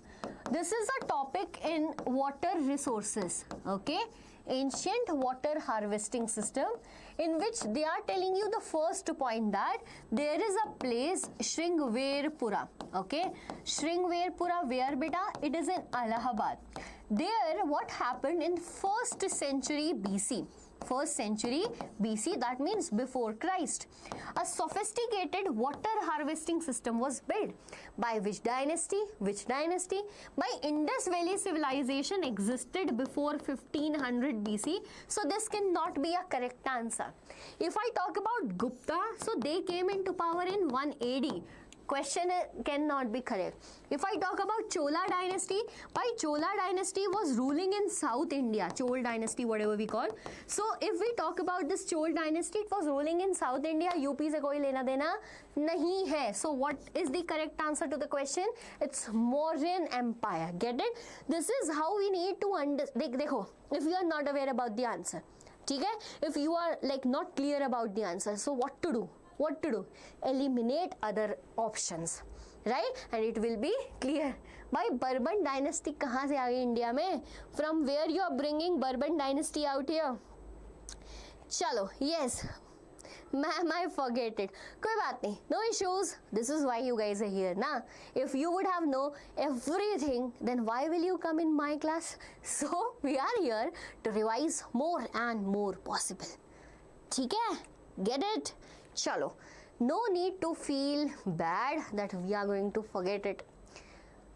This is a topic in water resources, okay? Ancient water harvesting system, in which they are telling you the first point that there is a place Shringverpura, okay? Shringverpura, where beta? It is in Allahabad. There, what happened in 1st century BC? 1st century BC, that means before Christ. A sophisticated water harvesting system was built. By which dynasty? Which dynasty? By Indus Valley Civilization existed before 1500 BC. So this cannot be a correct answer. If I talk about Gupta, so they came into power in 1 AD. Question cannot be correct. If I talk about Chola dynasty, by Chola dynasty was ruling in South India. Chol dynasty, whatever we call. So if we talk about this Chol dynasty, it was ruling in South India. UP से कोई लेना देना नहीं है. So what is the correct answer to the question? It's Mauryan Empire. Get it? This is how we need to understand. देखो, if you are not aware about the answer, ठीक है? If you are like not clear about the answer, so what to do? What to do? Eliminate other options, right? And it will be clear. By Bourbon dynasty कहाँ से आ गई India में? From where you are bringing Bourbon dynasty out here? चलो, yes. Ma'am, I forget it. कोई बात नहीं. No issues. This is why you guys are here, ना? If you would have know everything, then why will you come in my class? So we are here to revise more and more possible. ठीक है? Get it? Chalo, no need to feel bad that we are going to forget it.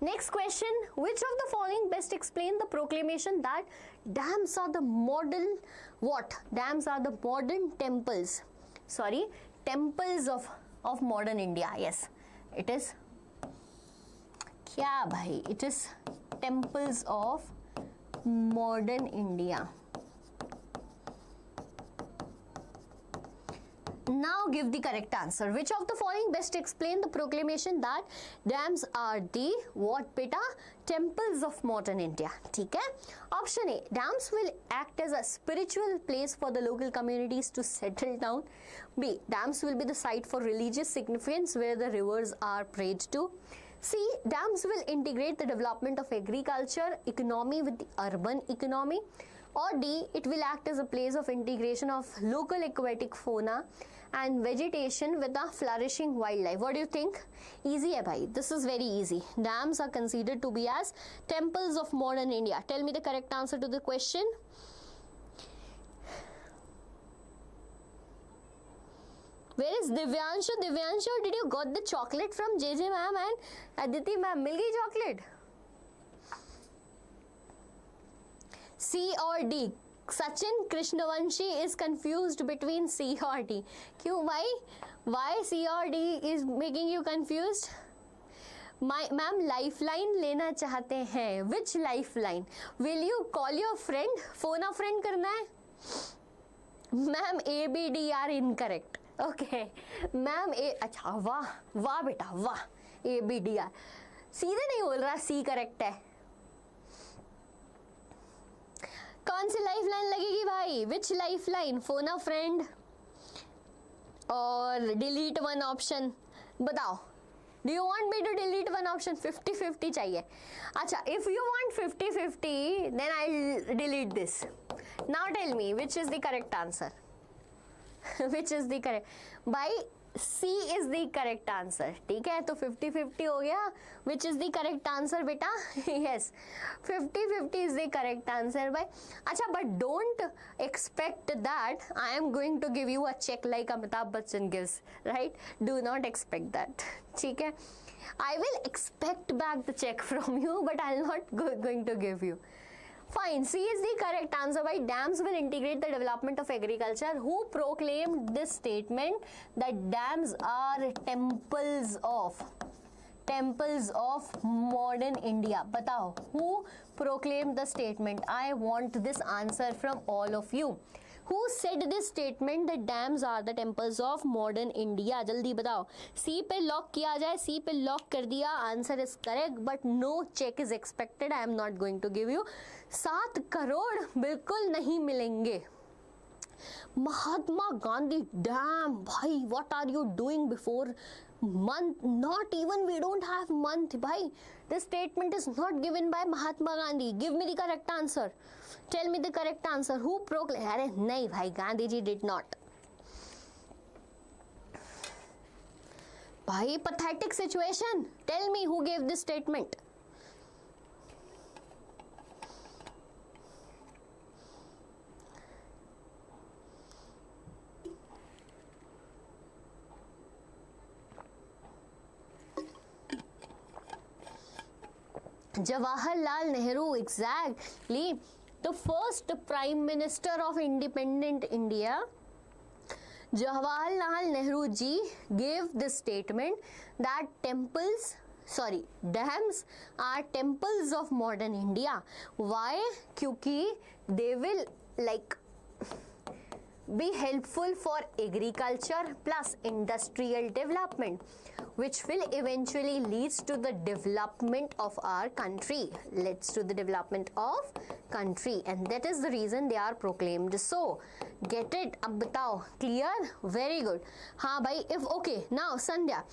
Next question, which of the following best explain the proclamation that dams are the modern what? Dams are the modern temples. Sorry, temples of modern India. Yes, it is. क्या भाई? It is temples of modern India. Now give the correct answer. Which of the following best explain the proclamation that dams are the what beta? Temples of modern India. ठीक है? Option A, dams will act as a spiritual place for the local communities to settle down. B, dams will be the site for religious significance where the rivers are prayed to. C, dams will integrate the development of agriculture economy with the urban economy. Or D, it will act as a place of integration of local aquatic fauna and vegetation with a flourishing wildlife. What do you think? Easy hai bhai. This is very easy. Dams are considered to be as temples of modern India. Tell me the correct answer to the question. Where is Divyanshu? Divyanshu, did you got the chocolate from JJ ma'am and Aditi ma'am? Mil gayi chocolate? C or D? Sachin Krishnavanshi is confused between C or D. Kyun bhai? Why C or D is making you confused? Ma'am, lifeline लेना चाहते हैं. Which lifeline? Will you call your friend? Phone a friend करना है? Ma'am, A, B, D are incorrect. Okay. Ma'am, A, अच्छा वाह वाह बेटा वाह. A, B, D are. सीधे नहीं बोल रहा, C correct है. कौन सी लाइफ लाइन लगेगी भाई? Which life line? Phone a friend और डिलीट वन ऑप्शन? बताओ. Do you want me to delete one option? 50-50 चाहिए. अच्छा, if you want 50-50 then I delete this. Now tell me which is the correct answer. Which is the correct भाई? C is the correct answer. ठीक है, तो 50-50 हो गया. Which is the correct answer बेटा? Yes, 50-50 is the correct answer भाई. अच्छा, but don't expect that I am going to give you a check like Amitabh Bachchan gives, right? Do not expect that. ठीक है, I will expect back the check from you, but I'll not going to give you. Fine, C is the correct answer. Why? Dams will integrate the development of agriculture. Who proclaimed this statement that dams are temples of modern India? Batao, who proclaimed the statement? I want this answer from all of you. Who said this statement that dams are the temples of modern India? जल्दी बताओ. C पे lock किया जाए. C पे lock कर दिया. Answer is correct, but no check is expected. I am not going to give you. 7 crore बिल्कुल नहीं मिलेंगे. Mahatma Gandhi Dam, bhai, what are you doing before month? Not even, we don't have month, bhai. This statement is not given by Mahatma Gandhi. Give me the correct answer. Tell me the correct answer. Who proclaimed? Arey nahi bhai, Gandhi ji did not. Bhai, pathetic situation. Tell me who gave this statement. Jawaharlal Nehru, exactly. The first Prime Minister of independent India, Jawaharlal Nehru ji gave this statement that dams are temples of modern India. Why? Kyunki they will be helpful for agriculture plus industrial development, which will eventually leads to the development of our country, and that is the reason they are proclaimed. So get it? Ab batao. Clear? Very good. हाँ भाई, now Sandhya,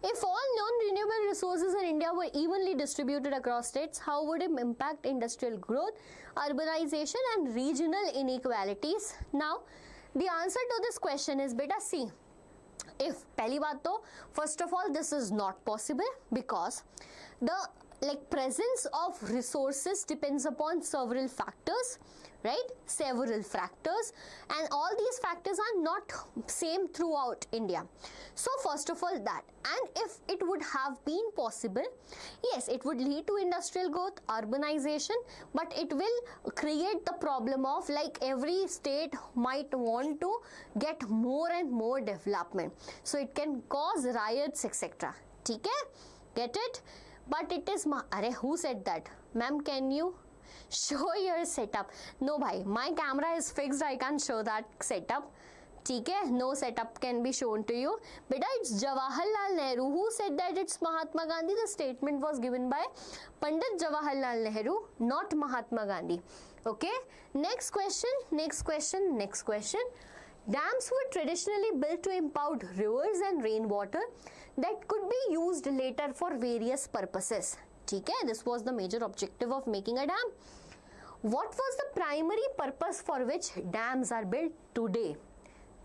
if all non-renewable resources in India were evenly distributed across states, how would it impact industrial growth, urbanization and regional inequalities? Now the answer to this question is beta C. If pehli baat to, first of all, this is not possible because the presence of resources depends upon several factors, right? Several factors, and all these factors are not same throughout India. So first of all that, and if it would have been possible, yes, it would lead to industrial growth, urbanization, but it will create the problem of every state might want to get more and more development, so it can cause riots, etc. ठीक है? Get it? But it is who said that? Ma'am, can you show your setup? No bhai, my camera is fixed, I can't show that setup. ठीक है, no setup can be shown to you. Beta, it's Jawaharlal Nehru. Who said that it's Mahatma Gandhi? The statement was given by Pandit Jawaharlal Nehru, not Mahatma Gandhi. Okay, next question, next question, next question. Dams were traditionally built to impound rivers and rainwater that could be used later for various purposes. ठीक है, this was the major objective of making a dam. What was the primary purpose for which dams are built today?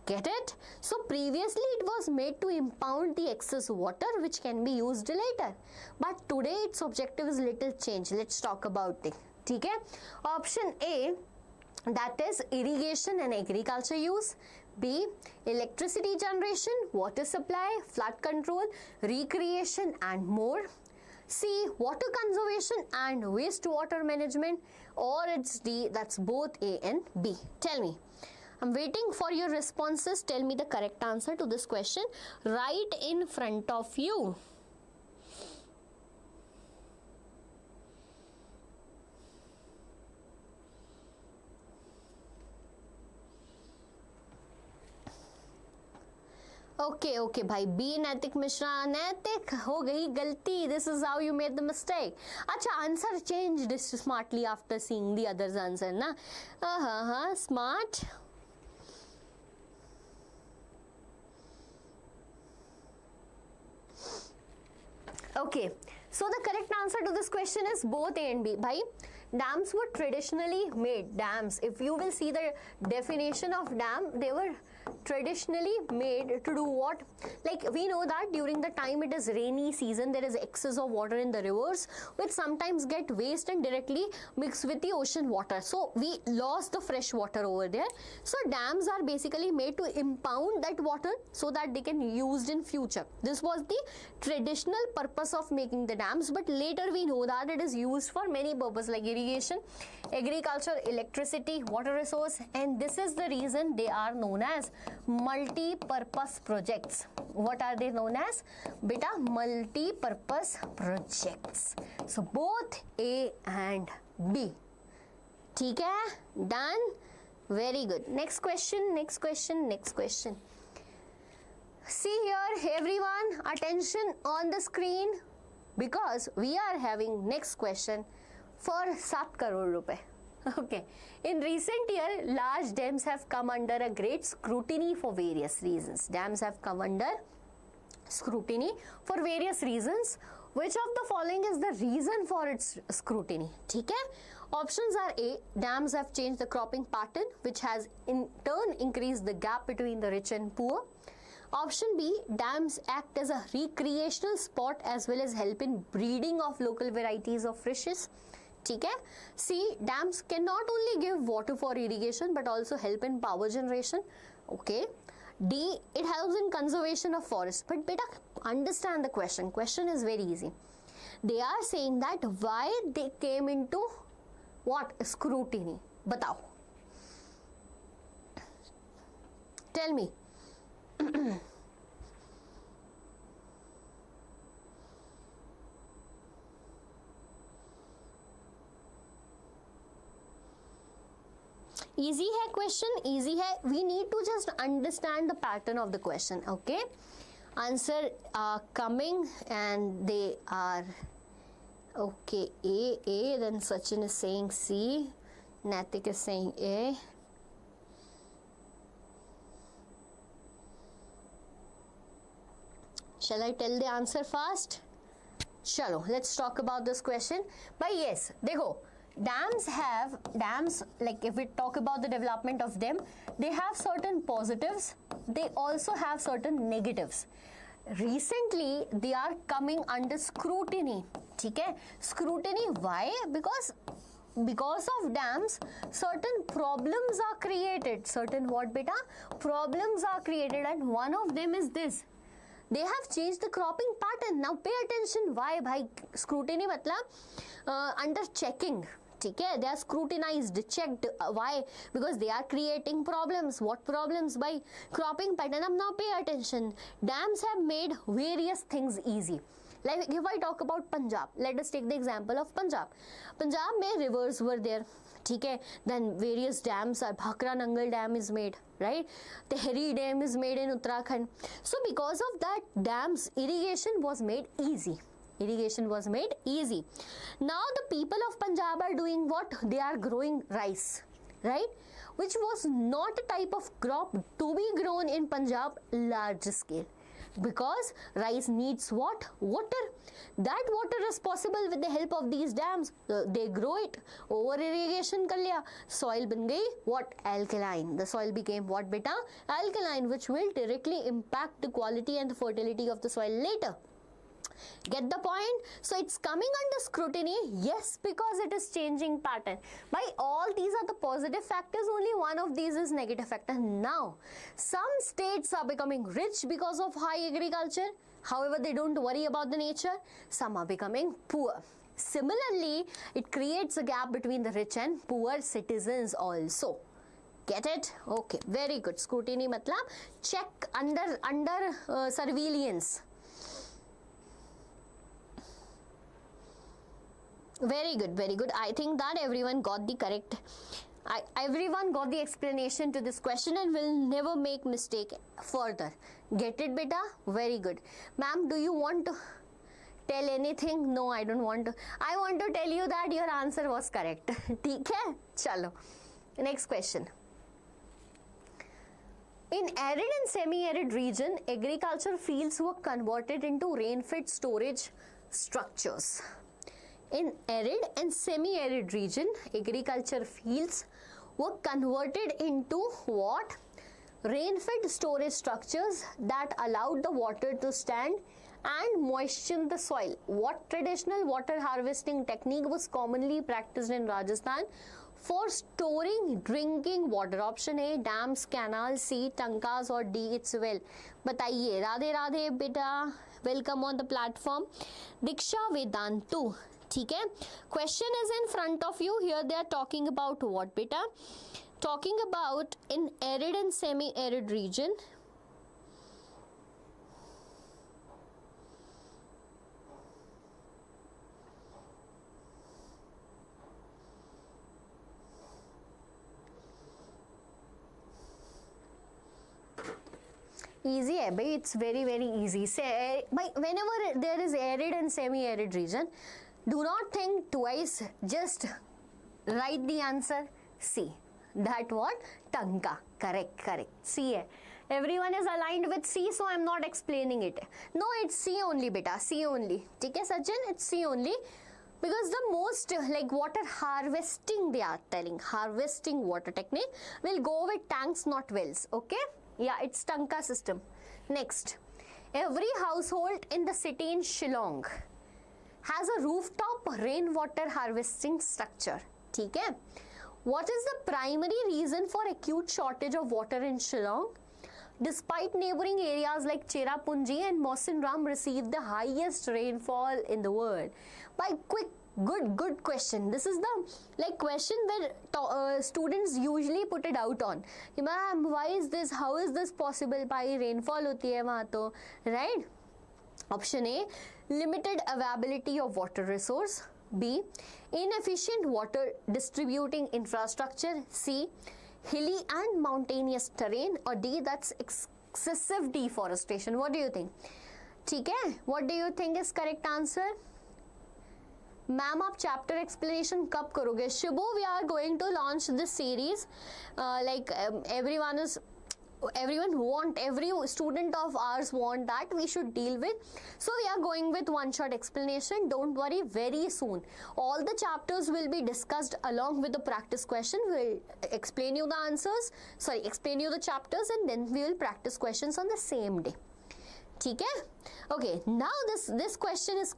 Get it? So previously it was made to impound the excess water which can be used later. But today its objective is little change. Let's talk about it. ठीक है? Option A, that is irrigation and agriculture use. B, electricity generation, water supply, flood control, recreation and more. C, water conservation and wastewater management. Or it's D, that's both A and B. Tell me. I'm waiting for your responses. Tell me the correct answer to this question right in front of you. Okay भाई, B नैतिक मिश्रा, नैतिक हो गई गलती. This is how you made the mistake. अच्छा, answer changed smartly after seeing the others answer ना. Smart. Okay, so the correct answer to this question is both A and B. Bhai, dams were traditionally made. Dams, if you will see the definition of dam, they were traditionally made to do what? Like we know that during the time it is rainy season, there is excess of water in the rivers which sometimes get waste and directly mixed with the ocean water. So we lost the fresh water over there. So dams are basically made to impound that water so that they can be used in future. This was the traditional purpose of making the dams, but later we know that it is used for many purposes like irrigation, agriculture, electricity, water resource, and this is the reason they are known as multi-purpose projects. What are they known as? Beta, multi-purpose projects. So both A and B. ठीक है? Done? Very good. Next question, next question, next question. See here, everyone, attention on the screen because we are having next question for 7 crore rupees. Okay. In recent year, large dams have come under a great scrutiny for various reasons. Dams have come under scrutiny for various reasons. Which of the following is the reason for its scrutiny? ठीक है? Options are A, dams have changed the cropping pattern, which has in turn increased the gap between the rich and poor. Option B, dams act as a recreational spot as well as help in breeding of local varieties of fishes. ठीक है? C, dams can not only give water for irrigation but also help in power generation. Okay. D, it helps in conservation of forests. But beta, understand the question. Question is very easy. They are saying that why they came into what? Scrutiny. Batao. Tell me. Easy hai question, easy hai. We need to just understand the pattern of the question. Okay, answer coming and they are okay. A, then Sachin is saying C, Natik is saying A. Shall I tell the answer fast? Chalo, let's talk about this question. But yes, dekho, dams, like if we talk about the development of them, they have certain positives, they also have certain negatives. Recently, they are coming under scrutiny. ठीक है? Scrutiny, why? Because of dams, certain problems are created. Certain what, beta? Problems are created, and one of them is this. They have changed the cropping pattern. Now pay attention. Why, bhai? Scrutiny matlab under checking. ठीक है? They are scrutinized, checked. Why? Because they are creating problems. What problems? By cropping pattern. Now pay attention. Dams have made various things easy. Like if I talk about Punjab, let us take the example of Punjab. Punjab mein rivers were there, ठीक है, then various dams are, Bhakra Nangal Dam is made, right? Tehri Dam is made in Uttarakhand. So because of that dams, irrigation was made easy. Irrigation was made easy. Now the people of Punjab are doing what? They are growing rice, right? Which was not a type of crop to be grown in Punjab large scale. Because rice needs what? Water. That water is possible with the help of these dams. They grow it. Over irrigation कर लिया. Soil बन गई what? Alkaline. The soil became what beta? Alkaline, which will directly impact the quality and the fertility of the soil later. Get the point? So it's coming under scrutiny, yes, because it is changing pattern. By all these are the positive factors, only one of these is negative factor. Now, some states are becoming rich because of high agriculture. However, they don't worry about the nature. Some are becoming poor. Similarly, it creates a gap between the rich and poor citizens also. Get it? Okay, very good. Scrutiny matlab check under surveillance. Very good, very good. I think that everyone got the correct, everyone got the explanation to this question and will never make mistake further. Get it, beta? Very good. Ma'am, do you want to tell anything? No, I don't want to. I want to tell you that your answer was correct. ठीक है? चलो. Next question. In arid and semi-arid region, agriculture fields were converted into rain-fed storage structures. In arid and semi-arid region, agriculture fields were converted into what? Rain-fed storage structures that allowed the water to stand and moisten the soil. What traditional water harvesting technique was commonly practiced in Rajasthan for storing drinking water? Option A, dams, canals, C, tankas, or D, it's well. बताइए. राधे राधे बेटा. Welcome on the platform. Deeksha, Vedantu. ठीक है. Question is in front of you. Here they are talking about what beta? Talking about in arid and semi-arid region. Easy है भाई. It's very easy. Say, whenever there is arid and semi-arid region, do not think twice, just write the answer C. That what? Tanka. Correct. C hai. Everyone is aligned with C, so I am not explaining it. No, it's C only beta, C only. ठीक है Sachin? It's C only. Because the most like water harvesting they are telling, harvesting water technique will go with tanks, not wells. Okay? Yeah, it's Tanka system. Next. Every household in the city in Shillong has a rooftop rainwater harvesting structure. ठीक है? What is the primary reason for acute shortage of water in Shillong? Despite neighboring areas like Cherrapunji and Mawsynram receive the highest rainfall in the world. By quick, good question. This is the like question where students usually put it out on. Ma'am, why is this? How is this possible? By rainfall होती है वहाँ तो, right? Option A, limited availability of water resource. B, inefficient water distributing infrastructure. C, hilly and mountainous terrain. Or D, that's excessive deforestation. What do you think? ठीक है? What do you think is correct answer? Ma'am आप chapter explanation कब करोगे? Shubho, we are going to launch this series. Like everyone want, every student of ours want that we should deal with, so we are going with one shot explanation. Don't worry, very soon all the chapters will be discussed along with the practice question. We'll explain you the answers, explain you the chapters, and then we will practice questions on the same day. ठीक है? Okay, now this question is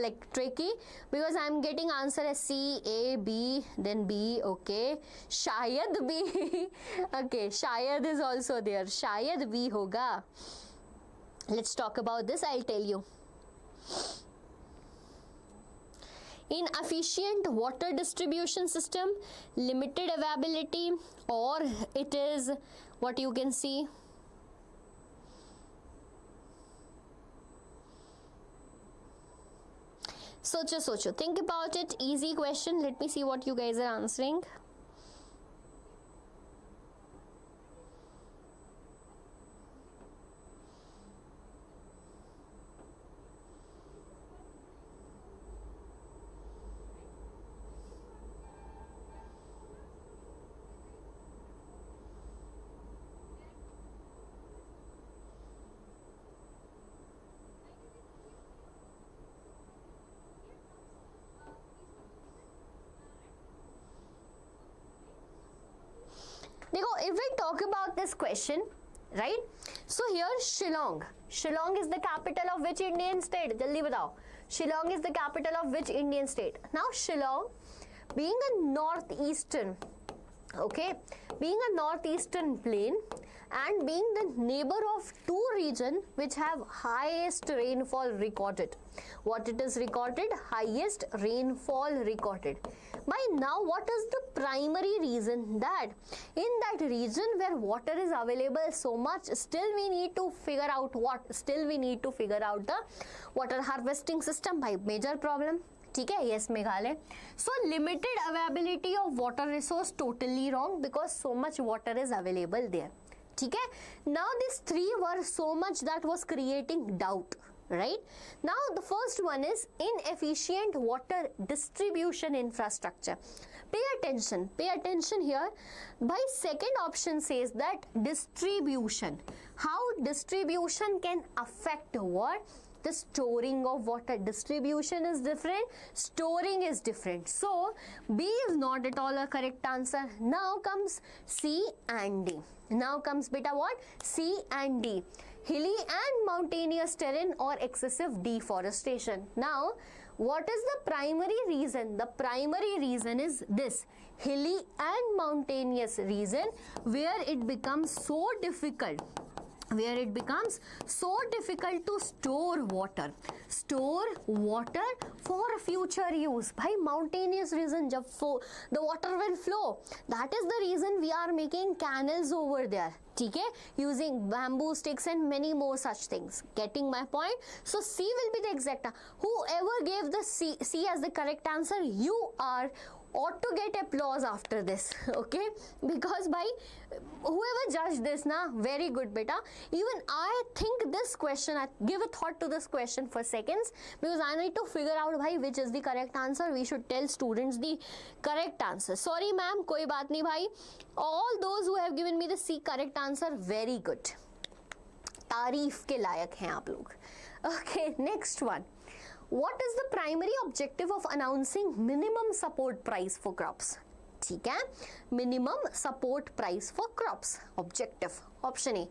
like tricky because I'm getting answer as C, A, B, then B. Okay, शायद B. Okay, शायद is also there. शायद B होगा. Let's talk about this. I'll tell you. Inefficient water distribution system, limited availability, or it is what you can see. सोचो, think about it. Easy question. Let me see what you guys are answering. If we talk about this question, right? So here Shillong is the capital of which Indian state? Jaldi batao. Shillong is the capital of which Indian state? Now Shillong, being a northeastern, okay, being a northeastern plain and being the neighbor of two regions which have highest rainfall recorded. What it is recorded? Highest rainfall recorded. By now, what is the primary reason? That in that region where water is available so much, still we need to figure out what? Still we need to figure out the water harvesting system. By major problem. ठीक है, yes Meghalaya. So limited availability of water resource, totally wrong, because so much water is available there. ठीक है. Now these three were so much that was creating doubt. Right? Now the first one is inefficient water distribution infrastructure. Pay attention here. By second option says that distribution. How distribution can affect what? The storing of water. Distribution is different, storing is different. So B is not at all a correct answer. Now comes C and D. Now comes beta what? C and D. Hilly and mountainous terrain or excessive deforestation. Now, what is the primary reason? The primary reason is this: hilly and mountainous region where it becomes so difficult to store water for future use. By mountainous region, the water will flow. That is the reason we are making canals over there. Okay? Using bamboo sticks and many more such things. Getting my point? So C will be the exact. Whoever gave the C as the correct answer, you ought to get applause after this, okay? Because by whoever judged this, very good beta. Even I think this question, I give a thought to this question for seconds, because I need to figure out which is the correct answer. We should tell students the correct answer. Sorry ma'am, koi baat nahi bhai. All those who have given me the C correct answer, very good. तारीफ के लायक हैं आप लोग. Okay, next one. What is the primary objective of announcing minimum support price for crops? ठीक है, minimum support price for crops. Objective. Option A,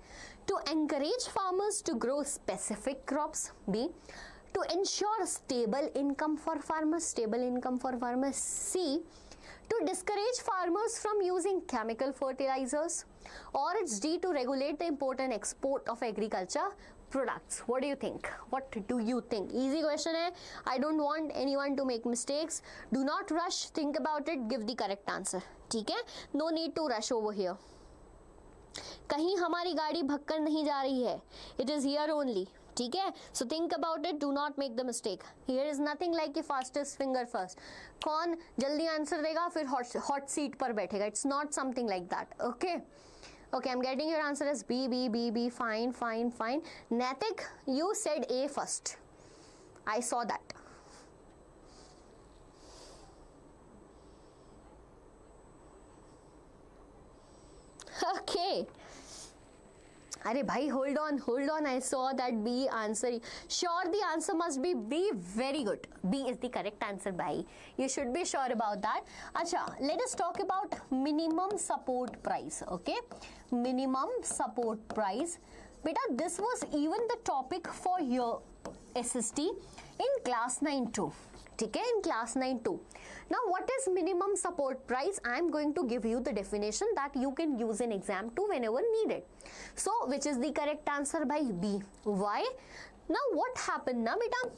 to encourage farmers to grow specific crops. B, to ensure stable income for farmers. C, to discourage farmers from using chemical fertilizers. Or it's D, to regulate the import and export of agriculture products. What do you think? Easy question hai. I don't want anyone to make mistakes. Do not rush. Think about it. Give the correct answer. ठीक है? No need to rush over here. कहीं हमारी गाड़ी भक्कर नहीं जा रही है. It is here only. ठीक है? So think about it. Do not make the mistake. Here is nothing like a fastest finger first. कौन जल्दी आंसर देगा फिर hot seat पर बैठेगा. It's not something like that. Okay? Okay, I'm getting your answer as B. Fine. Natik, you said A first. I saw that. Okay. Arey bhai, hold on. I saw that B answer. Sure, the answer must be B. Very good. B is the correct answer, bhai. You should be sure about that. Acha, let us talk about minimum support price. Okay, minimum support price. Beta, this was even the topic for your SST in class 9 too. Okay, in class 9 too. Now, what is minimum support price? I am going to give you the definition that you can use in exam too whenever needed. So, which is the correct answer by B? Why? Now, what happened na beta?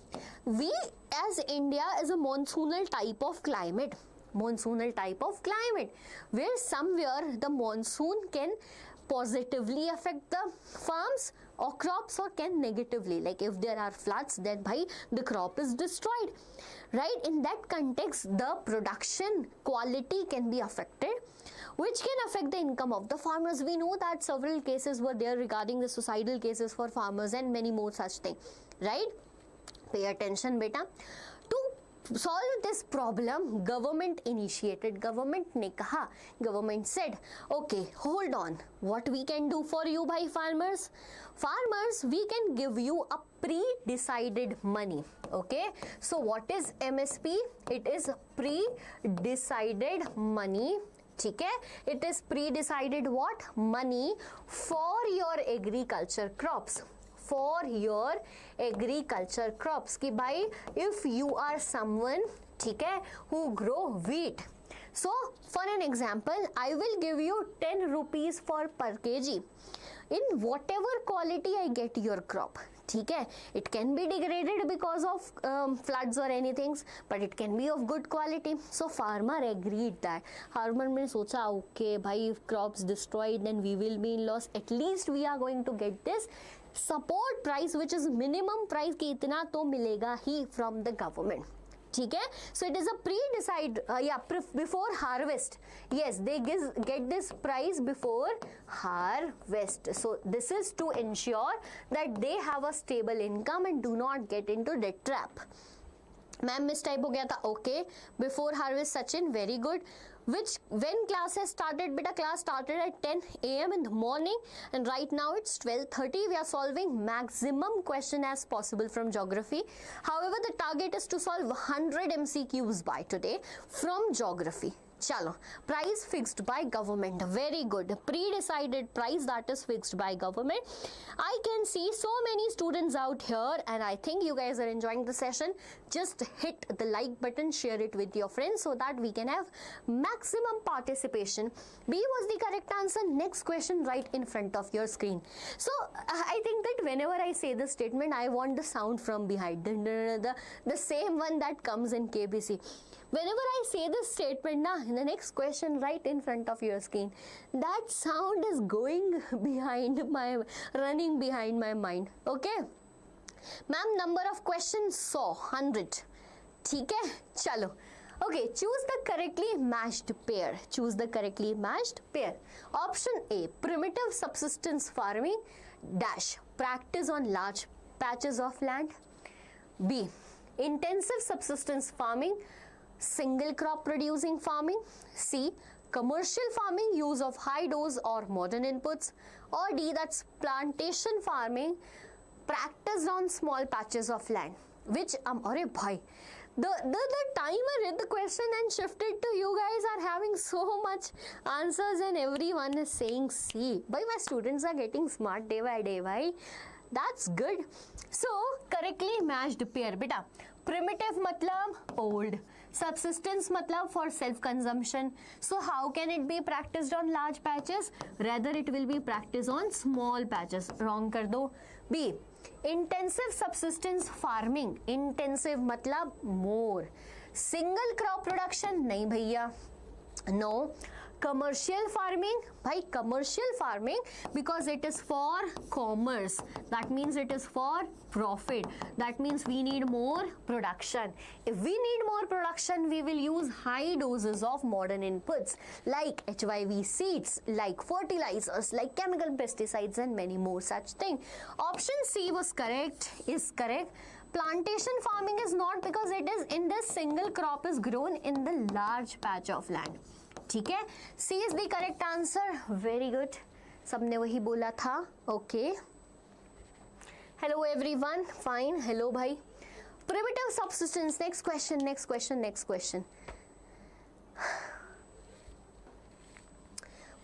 We as India is a monsoonal type of climate. Where somewhere the monsoon can positively affect the farms, or crops, or can negatively, like if there are floods, then bhai the crop is destroyed, right? In that context, the production quality can be affected, which can affect the income of the farmers. We know that several cases were there regarding the suicidal cases for farmers and many more such things, right? Pay attention, beta. To solve this problem, government initiated, government ne kaha, government said, okay, hold on, what we can do for you by farmers? Farmers, we can give you a pre-decided money, okay? So what is MSP? It is pre-decided money. Okay? It is pre-decided what? Money for your agriculture crops. For your agriculture crops. Ki bhai, if you are someone, okay, who grow wheat. So, for an example, I will give you 10 rupees per kg in whatever quality I get your crop. Okay? It can be degraded because of floods or anything, but it can be of good quality. So farmer agreed that. Farmer ने सोचा, okay, bhai, if crops destroyed, then we will be in loss. At least we are going to get this support price, which is minimum price कि इतना तो मिलेगा ही from the government. Okay? So it is a pre-decide, before harvest. Yes, they get this price before harvest. So this is to ensure that they have a stable income and do not get into debt trap. Ma'am, mistype ho gaya tha. Okay, before harvest, Sachin, very good. When class has started? Beta, class started at 10 a.m. in the morning, and right now it's 12:30. We are solving maximum question as possible from geography. However, the target is to solve 100 MCQs by today from geography. Chalo, price fixed by government. Very good. Pre-decided price that is fixed by government. I can see so many students out here, and I think you guys are enjoying the session. Just hit the like button, share it with your friends so that we can have maximum participation. B was the correct answer. Next question right in front of your screen. So I think that whenever I say this statement, I want the sound from behind. The same one that comes in KBC. Whenever I say this statement, in the next question right in front of your screen, that sound is going running behind my mind. Okay? Ma'am, number of questions, 100. ठीक है? चलो. Okay, choose the correctly matched pair. Choose the correctly matched pair. Option A, primitive subsistence farming dash practice on large patches of land. B, intensive subsistence farming, single crop producing farming. C, commercial farming, use of high dose or modern inputs. Or D, that's plantation farming, practiced on small patches of land. Which, arey bhai, the time I read the question and shifted to you guys are having so much answers and everyone is saying C. Bhai, my students are getting smart day by day, bhai. That's good. So, correctly matched pair, beta. Primitive matlab old. Subsistence matlab for self-consumption. So, how can it be practiced on large patches? Rather, it will be practiced on small patches. Wrong kar do. B, intensive subsistence farming. Intensive matlab more. Single crop production? Nahi bhaiya. No. Commercial farming? Bhai, commercial farming because it is for commerce. That means it is for profit. That means we need more production. If we need more production, we will use high doses of modern inputs like HYV seeds, like fertilizers, like chemical pesticides and many more such things. Option C was correct, is correct. Plantation farming is not because it is in this single crop is grown in the large patch of land. ठीक है, C is the correct answer. Very good. सबने वही बोला था. Okay. Hello everyone. Fine. Hello भाई. Primitive subsistence. Next question. Next question. Next question.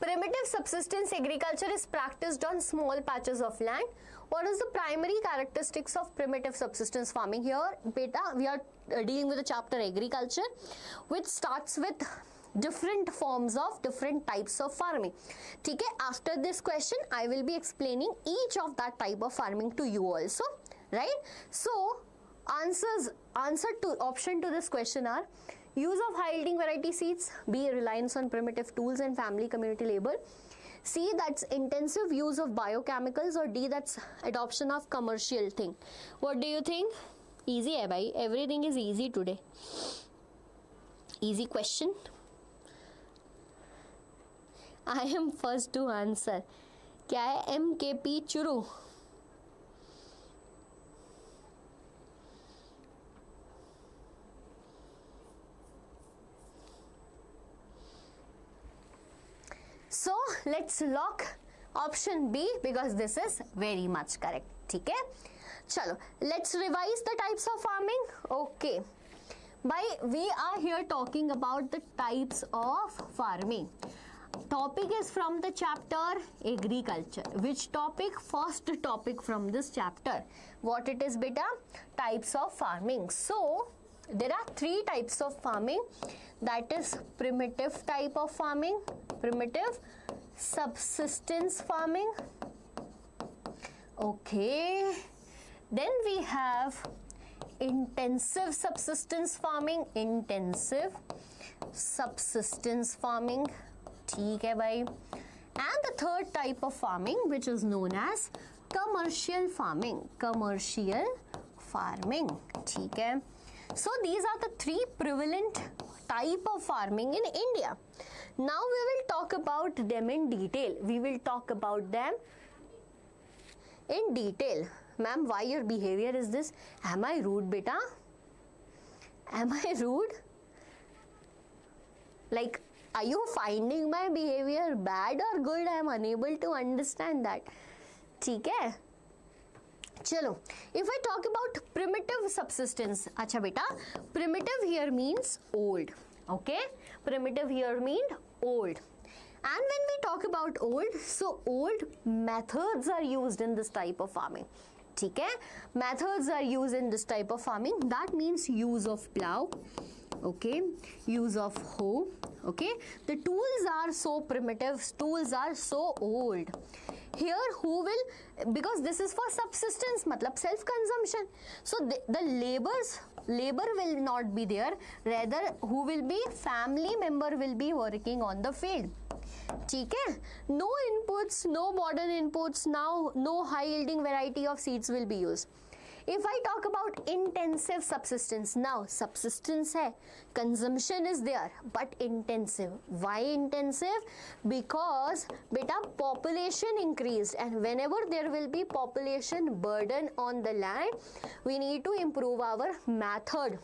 Primitive subsistence agriculture is practiced on small patches of land. What is the primary characteristics of primitive subsistence farming? Here, beta, we are dealing with the chapter agriculture, which starts with different forms of different types of farming. ठीक है? After this question, I will be explaining each of that type of farming to you also, right? So, answer to option to this question are use of high yielding variety seeds, B, reliance on primitive tools and family community labor, C, that's intensive use of biochemicals, or D, that's adoption of commercial thing. What do you think? Easy hai bhai, everything is easy today. Easy question. I am first to answer. क्या है MKP Churu? So let's lock option B because this is very much correct. ठीक है? चलो, let's revise the types of farming. Okay. We are here talking about the types of farming. Topic is from the chapter agriculture. Which topic? First topic from this chapter. What it is, beta? Types of farming. So there are three types of farming. That is primitive type of farming, primitive subsistence farming. Okay. Then we have intensive subsistence farming, intensive subsistence farming. ठीक है भाई. And the third type of farming, which is known as commercial farming, commercial farming. ठीक है. So these are the three prevalent type of farming in India. Now we will talk about them in detail. We will talk about them in detail. Ma'am, why your behavior is this? Am I rude, beta? Am I rude? Like, are you finding my behavior bad or good? I am unable to understand that. ठीक है? चलो, if I talk about primitive subsistence, अच्छा बेटा, primitive here means old. Okay? Primitive here means old. And when we talk about old, so old methods are used in this type of farming. ठीक है? Methods are used in this type of farming. That means use of plow. Okay? Use of hoe. Okay? The tools are so primitive. Tools are so old. Here who will, because this is for subsistence, matlab self-consumption. So the labor will not be there. Rather, who will be? Family member will be working on the field. ठीक है? No inputs, no modern inputs, now no high yielding variety of seeds will be used. If I talk about intensive subsistence, now subsistence hai, consumption is there, but intensive. Why intensive? Because beta population increased, and whenever there will be population burden on the land, we need to improve our method.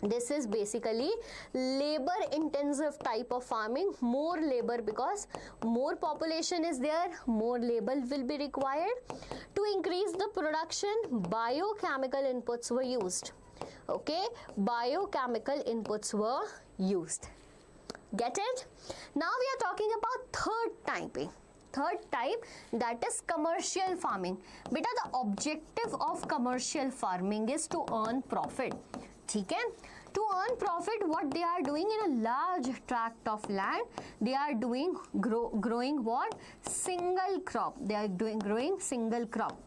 This is basically labor intensive type of farming, more labor because more population is there, more labor will be required. To increase the production, biochemical inputs were used. Okay, biochemical inputs were used. Get it? Now we are talking about third type. Third type, that is commercial farming. Beta, the objective of commercial farming is to earn profit. ठीक है? To earn profit, what they are doing in a large tract of land, they are doing growing what? Single crop. They are growing single crop.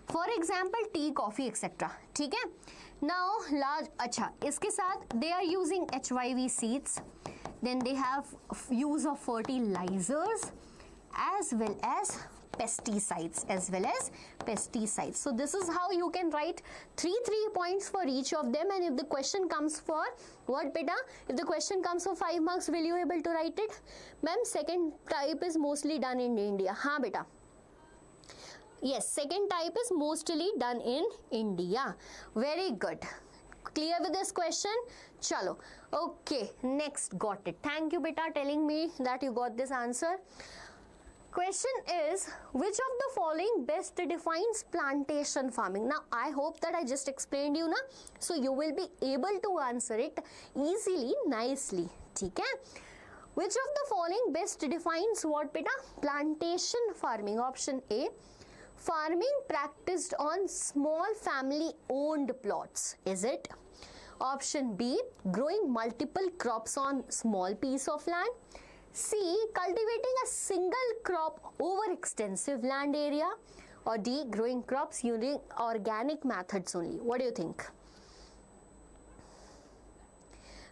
For example, tea, coffee, etc. ठीक है? Now large, अच्छा, इसके साथ they are using HYV seeds. Then they have use of fertilizers as well as pesticides, So this is how you can write three points for each of them. And if the question comes for what, beta? If the question comes for 5 marks, will you able to write it? Ma'am, second type is mostly done in India. हाँ beta. Yes, second type is mostly done in India. Very good. Clear with this question? Chalo. Okay, next, got it. Thank you beta telling me that you got this answer. Question is, which of the following best defines plantation farming? Now, I hope that I just explained you na, so you will be able to answer it easily, nicely. ठीक है? Which of the following best defines what beta? Plantation farming. Option A, farming practiced on small family owned plots. Is it? Option B, growing multiple crops on small piece of land. C, cultivating a single crop over extensive land area. Or D, growing crops using organic methods only. What do you think?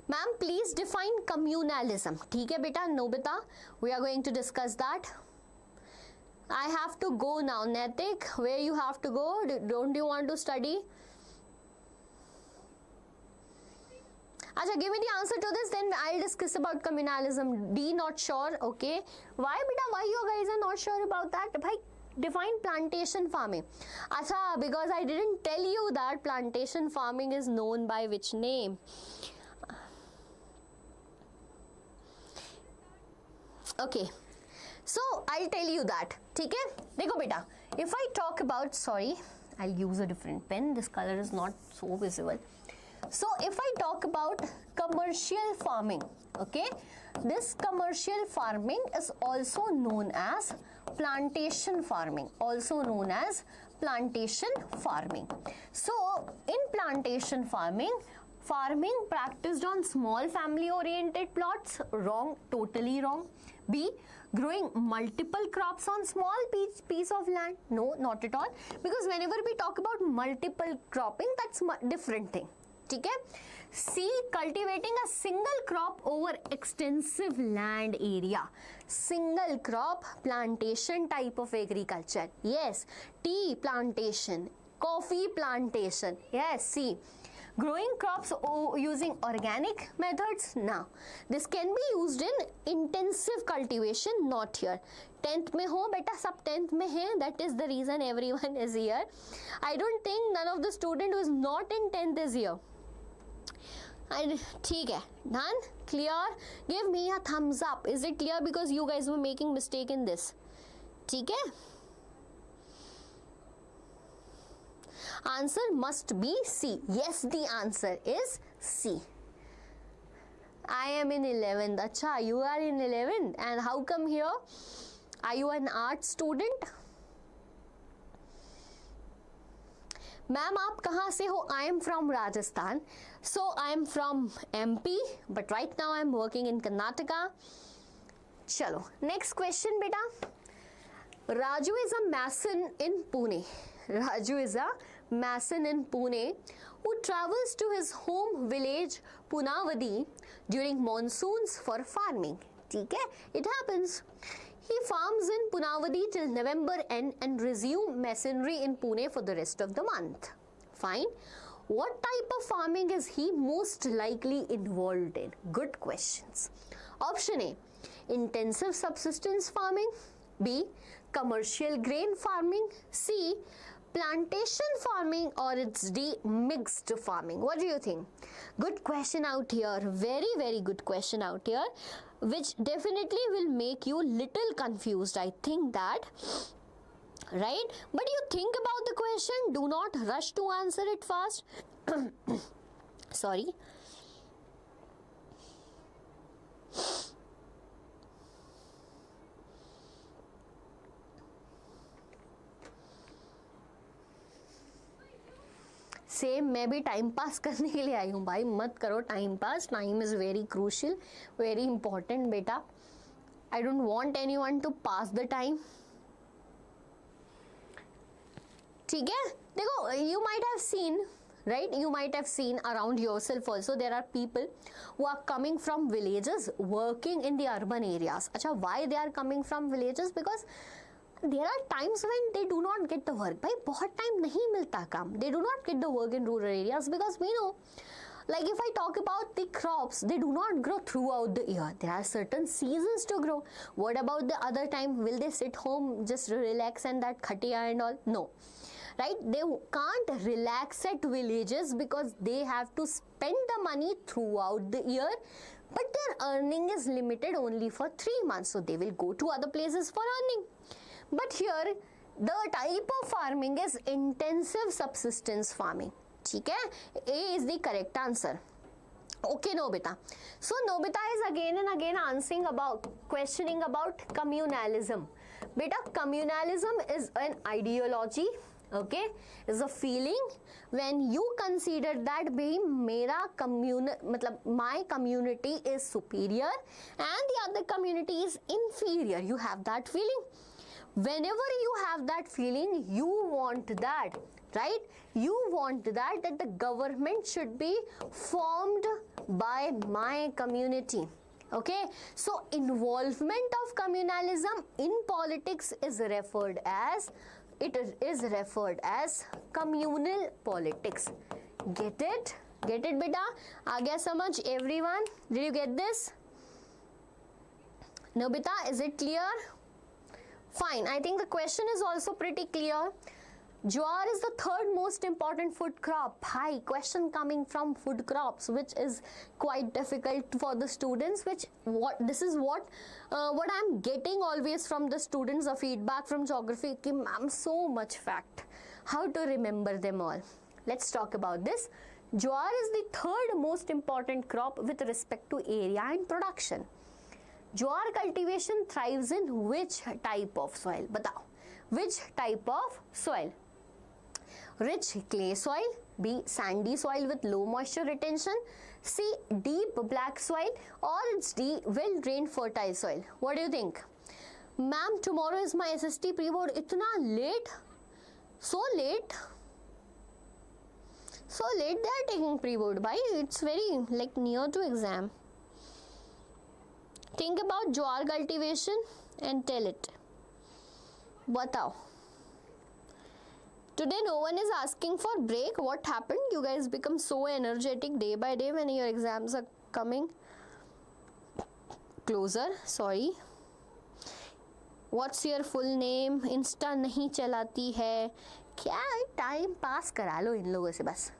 Ma'am, please define communalism. ठीक है बेटा? No beta? We are going to discuss that. I have to go now. Netik, where you have to go? Don't you want to study? Acha, give me the answer to this, then I'll discuss about communalism. D, not sure. Okay. Why, beta? Why you guys are not sure about that? Bhai, define plantation farming. Acha, because I didn't tell you that plantation farming is known by which name. Okay. So, I'll tell you that. Okay? Dekho beta, if I talk about, sorry, I'll use a different pen. This color is not so visible. So, if I talk about commercial farming, okay, this commercial farming is also known as plantation farming, So, in plantation farming practiced on small family oriented plots, wrong, totally wrong. B, growing multiple crops on small piece of land, no, not at all, because whenever we talk about multiple cropping, that's different thing. ठीक है. C, cultivating a single crop over extensive land area, single crop plantation type of agriculture. Yes. Tea plantation, coffee plantation. Yes. C, growing crops using organic methods. Now this can be used in intensive cultivation, not here. 10th में हो बेटा, सब 10th में है, that is the reason everyone is here. I don't think none of the student who is not in 10th is here. ठीक है, done, clear. Give me a thumbs up. Is it clear? Because you guys were making mistake in this. ठीक है. Answer must be C. Yes, the answer is C. I am in 11th. Acha, you are in 11th. And how come here? Are you an art student? Ma'am, आप कहाँ से हो? I am from Rajasthan. So I am from MP, but right now I am working in Karnataka. Chalo, next question, beta. Raju is a mason in Pune. Who travels to his home village Punavadi during monsoons for farming. ठीक है? It happens. He farms in Punavadi till November end and resume masonry in Pune for the rest of the month. Fine. What type of farming is he most likely involved in? Good questions. Option A, intensive subsistence farming. B, commercial grain farming. C, plantation farming, or it's D, mixed farming. What do you think? Good question out here. Very, very good question out here, which definitely will make you little confused. I think that, right? But you think about the question. Do not rush to answer it fast. Sorry. Same मैं भी time pass करने के लिए आई हूँ भाई, मत करो time pass. Time is very crucial, very important बेटा. I don't want anyone to pass the time. ठीक है, देखो, you might have seen, right, you might have seen around yourself also, there are people who are coming from villages working in the urban areas. Acha, why they are coming from villages? Because there are times when they do not get the work. भाई बहुत time नहीं मिलता काम. They do not get the work in rural areas because we know, like if I talk about the crops, they do not grow throughout the year. There are certain seasons to grow. What about the other time? Will they sit home, just relax and that khatiya and all? No. Right? They can't relax at villages because they have to spend the money throughout the year, but their earning is limited only for 3 months. So they will go to other places for earning. But here, the type of farming is intensive subsistence farming. ठीक है? A is the correct answer. Okay, Nobita. So Nobita is again and again questioning about communalism. Beta, communalism is an ideology. Okay, is a feeling when you consider that my community is superior and the other community is inferior. You have that feeling. Whenever you have that feeling, you want that, right? You want that the government should be formed by my community. Okay, so involvement of communalism in politics is referred as communal politics. Get it beta? aa gaya samajh everyone? Did you get this? No beta, is it clear? Fine, I think the question is also pretty clear. Jowar is the third most important food crop. Hi, question coming from food crops, which is quite difficult for the students. This is what I'm getting always from the students, a feedback from geography. Ki ma'am, so much fact. How to remember them all? Let's talk about this. Jowar is the third most important crop with respect to area and production. Jowar cultivation thrives in which type of soil? Batao. Which type of soil? Rich clay soil, B sandy soil with low moisture retention, C deep black soil, or it's D well drained fertile soil. What do you think? Ma'am, tomorrow is my SST pre-board. Itna late? So late they are taking pre-board. Bhai, it's very like near to exam. Think about jowar cultivation and tell it. Batao. Today no one is asking for break. What happened? You guys become so energetic day by day when your exams are coming closer. Sorry. What's your full name? Insta नहीं चलाती है क्या? Time pass करा लो इन लोगों से बस.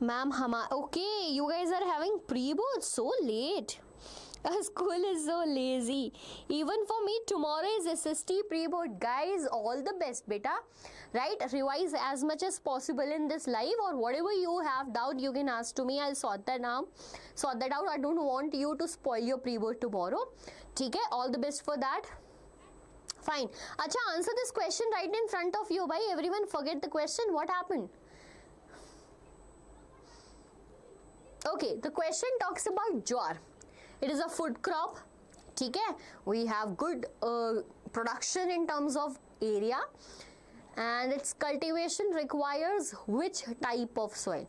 Ma'am, okay, you guys are having pre-board so late. School is so lazy. Even for me, tomorrow is SST pre-board. Guys, all the best, beta. Right? Revise as much as possible in this live, or whatever you have doubt, you can ask to me. I'll sort that out. I don't want you to spoil your pre-board tomorrow. Okay? All the best for that. Fine. Acha, answer this question right in front of you. Bhai, everyone forget the question. What happened? Okay, the question talks about jowar. It is a food crop. Okay? We have good production in terms of area, and its cultivation requires which type of soil?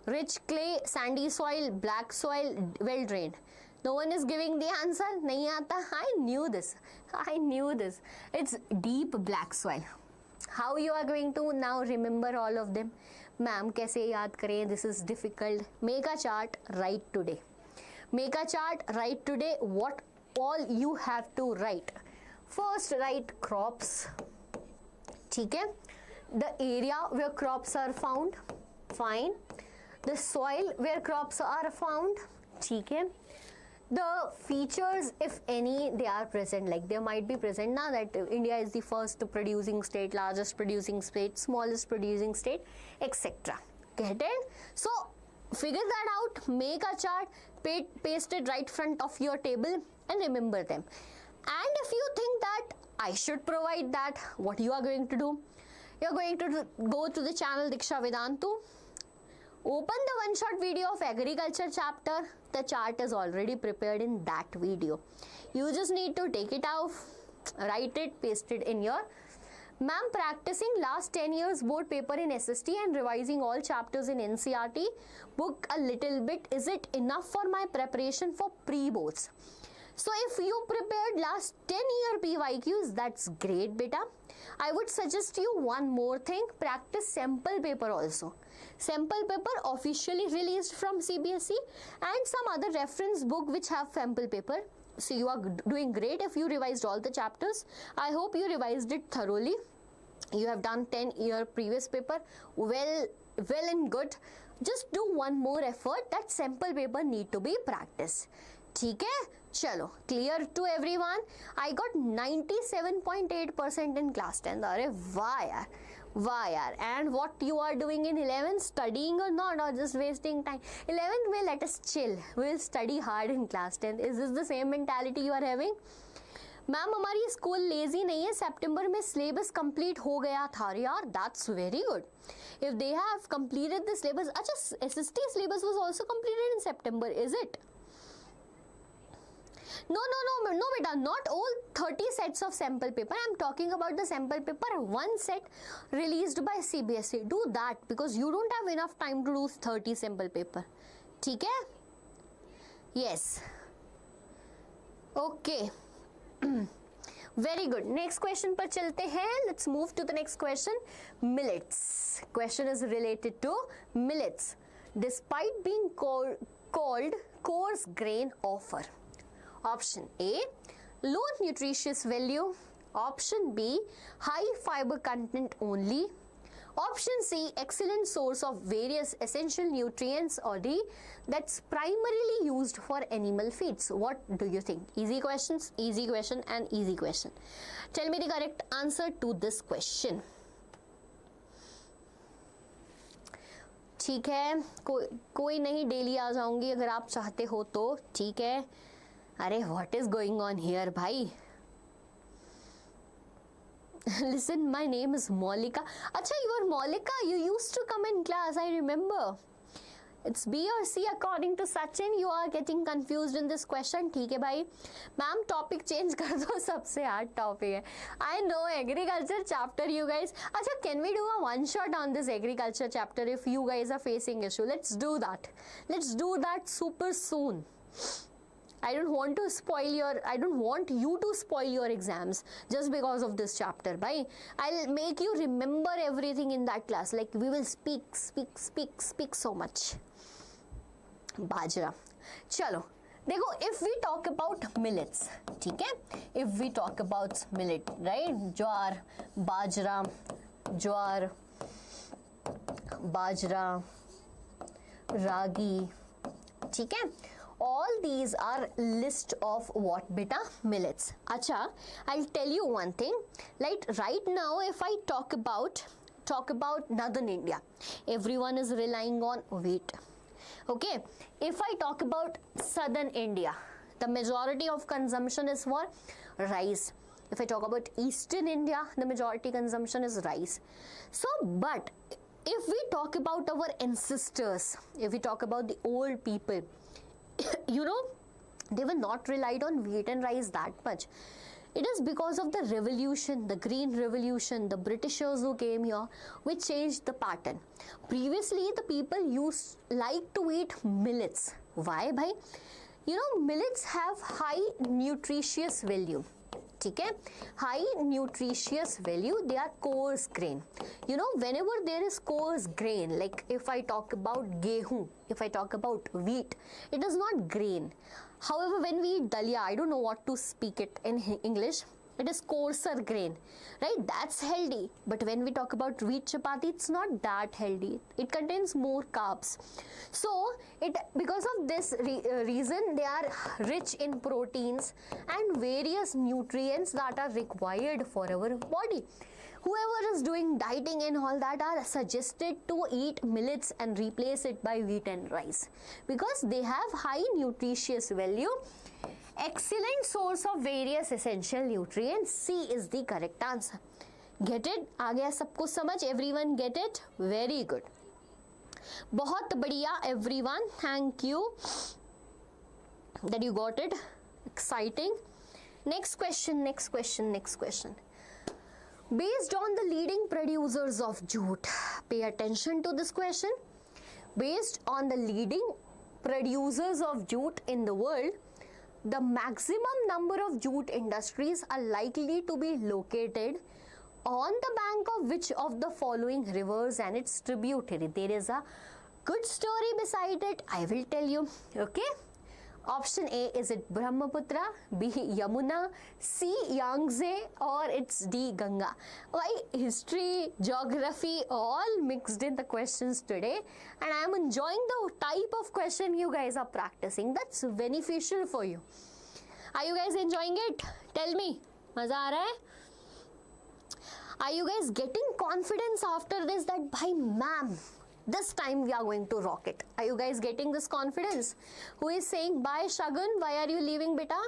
Rich clay, sandy soil, black soil, well drained. No one is giving the answer. Nahi aata. I knew this. It's deep black soil. How you are going to now remember all of them? Ma'am, kaise yaad kare? This is difficult. Make a chart right today. What all you have to write. First, write crops. Okay? The area where crops are found. Fine. The soil where crops are found. Okay? The features, if any, they are present. Like they might be present now that India is the first producing state, largest producing state, smallest producing state, etc. Get it? So, figure that out, make a chart, paste it right front of your table and remember them. And if you think that I should provide that, what you are going to do? You are going to go to the channel Deeksha Vedantu, open the one-shot video of agriculture chapter. The chart is already prepared in that video. You just need to take it out, write it, paste it in your. Ma'am, practicing last 10 years board paper in SST and revising all chapters in NCERT book a little bit. Is it enough for my preparation for pre-boards? So if you prepared last 10-year PYQs, that's great, beta. I would suggest you one more thing. Practice sample paper also. Sample paper officially released from CBSE and some other reference book which have sample paper. So you are doing great if you revised all the chapters. I hope you revised it thoroughly. You have done 10-year previous paper. Well and good. Just do one more effort. That sample paper need to be practiced. ठीक है? चलो, clear to everyone. I got 97.8% in class 10. अरे वाह यार. And what you are doing in 11th, studying or not, or just wasting time? 11th में let us chill. We'll study hard in class 10. Is this the same mentality you are having? Ma'am हमारी school lazy नहीं है, सितंबर में syllabus complete हो गया था यार. That's very good. If they have completed the syllabus. अच्छा, SST syllabus was also completed in September, is it? No, beta, not all 30 sets of sample paper. I'm talking about the sample paper, one set released by CBSE. Do that because you don't have enough time to do 30 sample paper. ठीक है? Yes. Okay. Very good. Next question पर चलते हैं. Let's move to the next question. Millets. Question is related to millets. Despite being called coarse grain offer. Option A, low nutritious value. Option B, high fiber content only. Option C, excellent source of various essential nutrients. Or D, that's primarily used for animal feeds. What do you think? Easy questions, easy question and easy question. Tell me the correct answer to this question. ठीक है, कोई नहीं, daily आ जाऊंगी अगर आप चाहते हो तो. ठीक है. अरे what is going on here भाई? Listen, my name is Monica. Acha, you are Monica. You used to come in class, I remember. It's B or C according to Sachin. You are getting confused in this question. ठीक है भाई. Ma'am topic change कर दो, सबसे hard topic है. I know agriculture chapter, you guys. अच्छा, can we do a one shot on this agriculture chapter if you guys are facing issue? Let's do that. Let's do that super soon. I don't want you to spoil your exams just because of this chapter, bhai. I'll make you remember everything in that class. Like we will speak so much. Bajra. Chalo. देखो, if we talk about millets, ठीक है? If we talk about millet, right? ज्वार, बाजरा, रागी, ठीक है? All these are list of what beta? Millets. Acha, I'll tell you one thing. Like right now, if I talk about northern India, everyone is relying on wheat. Okay. If I talk about southern India, the majority of consumption is for rice. If I talk about eastern India, the majority consumption is rice. So, but if we talk about our ancestors, if we talk about the old people, you know, they were not relied on wheat and rice that much. It is because of the revolution, the green revolution, the Britishers who came here, which changed the pattern. Previously, the people like to eat millets. Why, bhai? You know, millets have high nutritious value. ठीक है? High nutritious value, they are coarse grain. You know, whenever there is coarse grain, like if I talk about gehu, if I talk about wheat, it is not grain. However, when we eat dalia, I don't know what to speak it in English, it is coarser grain, right? That's healthy. But when we talk about wheat chapati, it's not that healthy. It contains more carbs. So, because of this reason, they are rich in proteins and various nutrients that are required for our body. Whoever is doing dieting and all that are suggested to eat millets and replace it by wheat and rice because they have high nutritious value. Excellent source of various essential nutrients. C is the correct answer. Get it? आ गया सबको समझ? Everyone get it? Very good. बहुत बढ़िया everyone. Thank you that you got it. Exciting. Next question. Based on the leading producers of jute, pay attention to this question. Based on the leading producers of jute in the world, the maximum number of jute industries are likely to be located on the bank of which of the following rivers and its tributary? There is a good story beside it. I will tell you. Okay. Option A, is it Brahmaputra? B, Yamuna? C, Yangtze? Or it's D, Ganga? Why history, geography, all mixed in the questions today, and I am enjoying the type of question you guys are practicing. That's beneficial for you. Are you guys enjoying it? Tell me. Maza aa raha hai? Are you guys getting confidence after this that bhai ma'am, this time we are going to rock it? Are you guys getting this confidence? Who is saying bye Shagun? Why are you leaving beta?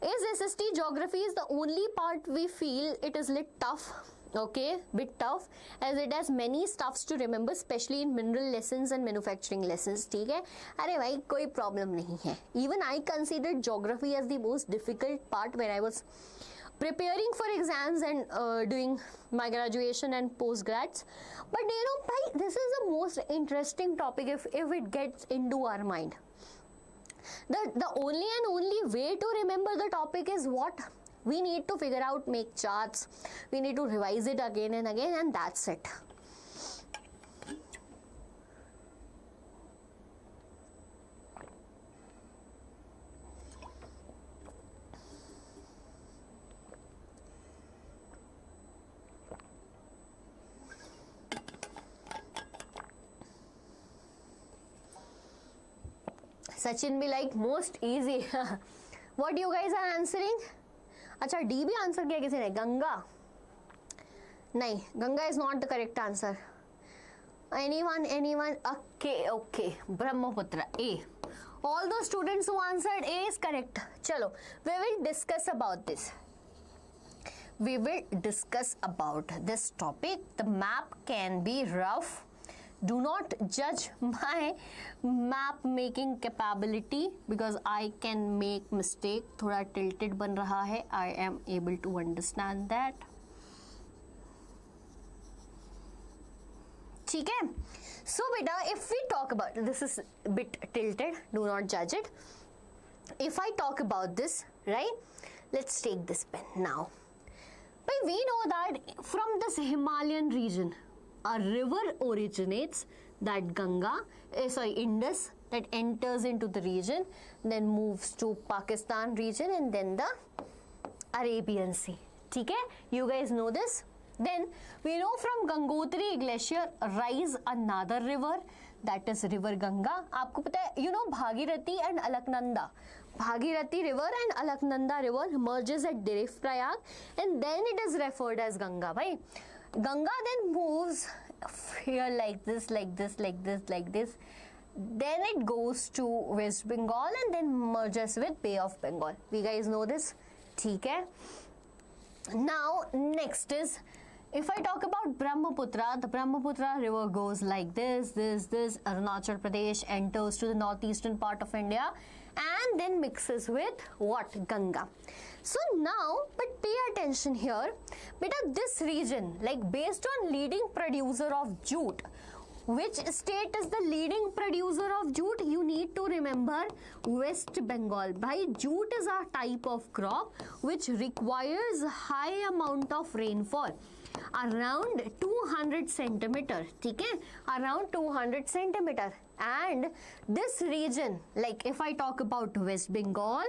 Is SST geography is the only part we feel it is lit tough? Okay, bit tough as it has many stuffs to remember, especially in mineral lessons and manufacturing lessons. ठीक है, अरे भाई कोई problem नहीं है. Even I considered geography as the most difficult part when I was preparing for exams and doing my graduation and postgrads. But you know, bhai, this is the most interesting topic if it gets into our mind. The only and only way to remember the topic is what? We need to figure out, make charts, we need to revise it again and again, and that's it. Sachin be like, most easy. What you guys are answering? अच्छा D भी answer किया किसी ने. गंगा नहीं, Ganga is not the correct answer. Anyone okay Brahmaputra A. All the students who answered A is correct. चलो we will discuss about this. We will discuss about this topic. The map can be rough. Do not judge my map making capability because I can make mistake. थोड़ा tilted बन रहा है. I am able to understand that. ठीक है. So beta, if we talk about this is a bit tilted. Do not judge it. If I talk about this, right? Let's take this pen now. But we know that from this Himalayan region, a river originates, that Ganga, Indus, that enters into the region, then moves to Pakistan region and then the Arabian Sea. ठीक है? You guys know this? Then we know from Gangotri glacier rise another river, that is river Ganga. आपको पता है, you know Bhagirathi and Alaknanda. Bhagirathi river and Alaknanda river merges at Prayag and then it is referred as Ganga. Bhai, Ganga then moves here like this, like this, like this, like this. Then it goes to West Bengal and then merges with Bay of Bengal. We guys know this? ठीक है? Now next is, if I talk about Brahmaputra, the Brahmaputra river goes like this. Arunachal Pradesh enters to the northeastern part of India and then mixes with what? Ganga. So now, but pay attention here, beta, this region, like based on leading producer of jute, which state is the leading producer of jute? You need to remember West Bengal. Bhai, jute is a type of crop which requires high amount of rainfall, around 200 centimeter. ठीक है? Around 200 centimeter. And this region, like if I talk about West Bengal,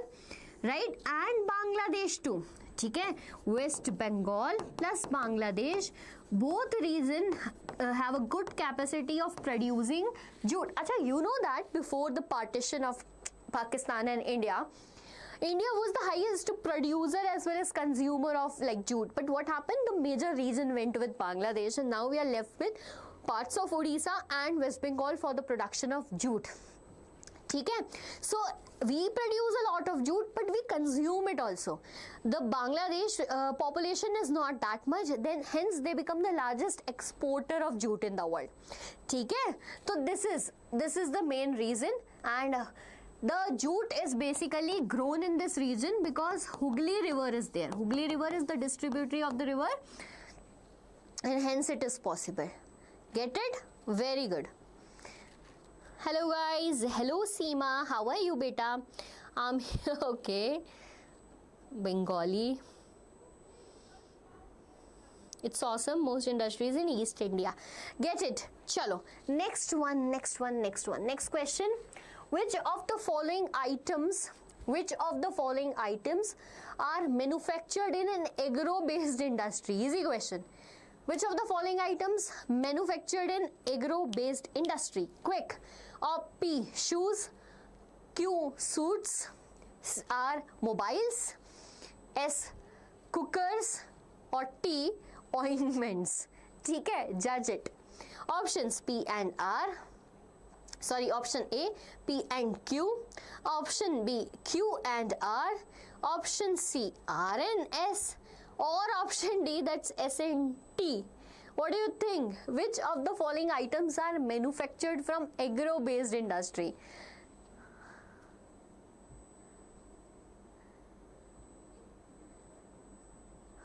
right, and Bangladesh too, ठीक है? West Bengal plus Bangladesh, both region have a good capacity of producing jute. अच्छा, you know that before the partition of Pakistan and India was the highest producer as well as consumer of like jute. But what happened? The major region went with Bangladesh and now we are left with parts of Odisha and West Bengal for the production of jute. ठीक है? So we produce a lot of jute but we consume it also. The Bangladesh population is not that much, then hence they become the largest exporter of jute in the world. ठीक है? So this is the main reason, and the jute is basically grown in this region because Hooghly river is there. Hooghly river is the distributary of the river and hence it is possible. Get it? Very good. Hello guys. Hello Seema. How are you beta? I'm okay. Bengali. It's awesome. Most industries in East India. Get it? Chalo. Next one. Next question. Which of the following items are manufactured in an agro-based industry? Easy question. Which of the following items manufactured in agro-based industry? Quick. P. Shoes. Q. Suits. R. Mobiles. S. Cookers. Or T. Ointments. ठीक है? Judge it. Options P and R. Sorry, option A, P and Q. Option B, Q and R. Option C, R and S. or option D, that's SNT. What do you think? Which of the following items are manufactured from agro-based industry?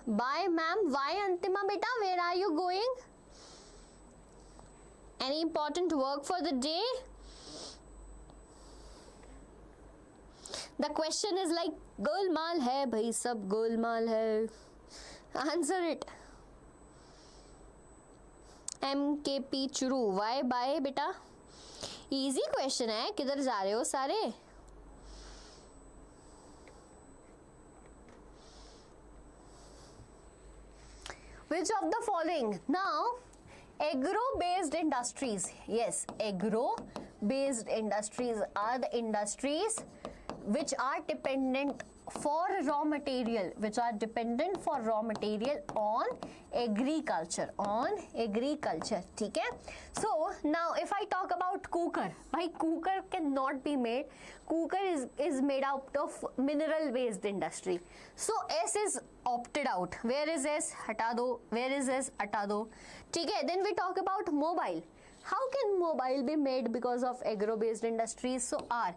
Bye, ma'am. Why, Antima beta? Where are you going? Any important work for the day? The question is like, golmaal hai bhai, sab golmaal hai. Answer it. MKP churu. Why bye beta? Easy question hai. किधर जा रहे हो सारे? Which of the following? Now, agro-based industries. Yes, agro-based industries are the industries which are dependent for raw material, on agriculture, ठीक है? So now if I talk about cooker, भाई cooker cannot be made, cooker is made out of mineral based industry, so S is opted out. Where is S? हटा दो. Where is S? हटा दो. ठीक है? Then we talk about mobile. How can mobile be made because of agro based industries? So R,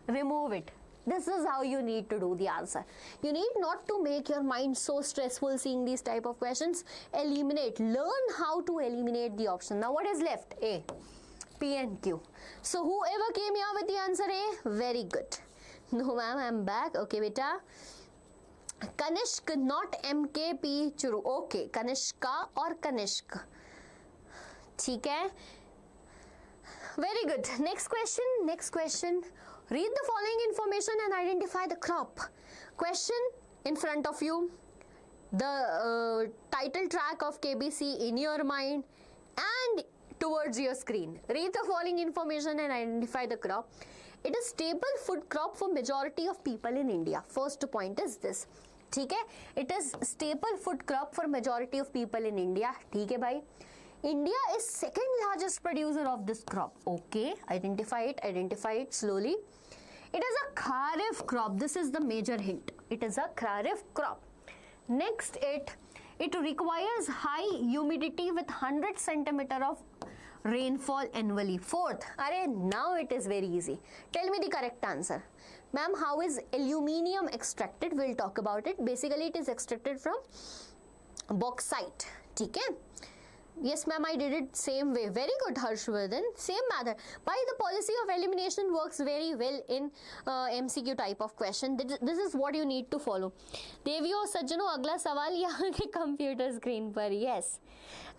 remove it. This is how you need to do the answer. You need not to make your mind so stressful seeing these type of questions. Eliminate. Learn how to eliminate the option. Now what is left? A, P and Q. So whoever came here with the answer A, very good. No ma'am, I'm back. Okay beta. Kanishk, not MKP churu. Okay, Kanishka or Kanishk. ठीक है? Very good. Next question. Read the following information and identify the crop. Question in front of you. The title track of KBC in your mind and towards your screen. Read the following information and identify the crop. It is staple food crop for majority of people in India. First point is this. ठीक है? It is staple food crop for majority of people in India. ठीक है भाई? India is second largest producer of this crop. Okay, identify it slowly. It is a kharif crop. This is the major hint. It is a kharif crop. Next, it requires high humidity with 100 centimeter of rainfall annually. Fourth, now it is very easy. Tell me the correct answer. Ma'am, how is aluminium extracted? We'll talk about it. Basically, it is extracted from bauxite. ठीक है? Yes, ma'am, I did it same way. Very good, Harshvardhan. Same method. Why the policy of elimination works very well in MCQ type of question. This is what you need to follow. देवियों सज्जनों, अगला सवाल यहाँ के computer screen पर. Yes.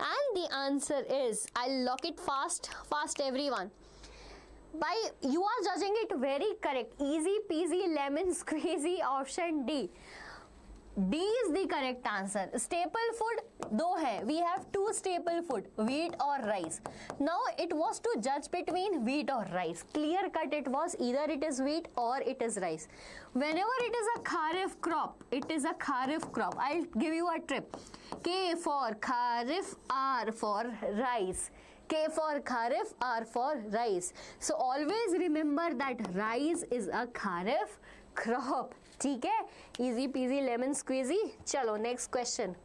And the answer is, I'll lock it fast everyone. You are judging it very correct. Easy peasy lemon squeezy, option D. D is the correct answer. Staple food दो है. We have two staple food, wheat or rice. Now it was to judge between wheat or rice. Clear cut it was, either it is wheat or it is rice. Whenever it is a kharif crop, I'll give you a trip. K for kharif, R for rice. K for kharif, R for rice. So always remember that rice is a kharif crop. ठीक है? Easy peasy lemon squeezy. चलो next question.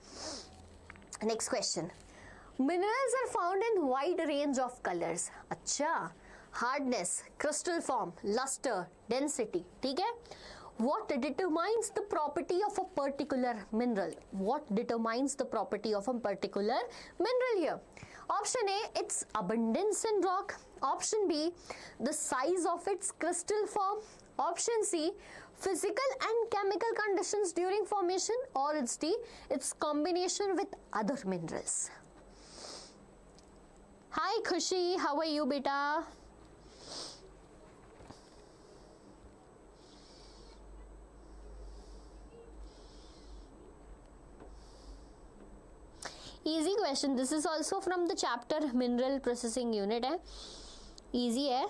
Minerals are found in wide range of colors. अच्छा. Hardness, crystal form, luster, density. ठीक है? What determines the property of a particular mineral? Here? Option A, its abundance in rock. Option B, the size of its crystal form. Option C, physical and chemical conditions during formation. Or it's D, its combination with other minerals. Hi Khushi, how are you beta? Easy question. This is also from the chapter Mineral Processing Unit. Easy है.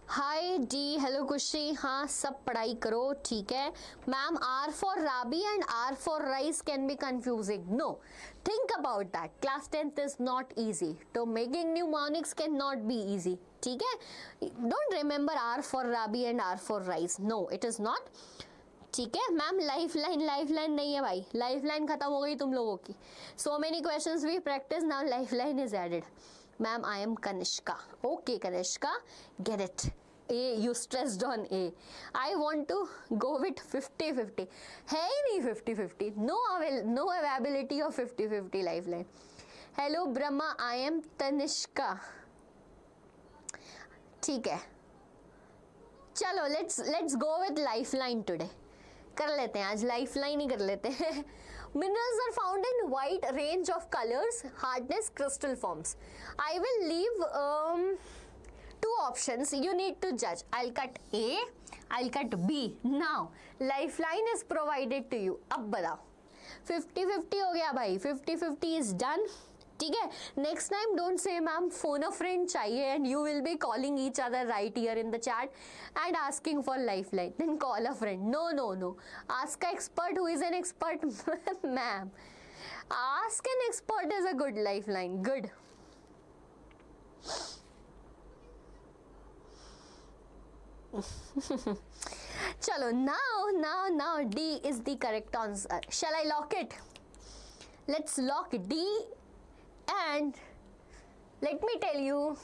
Hi डी, hello Khushi, हाँ सब पढ़ाई करो, ठीक है ma'am. R for Rabi and R for rice can be confusing. No, think about that. Class 10th is not easy, so making mnemonics cannot be easy. ठीक है, don't remember R for Rabi and R for rice. No, it is not. ठीक है ma'am. Lifeline नहीं है भाई, lifeline खत्म हो गई तुम लोगों की. So many questions we practice, now lifeline is added. Ma'am, I am Kanishka. Okay Kanishka, get it. A, you stressed on A. I want to go with 50-50. है ही नहीं 50-50. No availability of 50-50 lifeline. Hello Brahma, I am Tanishka. ठीक है, चलो let's go with lifeline today. कर लेते हैं आज, lifeline ही कर लेते हैं. Minerals are found in wide range of colors, hardness, crystal forms. I will leave two options. You need to judge. I'll cut A, I'll cut B. Now, lifeline is provided to you. अब बताओ. 50-50 हो गया भाई. 50-50 is done. ठीक है. Next time don't say ma'am phone a friend चाहिए and you will be calling each other right here in the chat and asking for lifeline. Then call a friend. No. Ask an expert who is an expert. Ma'am, ask an expert is a good lifeline. Good. Chalo, now D is the correct answer. Shall I lock it? Let's lock D. And let me tell you,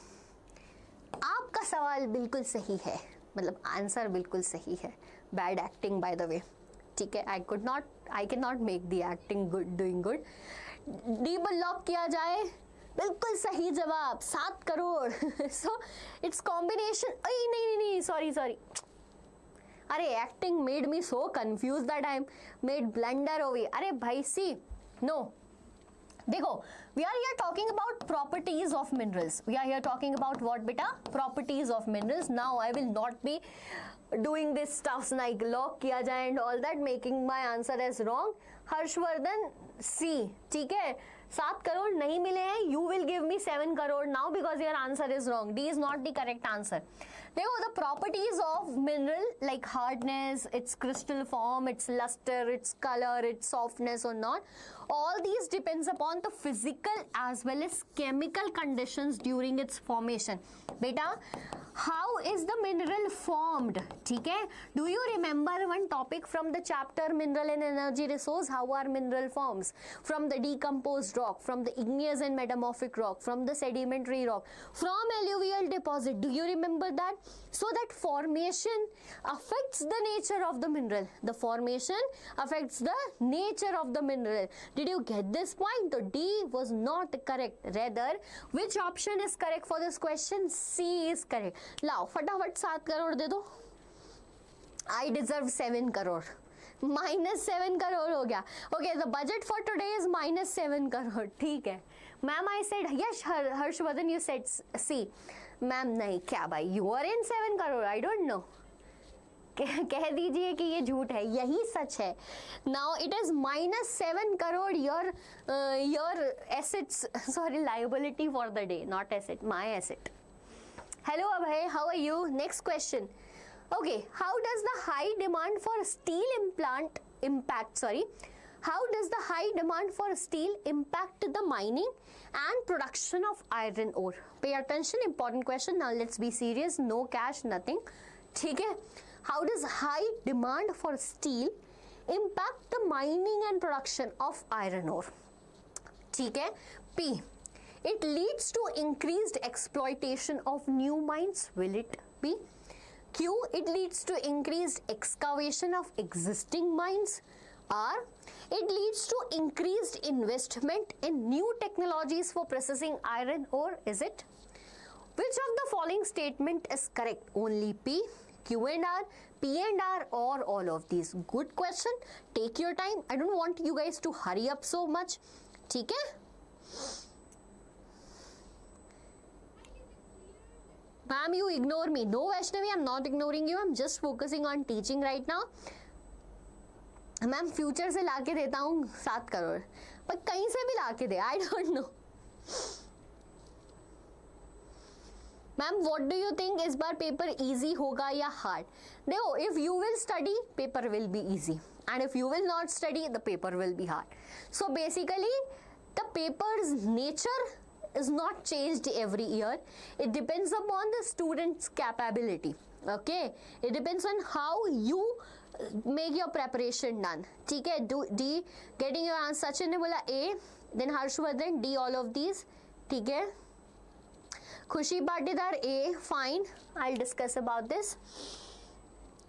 आपका सवाल बिल्कुल सही है, मतलब answer बिल्कुल सही है. Bad acting by the way. ठीक है, I cannot make the acting good, doing good. D पर लॉक किया जाए. बिल्कुल सही जवाब, 7 करोड़. So it's combination. नहीं, sorry. अरे acting made me so confused that I made blunder over here. अरे भाई see, no. देखो, we are here talking about properties of minerals. We are here talking about what beta? Properties of minerals. Now I will not be doing this stuff like lock किया जाए and all that, making my answer as wrong. Harshvardhan C, ठीक है, 7 करोड़ नहीं मिले हैं. You will give me 7 crore now because your answer is wrong. D is not the correct answer. देखो, the properties of mineral like hardness, its crystal form, its luster, its color, its softness or not, all these depends upon the physical as well as chemical conditions during its formation. Beta, how is the mineral formed? ठीक है, do you remember one topic from the chapter mineral and energy resource? How are mineral forms? From the decomposed rock, from the igneous and metamorphic rock, from the sedimentary rock, from alluvial deposit. Do you remember that? So that formation affects the nature of the mineral. The formation affects the nature of the mineral. Did you get this point? So D was not correct. Rather, which option is correct for this question? C is correct. लाओ फटाफट 7 करोड़ दे दो. I deserve 7 crore. -7 crore हो गया. Okay, the budget for today is -7 crore. ठीक है. Ma'am, I said yes. Harshvardhan, you said C. Ma'am, नहीं क्या भाई? You are in 7 crore. I don't know. कह दीजिए कि ये झूठ है, यही सच है. Now it is -7 crore your assets, sorry, liability for the day, not asset, my asset. Hello Abhay, how are you? Next question. Okay, how does the high demand for steel how does the high demand for steel impact the mining and production of iron ore? Pay attention, important question. Now let's be serious, no cash, nothing. ठीक है, how does high demand for steel impact the mining and production of iron ore? ठीक है, P, it leads to increased exploitation of new mines. Will it be? Q, it leads to increased excavation of existing mines. R, it leads to increased investment in new technologies for processing iron ore. Is it? Which of the following statement is correct? Only P, Q and R, P and R, or all of these? Good question. Take your time. I don't want you guys to hurry up so much. ठीक है? Ma'am, you ignore me. No, Vaishnavi, I'm not ignoring you. I'm just focusing on teaching right now. Ma'am future से लाके देता हूँ 7 करोड़, पर कहीं से भी लाके दे. I don't know. Ma'am what do you think इस बार पेपर इजी होगा या हार्ड? देखो, if you will study paper will be easy and if you will not study the paper will be hard. So basically the papers nature is not changed every year. It depends upon the student's capability. Okay, it depends on how you make your preparation done. ठीक है, D getting your answer. Sachin ने बोला A, then Harshvardhan D all of these. ठीक है, खुशी Patidar A, fine. I'll discuss about this.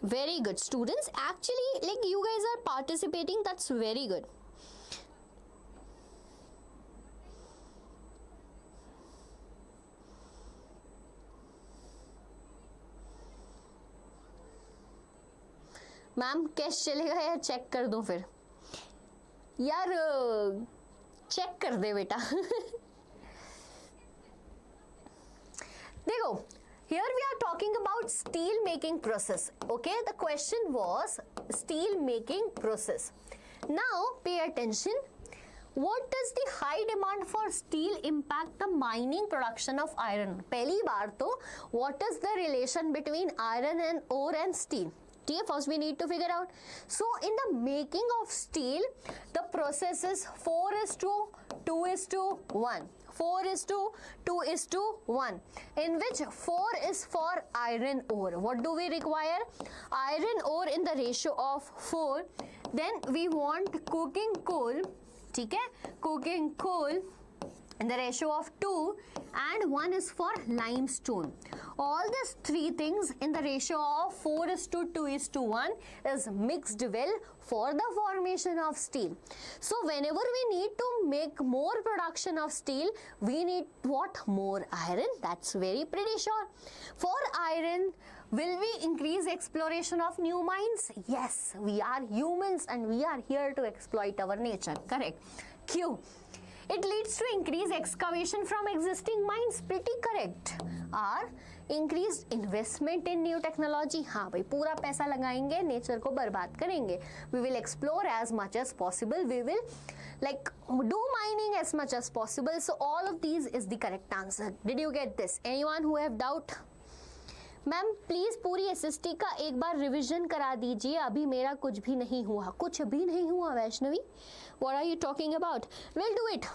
Very good students. Actually, like you guys are participating. That's very good. Ma'am cash चलेगा या check कर दूं फिर? यार चेक कर दे बेटा. देखो, here we are talking about steel making process. Okay, the question was steel making process. Now pay attention. What does the high demand for steel impact the mining production of iron? पहली बार तो what is the relation between iron and ore and steel? First we need to figure out. So in the making of steel, the process is 4:2:1. 4:2:1, in which 4 is for iron ore. What do we require? Iron ore in the ratio of 4. Then we want coking coal. ठीक है, coking coal in the ratio of 2, and 1 is for limestone. All these three things in the ratio of 4:2:1 is mixed well for the formation of steel. So whenever we need to make more production of steel, we need what? More iron. That's very pretty sure. For iron, will we increase exploration of new mines? Yes, we are humans and we are here to exploit our nature. Correct. Q. It leads to increased excavation from existing mines. Pretty correct. R. Increased investment in new technology. हाँ भाई, पूरा पैसा लगाएंगे, nature को बर्बाद करेंगे. We will explore as much as possible. We will like do mining as much as possible. So all of these is the correct answer. Did you get this? Anyone who have doubt? Ma'am please पूरी SST का एक बार revision करा दीजिए. अभी मेरा कुछ भी नहीं हुआ. कुछ भी नहीं हुआ Vaishnavi. What are you talking about? We'll do it.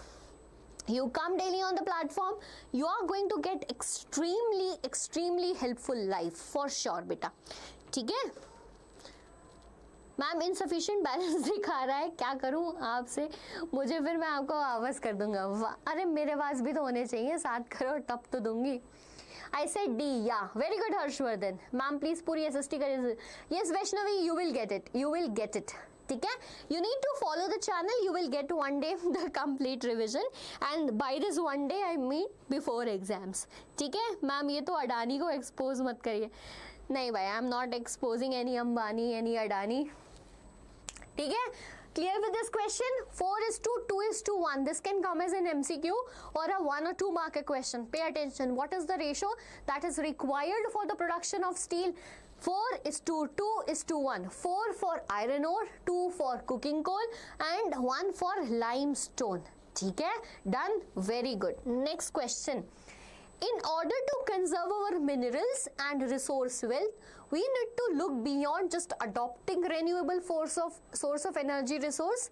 You come daily on the platform. You are going to get extremely helpful life for sure बेटा. ठीक है. मैम इनसफिशिएंट बैलेंस दिखा रहा है, क्या करूं आपसे? मुझे फिर मैं आपको वापस कर दूंगा. अरे मेरे पास भी तो होने चाहिए 7 करोड़, तब तो दूंगी. I said D. Yeah, very good Harshvardhan. Ma'am, please पूरी SST करिए. Yes, Vaishnavi, you will get it. You will get it. ठीक है. You need to follow the channel. You will get one day the complete revision. And by this one day, I mean before exams. ठीक है. Ma'am ये तो अडानी को expose मत करिए. नहीं भाई, I am not exposing any Ambani, any Adani. ठीक है. Clear with this question? 4:2:1. This can come as an MCQ or a 1 or 2 mark question. Pay attention. What is the ratio that is required for the production of steel? 4:2:1. 4 for iron ore, 2 for coking coal, and 1 for limestone. ठीक है? Done? Very good. Next question. In order to conserve our minerals and resource wealth, we need to look beyond just adopting renewable source of energy resource.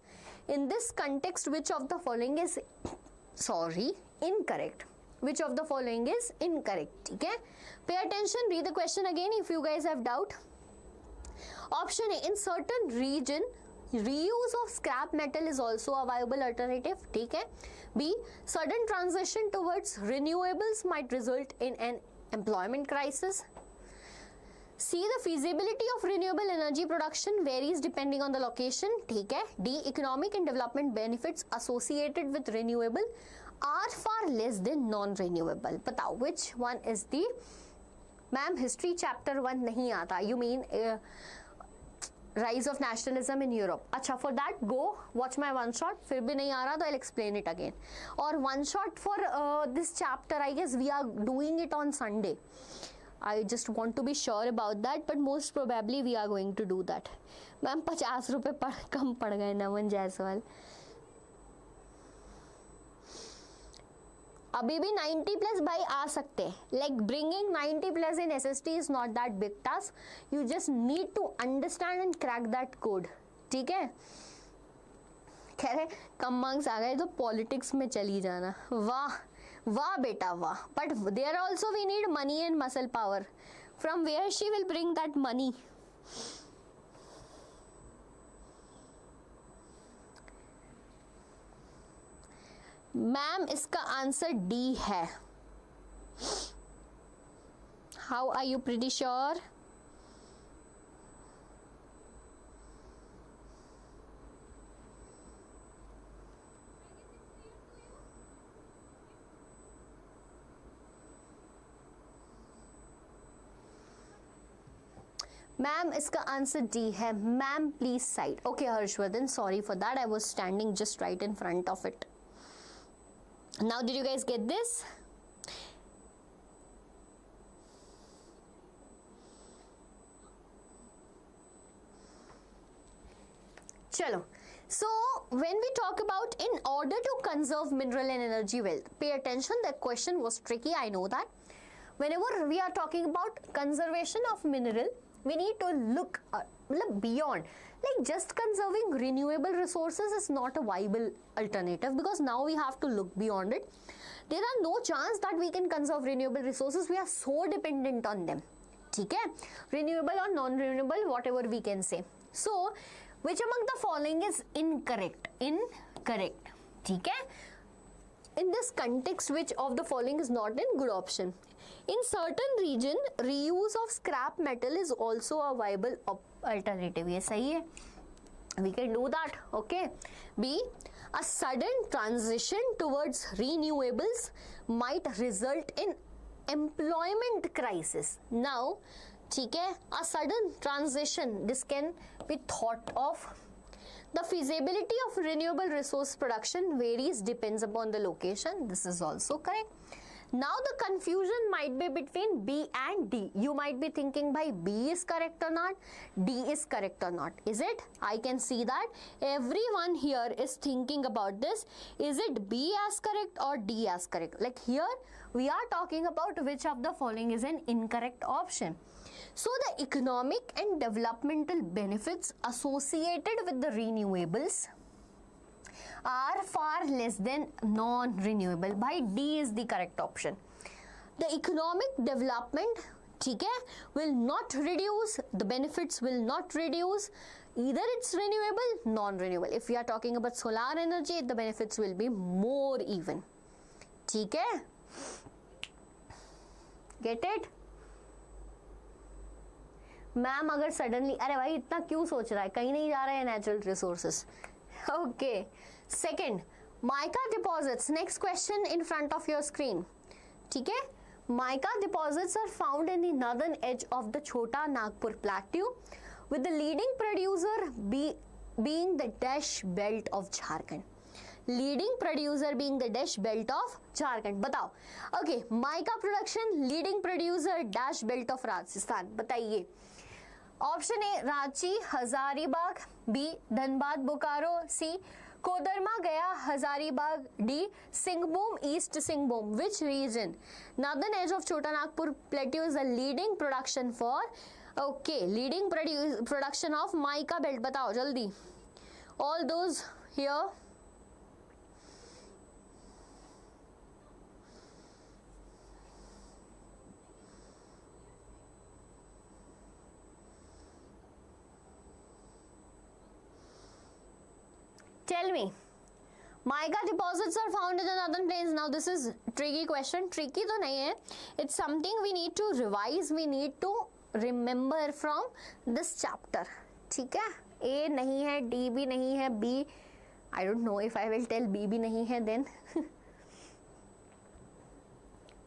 In this context, which of the following is incorrect? Which of the following is incorrect? Okay? Pay attention. Read the question again if you guys have doubt. Option A: in certain region, reuse of scrap metal is also a viable alternative. ठीक है. B. Sudden transition towards renewables might result in an employment crisis. C. The feasibility of renewable energy production varies depending on the location. ठीक है. D. Economic and development benefits associated with renewable are far less than non-renewable. बताओ which one is the? Ma'am history chapter 1 नहीं आता. You mean Rise of Nationalism in Europe. अच्छा, for that go watch my one shot. फिर भी नहीं आ रहा तो I'll explain it again. और one shot for this chapter, I guess we are doing it on Sunday. I just want to be sure about that, but most probably we are going to do that. Ma'am 50 रुपए कम पड़ गए नमन जायसवाल. अभी भी 90 plus भाई आ सकते हैं. Like bringing 90 plus in SST is not that big task. You just need to understand and crack that code. ठीक है, कह रहे कम मार्क्स आ गए तो पॉलिटिक्स में चली जाना. वाह वाह बेटा वाह. But there also we need money and muscle power. From where she will bring that money? Ma'am इसका आंसर डी है. How are you pretty sure? Ma'am इसका आंसर डी है. Ma'am please side. Okay Harshvardhan, sorry for that. I was standing just right in front of it. Now did you guys get this? Chalo. So when we talk about in order to conserve mineral and energy wealth, pay attention, that question was tricky, I know that. Whenever we are talking about conservation of mineral, we need to look beyond. Like just conserving renewable resources is not a viable alternative, because now we have to look beyond it. There are no chance that we can conserve renewable resources. We are so dependent on them. ठीक है, renewable or non-renewable, whatever we can say. So which among the following is incorrect? Incorrect. ठीक है, in this context, which of the following is not a good option? In certain region, reuse of scrap metal is also a viable alternative. ये सही है, we can do that. Okay. B, a sudden transition towards renewables might result in employment crisis. Now, ठीक है, a sudden transition, this can be thought of. The feasibility of renewable resource production varies, depends upon the location. This is also correct. Now the confusion might be between B and D. You might be thinking, by B is correct or not, D is correct or not. Is it? I can see that everyone here is thinking about this. Is it B as correct or D as correct? Like here we are talking about which of the following is an incorrect option. So the economic and developmental benefits associated with the renewables are far less than non-renewable. By D is the correct option. The economic development, ठीक है, will not reduce, the benefits will not reduce. Either it's renewable, non-renewable. If we are talking about solar energy, the benefits will be more even. ठीक है, get it? Ma'am अगर suddenly, अरे भाई इतना क्यों सोच रहा है, कहीं नहीं जा रहा है natural resources. Okay, second, mica deposits. Next question in front of your screen. ठीक है, mica deposits are found in the northern edge of the Chota Nagpur plateau, with the leading producer being the dash belt of Jharkhand. Leading producer being the dash belt of Jharkhand. बताओ. Okay, mica production, leading producer dash belt of Rajasthan. बताइए. Option A Ranchi, Hazaribagh. B Dhanbad, Bokaro. C Koderma, Gaya, Hazaribagh. D Singhbhum, east Singhbhum. Which region? Northern edge of Chota Nagpur plateau is the leading production for. Okay, leading production of mica belt. बताओ जल्दी. All those here. Tell me. Mica deposits are found in the northern plains. Now this is tricky question. Tricky तो नहीं है. It's something we need to revise. We need to remember from this chapter. ठीक है, A नहीं है, D भी नहीं है, B I don't know if I will tell B भी नहीं है then.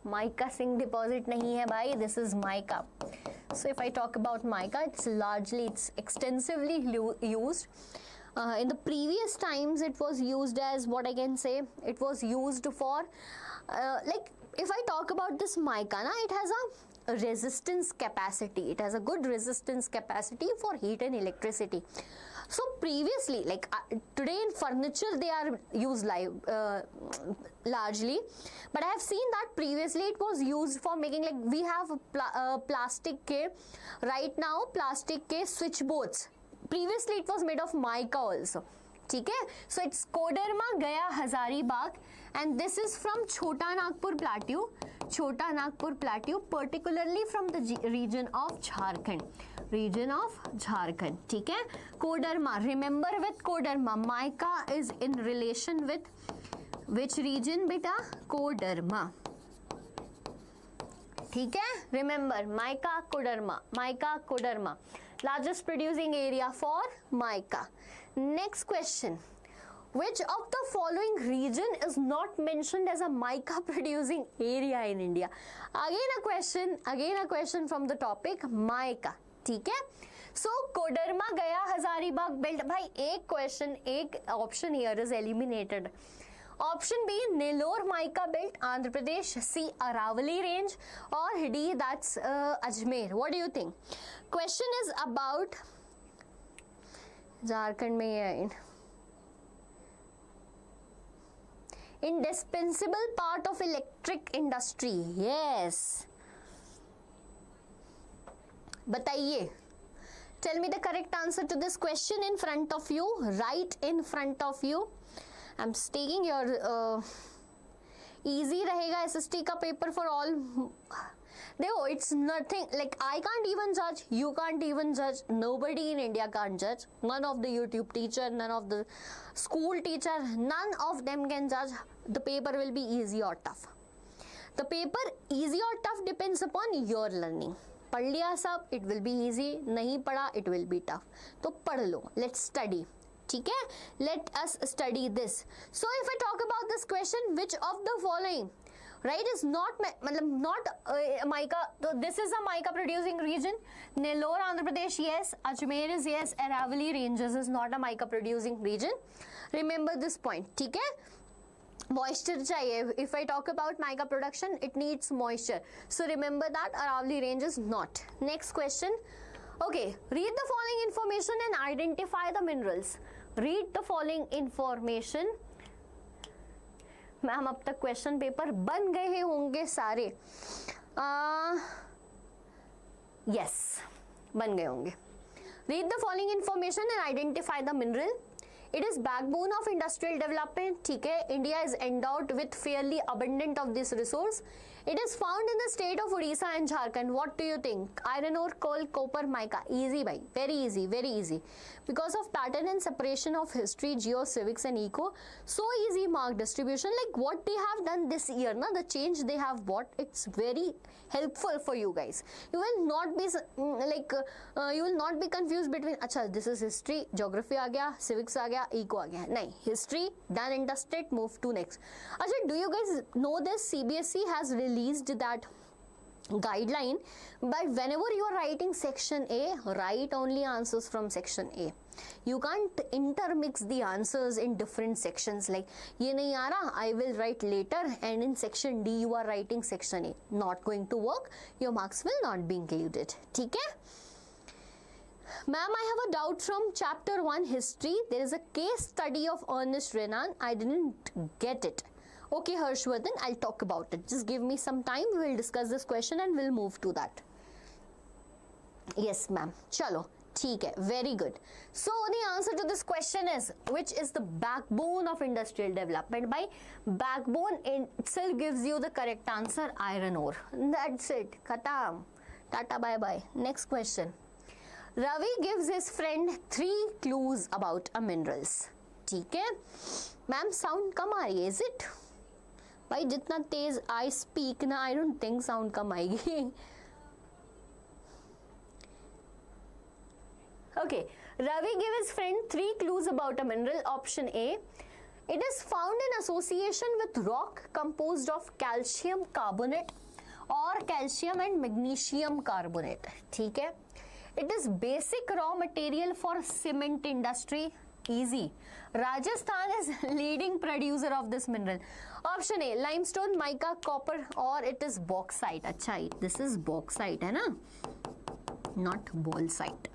mica zinc deposit नहीं है भाई, this is mica. So if I talk about mica, it's extensively used. In the previous times it was used as, what I can say, it was used for like if I talk about this mica na, it has a resistance capacity. It has a good resistance capacity for heat and electricity. So previously, like today in furniture they are used largely, but I have seen that previously it was used for making, like we have plastic ke, right now plastic ke switchboards. Previously it was made of mica also. ठीक है, so it's Koderma Gaya Hazaribagh, and this is from Chota Nagpur Plateau, particularly from the region of Jharkhand, ठीक है. Koderma, remember with Koderma, mica is in relation with which region beta? Koderma, ठीक है. Remember mica Koderma, largest producing area for mica. Next question, which of the following region is not mentioned as a mica producing area in India? Again a question from the topic mica, ठीक है. So Koderma Gaya Hazaribagh belt, भाई एक question, एक option here is eliminated. Option B, Nellore mica belt, Andhra Pradesh. C, Aravalli range, or D, that's Ajmer. What do you think? Question is about Jharkhand में है, indispensable part of electric industry. Yes, बताइए. Tell me the correct answer to this question in front of you, right in front of you. I'm taking your easy रहेगा SST का paper for all. देखो, it's nothing, like I can't even judge, you can't even judge, nobody in India can't judge, none of the YouTube teacher, none of the school teacher, none of them can judge the paper will be easy or tough. The paper easy or tough depends upon your learning. पढ़ लिया सब, it will be easy, नहीं पढ़ा, it will be tough. तो पढ़ लो, let's study. ठीक है, let us study this. So if I talk about this question, which of the following, right, is not mica, so this is a mica producing region. Nellore, Andhra Pradesh, yes. Ajmer is yes. Aravalli ranges is not a mica producing region. Remember this point, ठीक है. Moisture चाहिए. If I talk about mica production, it needs moisture. So remember that Aravalli range is not. Next question. Okay, read the following information and identify the minerals. Read the following information. Ma'am अब तक question paper बन गए होंगे सारे. Yes, बन गए होंगे. Read the following information and identify the mineral. It is backbone of industrial development. ठीक है, India is endowed with fairly abundant of this resource. It is found in the state of Odisha and Jharkhand. What do you think? Iron ore, coal, copper, mica. Easy, bhai. Very easy, very easy. Because of pattern and separation of history, geo, civics and eco. So easy mark distribution. Like what they have done this year, na, the change they have brought, it's very helpful for you guys. You will not be you will not be confused between, अच्छा, this is history, geography आ गया, civics आ गया, eco आ गया. नहीं, history done and dusted, move to next. अच्छा, do you guys know this? CBSE has released that guideline, but whenever you are writing section A, write only answers from section A. You can't intermix the answers in different sections, like ये नहीं आ रहा, I will write later, and in section D you are writing section A. Not going to work, your marks will not be included. ठीक है? Ma'am, I have a doubt from chapter 1 history. There is a case study of Ernest Renan. I didn't get it. Okay, Harshvardhan, I'll talk about it. Just give me some time. We will discuss this question and we'll move to that. Yes, ma'am. Chalo. ठीक है, very good. So the answer to this question is, which is the backbone of industrial development? By backbone itself gives you the correct answer, iron ore. That's it. Khatam. Tata, bye bye. Next question. Ravi gives his friend 3 clues about a minerals. ठीक है? Ma'am, sound कम आ रही है, is it? भाई जितना तेज I speak ना, I don't think sound कम आएगी. Okay, Ravi gave his friend 3 clues about a mineral. Option A, it is found in association with rock composed of calcium carbonate or calcium and magnesium carbonate. ठीक है? It is basic raw material for cement industry. Easy. Rajasthan is leading producer of this mineral. Option A, limestone, mica, copper, or it is bauxite. अच्छा, this is bauxite है ना? Not bauxite.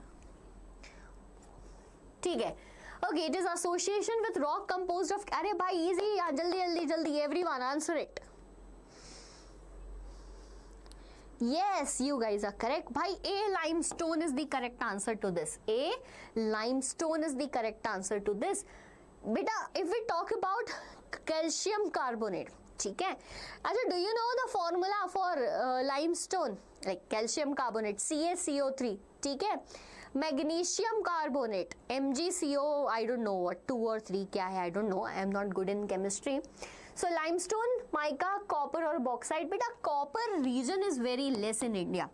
ठीक है. Okay, it is association with rock composed of. अरे भाई easy, जल्दी जल्दी जल्दी, everyone answer it. Yes, you guys are correct. Bhai, A limestone is the correct answer to this. A limestone is the correct answer to this. Beta, if we talk about calcium carbonate, ठीक है. अच्छा, do you know the formula for limestone? Like calcium carbonate, CaCO3, ठीक है. Magnesium carbonate, MgCO, I don't know what 2 or 3 क्या है, I don't know. I am not good in chemistry. So limestone, mica, copper or bauxite. Beta, copper region is very less in India.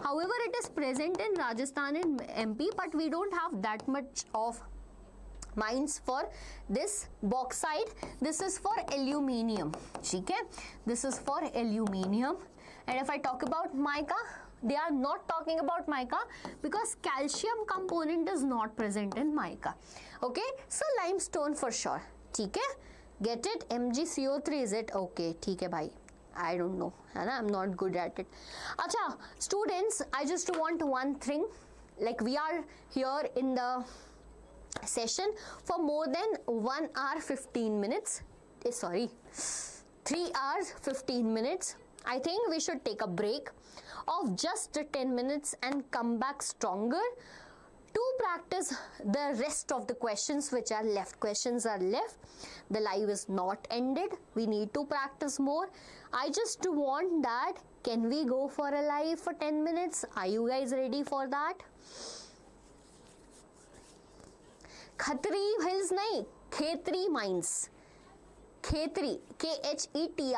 However, it is present in Rajasthan and MP, but we don't have that much of mines for this bauxite. This is for aluminium. ठीक है? This is for aluminium. And if I talk about mica, they are not talking about mica because calcium component is not present in mica. Okay? So limestone for sure. ठीक है? Get it? MgCO3 is it? Okay, ठीक है भाई. I don't know, है ना? I'm not good at it. अच्छा, students, I just want one thing. Like we are here in the session for more than 1 hour 15 minutes. Sorry, 3 hours 15 minutes. I think we should take a break of just 10 minutes and come back stronger to practice the rest of the questions which are left. Questions are left. The live is not ended. We need to practice more. I just want that. Can we go for a live for 10 minutes? Are you guys ready for that? Khatri Hills nahi, Khetri Mines. Khetri, Khetri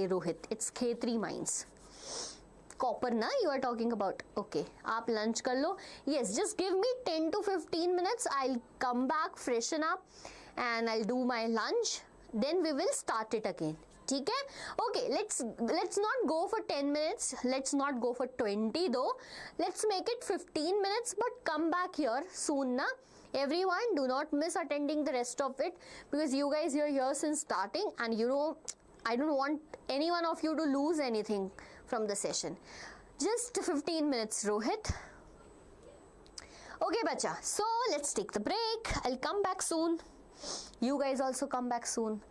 Rohit. It's Khetri Mines. Copper na you are talking about. Okay, aap lunch kar lo. Yes, just give me 10 to 15 minutes. I'll come back, freshen up and I'll do my lunch. Then we will start it again. ठीक है? Okay, let's not go for 10 minutes. Let's not go for 20 though. Let's make it 15 minutes but come back here soon na. Everyone, do not miss attending the rest of it because you guys are here since starting and you know I don't want any one of you to lose anything from the session. Just 15 minutes, Rohit. Okay, bacha. So let's take the break. I'll come back soon. You guys also come back soon.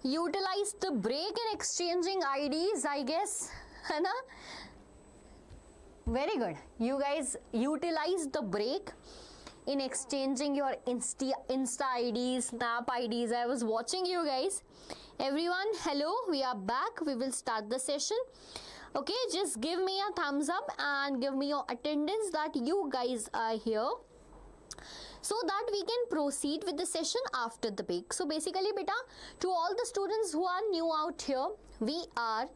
utilize the break in exchanging IDs, I guess, है ना? Very good. You guys utilize the break in exchanging your Insta IDs, Snap IDs. I was watching you guys. Everyone, hello. We are back. We will start the session. Okay, just give me a thumbs up and give me your attendance that you guys are here, so that we can proceed with the session after the break. So basically, beta, to all the students who are new out here, we are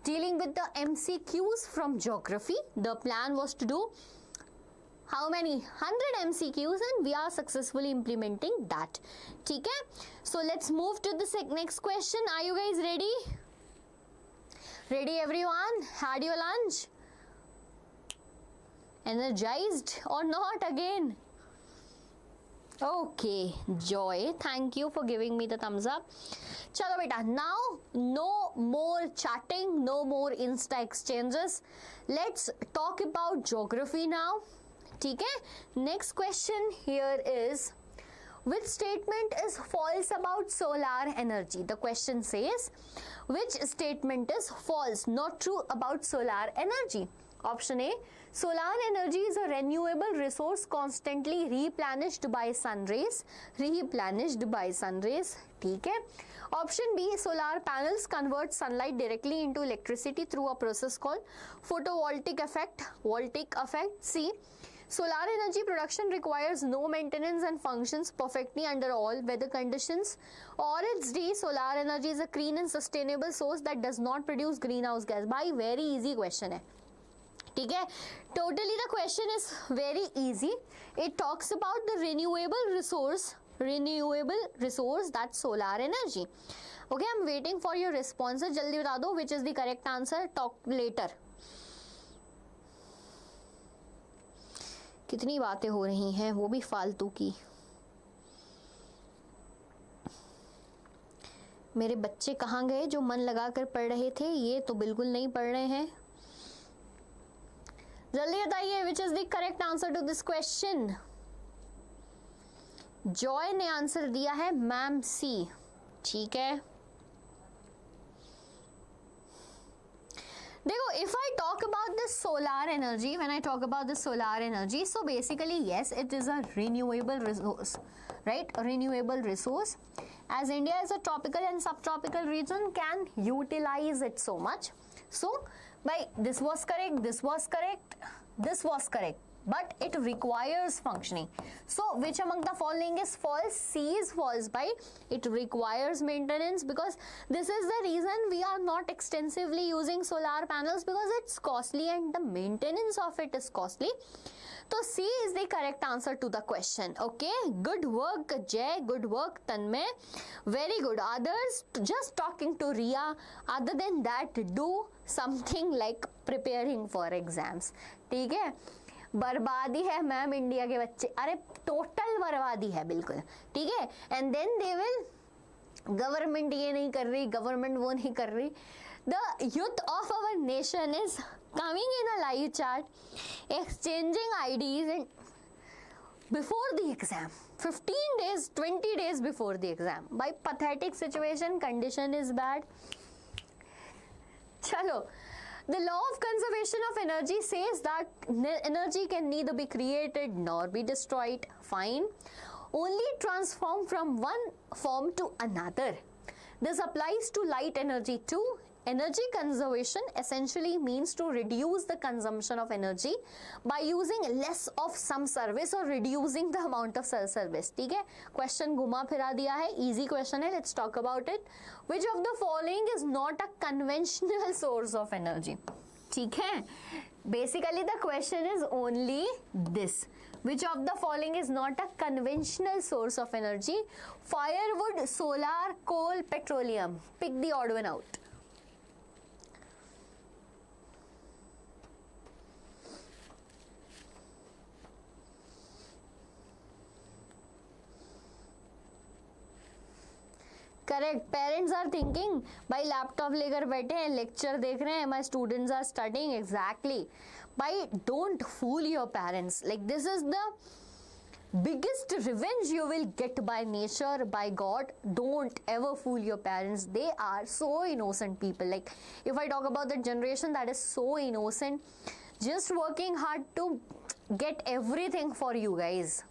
dealing with the MCQs from geography. The plan was to do how many? 100 MCQs, and we are successfully implementing that. ठीक है? So let's move to the next question. Are you guys ready? Ready, everyone? Had your lunch? Energized or not again? Okay, Joy, thank you for giving me the thumbs up. Chalo beta, now no more chatting, no more Insta exchanges. Let's talk about geography now. ठीक है? Next question here is, which statement is false about solar energy? The question says, which statement is false, not true about solar energy? Option A, solar energy is a renewable resource constantly replenished by sun rays. ठीक है? Option B, solar panels convert sunlight directly into electricity through a process called photovoltaic effect. C, solar energy production requires no maintenance and functions perfectly under all weather conditions. Or it's D, solar energy is a clean and sustainable source that does not produce greenhouse gas. Bhai, very easy question hai. ठीक है? Totally the question is very easy. It talks about the renewable resource, that's solar energy. Okay, I'm waiting for your responses. जल्दी बता दो which is the correct answer. Talk later. कितनी बातें हो रही हैं, वो भी फालतू की. मेरे बच्चे कहाँ गए जो मन लगाकर पढ़ रहे थे? ये तो बिल्कुल नहीं पढ़ रहे हैं. जल्दी बताइए which is the correct answer to this question. Joy ने आंसर दिया है मैम सी. ठीक है, देखो, if I talk about this solar energy, when I talk about this solar energy, so basically yes, it is a renewable resource, right? A renewable resource, as India is a tropical and subtropical region, can utilize it so much. So by this was correct, this was correct, this was correct, but it requires functioning. So which among the following is false? C is false. By it requires maintenance, because this is the reason we are not extensively using solar panels, because it's costly and the maintenance of it is costly. So C is the correct answer to the question. Okay, good work Jay, good work Tanmay, very good. Others, just talking to Riya. Other than that, do something like preparing for exams. ठीक है? बर्बादी है ma'am India के बच्चे, अरे total बर्बादी है बिल्कुल. ठीक है? And then they will, government ये नहीं कर रही, गवर्नमेंट वो नहीं कर रही. The youth of our nation is coming in a live chat, exchanging IDs and before the exam, 15 days, 20 days before the exam. By pathetic situation, condition is bad. Chalo. The law of conservation of energy says that energy can neither be created nor be destroyed. Fine. Only transform from one form to another. This applies to light energy too. Energy conservation essentially means to reduce the consumption of energy by using less of some service or reducing the amount of service. ठीक है? Question घुमा फिरा दिया है, easy question है. Let's talk about it. Which of the following is not a conventional source of energy? ठीक है? Basically the question is only this. Which of the following is not a conventional source of energy? Firewood, solar, coal, petroleum. Pick the odd one out. Correct. Parents are thinking भाई laptop लेकर बैठे हैं, lecture देख रहे हैं, my students are studying. Exactly. भाई don't fool your parents. Like this is the biggest revenge you will get by nature, by God. Don't ever fool your parents. They are so innocent people. Like if I talk about the generation that is so innocent, just working hard to get everything for you guys.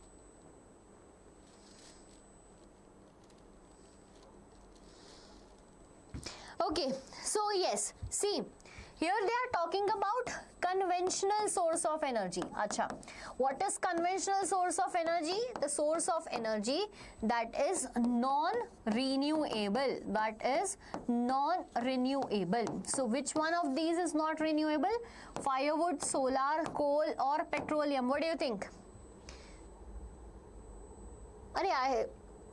Okay, so yes, see, here they are talking about conventional source of energy. Acha, what is conventional source of energy? The source of energy that is non-renewable. That is non-renewable. So which one of these is not renewable? Firewood, solar, coal or petroleum? What do you think?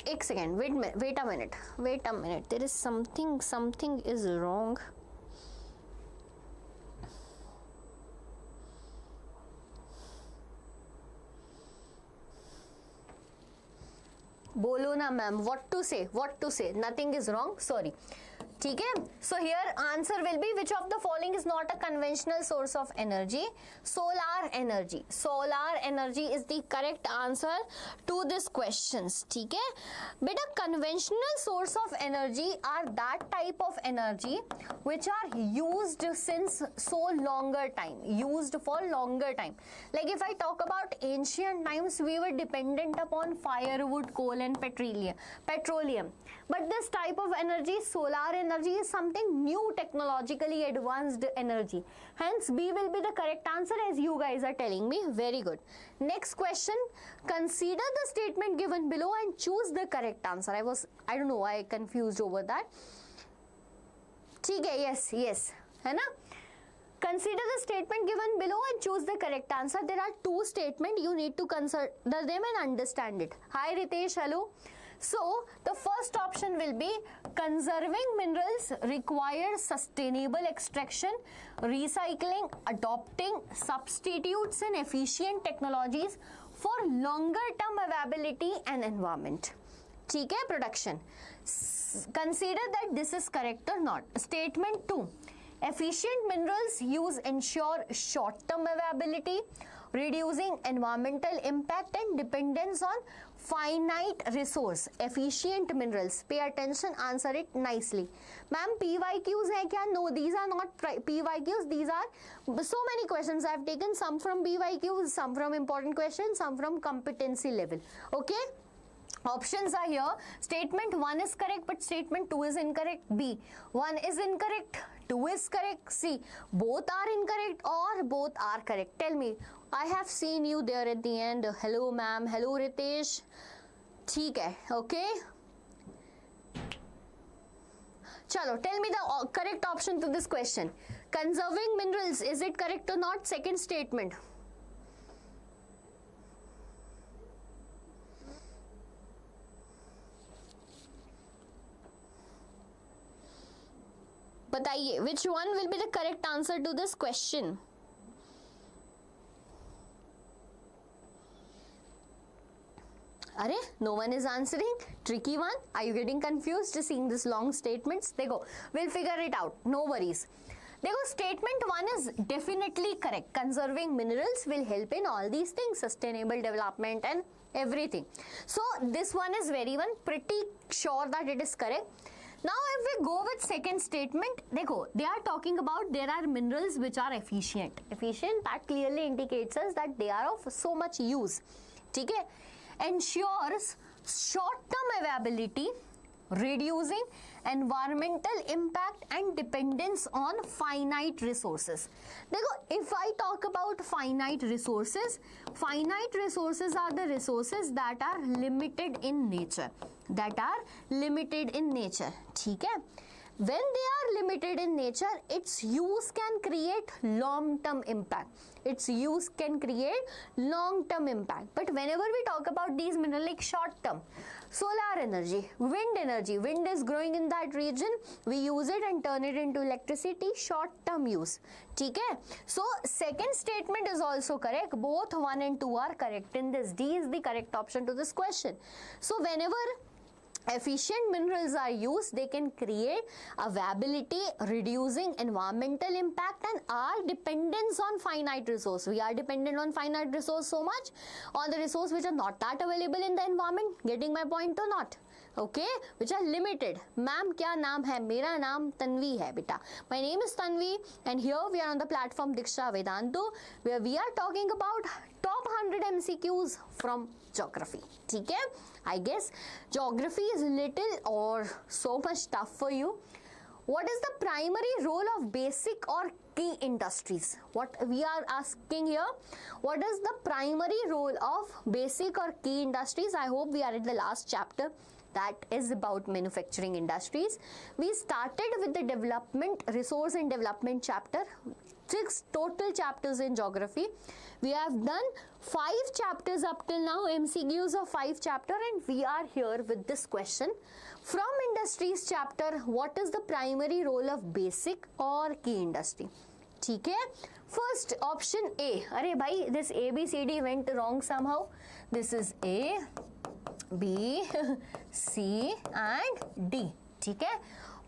एक second, wait a minute, there is something is wrong. बोलो ना ma'am, what to say, nothing is wrong, sorry. ठीक है, so here answer will be which of the following is not a conventional source of energy? Solar energy. Solar energy is the correct answer to this questions. ठीक है बेटा, conventional source of energy are that type of energy which are used since so longer time, used for longer time. Like if I talk about ancient times, we were dependent upon firewood, coal and petroleum. But this type of energy, solar energy, is something new, technologically advanced energy. Hence, B will be the correct answer as you guys are telling me. Very good. Next question. Consider the statement given below and choose the correct answer. I don't know, I confused over that. ठीक है, yes, है ना? Consider the statement given below and choose the correct answer. There are two statements. You need to consider them and understand it. Hi Ritesh, hello. So, the first option will be conserving minerals require sustainable extraction, recycling, adopting substitutes and efficient technologies for longer term availability and environment. ठीक है, production. Consider that this is correct or not. Statement 2. Efficient minerals use ensure short-term availability, reducing environmental impact and dependence on finite resource. Efficient minerals. Pay attention, answer it nicely. Ma'am, PYQs hai kya? No, these are not PYQs. These are so many questions I have taken. Some from PYQs, some from important questions, some from competency level. Okay? Options are here. Statement 1 is correct, but statement 2 is incorrect. B. 1 is incorrect, 2 is correct. C. Both are incorrect or both are correct. Tell me. I have seen you there at the end. Hello ma'am. Hello Ritesh. ठीक है. Okay. Chalo, tell me the correct option to this question. Conserving minerals, is it correct or not? Second statement. बताइए, which one will be the correct answer to this question? अरे, no one is answering. Tricky one. Are you getting confused seeing this long statements? देखो, we'll figure it out. No worries. देखो, statement 1 is definitely correct. Conserving minerals will help in all these things, sustainable development and everything. So this one is pretty sure that it is correct. Now if we go with second statement, देखो, they are talking about there are minerals which are efficient. Efficient, that clearly indicates us that they are of so much use. ठीक है? Ensures short-term availability, reducing environmental impact and dependence on finite resources. देखो, if I talk about finite resources are the resources that are limited in nature. ठीक है? When they are limited in nature, its use can create long-term impact. But whenever we talk about these minerals like short-term, solar energy, wind is growing in that region, we use it and turn it into electricity, short-term use. ठीक है? So second statement is also correct. Both 1 and 2 are correct in this. D is the correct option to this question. So whenever efficient minerals are used, they can create availability, reducing environmental impact and our dependence on finite resource. We are dependent on finite resource so much, on the resource which are not that available in the environment. Getting my point or not? Okay, which are limited. Ma'am, क्या नाम है? मेरा नाम तन्वी है बेटा. My name is Tanvi and here we are on the platform Deeksha Vedantu where we are talking about top 100 MCQs from geography. ठीक है? I guess geography is little or so much tough for you. What is the primary role of basic or key industries? What we are asking here, what is the primary role of basic or key industries? I hope we are at the last chapter. That is about manufacturing industries. We started with the development, resource and development chapter. 6 total chapters in geography. We have done 5 chapters up till now, MCQs of 5 chapter, and we are here with this question. From industries chapter, what is the primary role of basic or key industry? ठीक है? First option A. अरे भाई, this A, B, C, D went wrong somehow. This is A, B, C and D. ठीक है?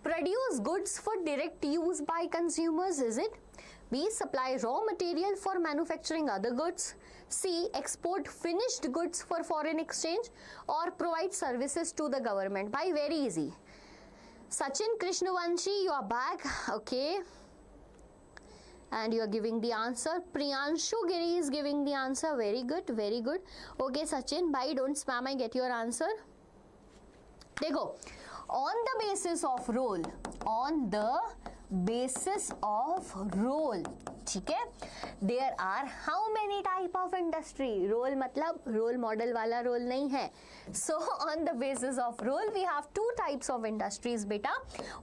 Produce goods for direct use by consumers, is it? B. Supply raw material for manufacturing other goods. C. Export finished goods for foreign exchange or provide services to the government. By very easy. Sachin Krishnavanshi, you are back. Okay. And you are giving the answer. Priyanshu Giri is giving the answer. Very good, very good. Okay, Sachin, bye. Don't spam. I get your answer. Dekho. On the basis of role. On the basis of role. ठीक है? There are how many type of industry? Role मतलब role model वाला role नहीं है. So on the basis of role we have 2 types of industries बेटा.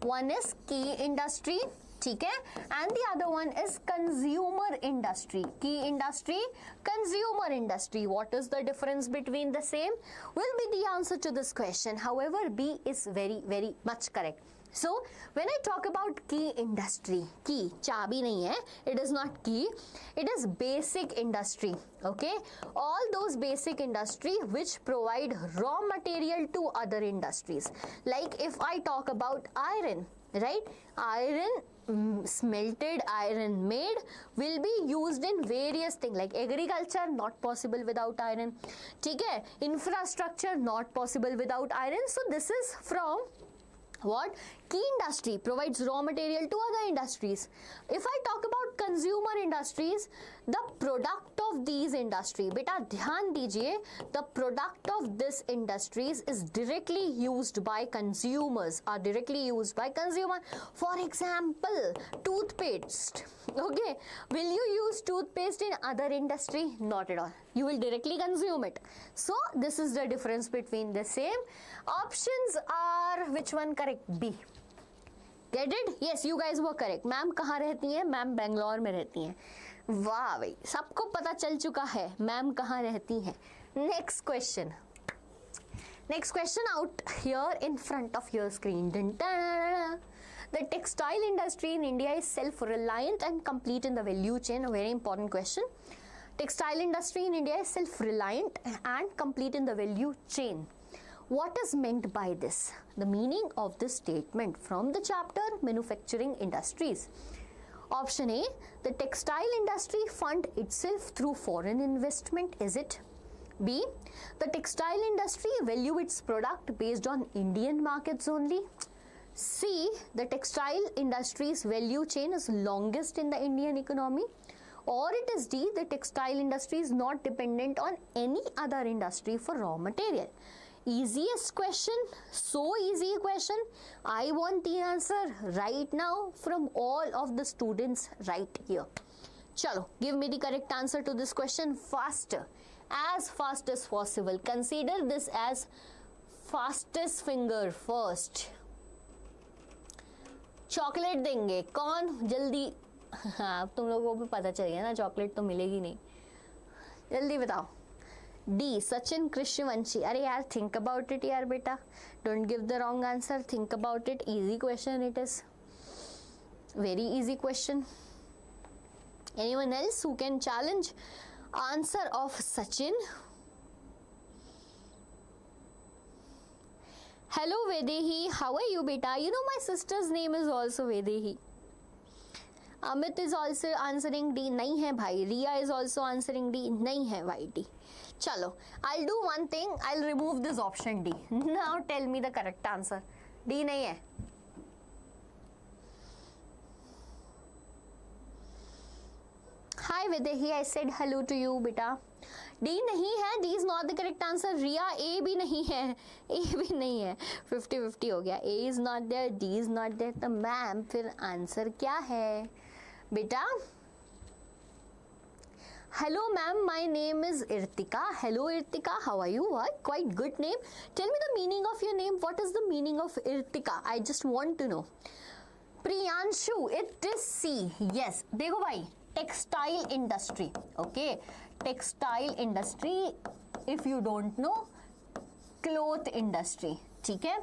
One is key industry. ठीक है? And the other one is consumer industry. Key industry, consumer industry. What is the difference between the same? Will be the answer to this question. However, B is very, very much correct. So, when I talk about key industry, key, चाबी नहीं है, it is not key, it is basic industry, okay? All those basic industry which provide raw material to other industries. Like if I talk about iron, right? Iron, smelted iron made will be used in various things like agriculture, not possible without iron. ठीक है? Infrastructure, not possible without iron. So, this is from what? Key industry provides raw material to other industries. If I talk about consumer industries, the product of these industry, beta ध्यान दीजिए, the product of this industries is directly used by consumers, are directly used by consumer. For example, toothpaste. Okay, will you use toothpaste in other industry? Not at all. You will directly consume it. So this is the difference between the same. Options are which one correct? B. Get it? Yes, you guys were correct. Ma'am कहाँ रहती हैं? Ma'am Bangalore में रहती हैं. वाह भाई, सबको पता चल चुका है मैम कहाँ रहती हैं. Next question. Next question out here in front of your screen. Dun, da, da, da. The textile industry in India is self-reliant and complete in the value chain. A very important question. Textile industry in India is self-reliant and complete in the value chain. What is meant by this? The meaning of this statement from the chapter Manufacturing Industries. Option A, the textile industry fund itself through foreign investment, is it? B, the textile industry value its product based on Indian markets only. C, the textile industry's value chain is longest in the Indian economy. Or it is D, the textile industry is not dependent on any other industry for raw material. Easiest question, so easy question. I want the answer right now from all of the students right here. Chalo, give me the correct answer to this question faster, as fast as possible. Consider this as fastest finger first. Chocolate देंगे कौन जल्दी? हाँ, तुम लोगों को भी पता चल गया ना, चॉकलेट तो मिलेगी नहीं. जल्दी बताओ. D, Sachin Krishnavanshi. अरे यार, think about it यार बेटा. Don't give the wrong answer. Think about it. Easy question it is. Very easy question. Anyone else who can challenge answer of Sachin? Hello Vedehi, how are you beta? You know my sister's name is also Vedehi. Amit is also answering D. नहीं है भाई. Riya is also answering D. नहीं है भाई D. चलो, I'll do one thing. I'll remove this option D. Now tell me the correct answer. D नहीं है. Hi Vedehi, I said hello to you beta. D नहीं है. D is not the correct answer. Riya, A भी नहीं है. A भी नहीं है. 50-50 हो गया. A is not there. D is not there. तो मैम फिर आंसर क्या है बेटा? Hello ma'am, my name is Irtika. Hello Irtika, how are you? What? Quite good name. Tell me the meaning of your name. What is the meaning of Irtika? I just want to know. Priyanshu, it is C. Yes. देखो भाई, textile industry. Okay. Textile industry. If you don't know, cloth industry. ठीक है?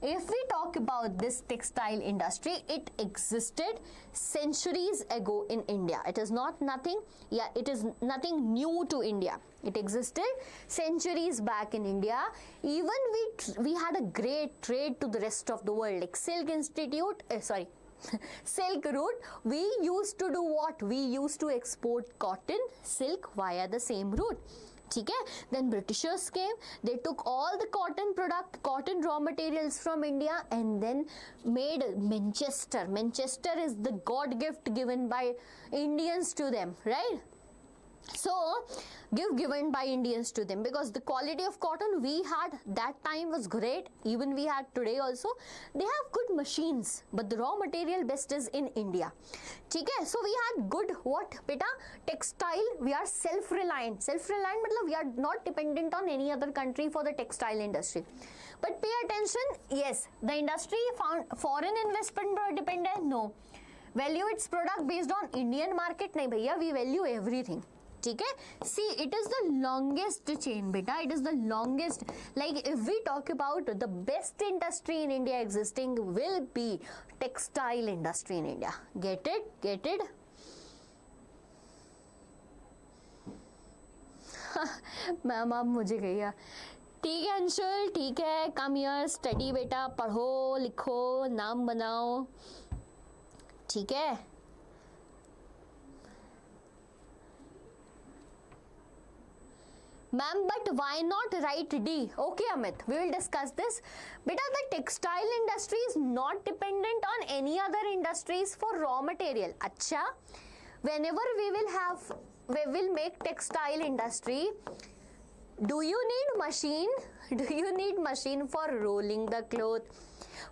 If we talk about this textile industry, it existed centuries ago in India. It is not nothing. Yeah, it is nothing new to India. It existed centuries back in India. Even we had a great trade to the rest of the world, like Silk Route. We used to do what? We used to export cotton, silk via the same route. ठीक है? Then Britishers came. They took all the cotton raw materials from India and then made Manchester. Manchester is the God gift given by Indians to them, right? So, given by Indians to them, because the quality of cotton we had that time was great. Even we had today also. They have good machines, but the raw material best is in India. ठीक है? So we had good what beta? Textile. We are self-reliant. Self-reliant मतलब we are not dependent on any other country for the textile industry. But pay attention. Yes, the industry found foreign investment dependent. No. Value its product based on Indian market. नहीं भैया, we value everything. ठीक है? See, it is the longest chain beta. It is the longest. Like if we talk about the best industry in India existing will be textile industry in India. Get it? Get it? Ma'am आप मुझे कहिए. ठीक है अंशुल, ठीक है. Come here, study बेटा, पढ़ो लिखो, नाम बनाओ. ठीक है? Ma'am, but why not write D? Okay, Amit, we will discuss this. Beta, the textile industry is not dependent on any other industries for raw material. Acha, whenever we will make textile industry, do you need machine? Do you need machine for rolling the cloth,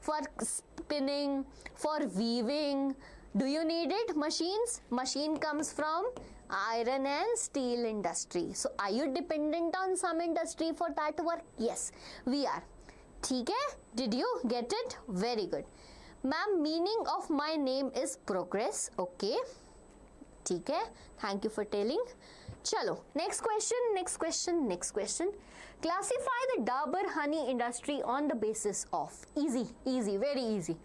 for spinning, for weaving? Do you need it? Machines? Machine comes from iron and steel industry. So are you dependent on some industry for that work? Yes, we are. ठीक है? Did you get it? Very good. Ma'am, meaning of my name is progress. Okay. ठीक है? Thank you for telling. चलो, next question. Classify the Dabur honey industry on the basis of. Easy, very easy.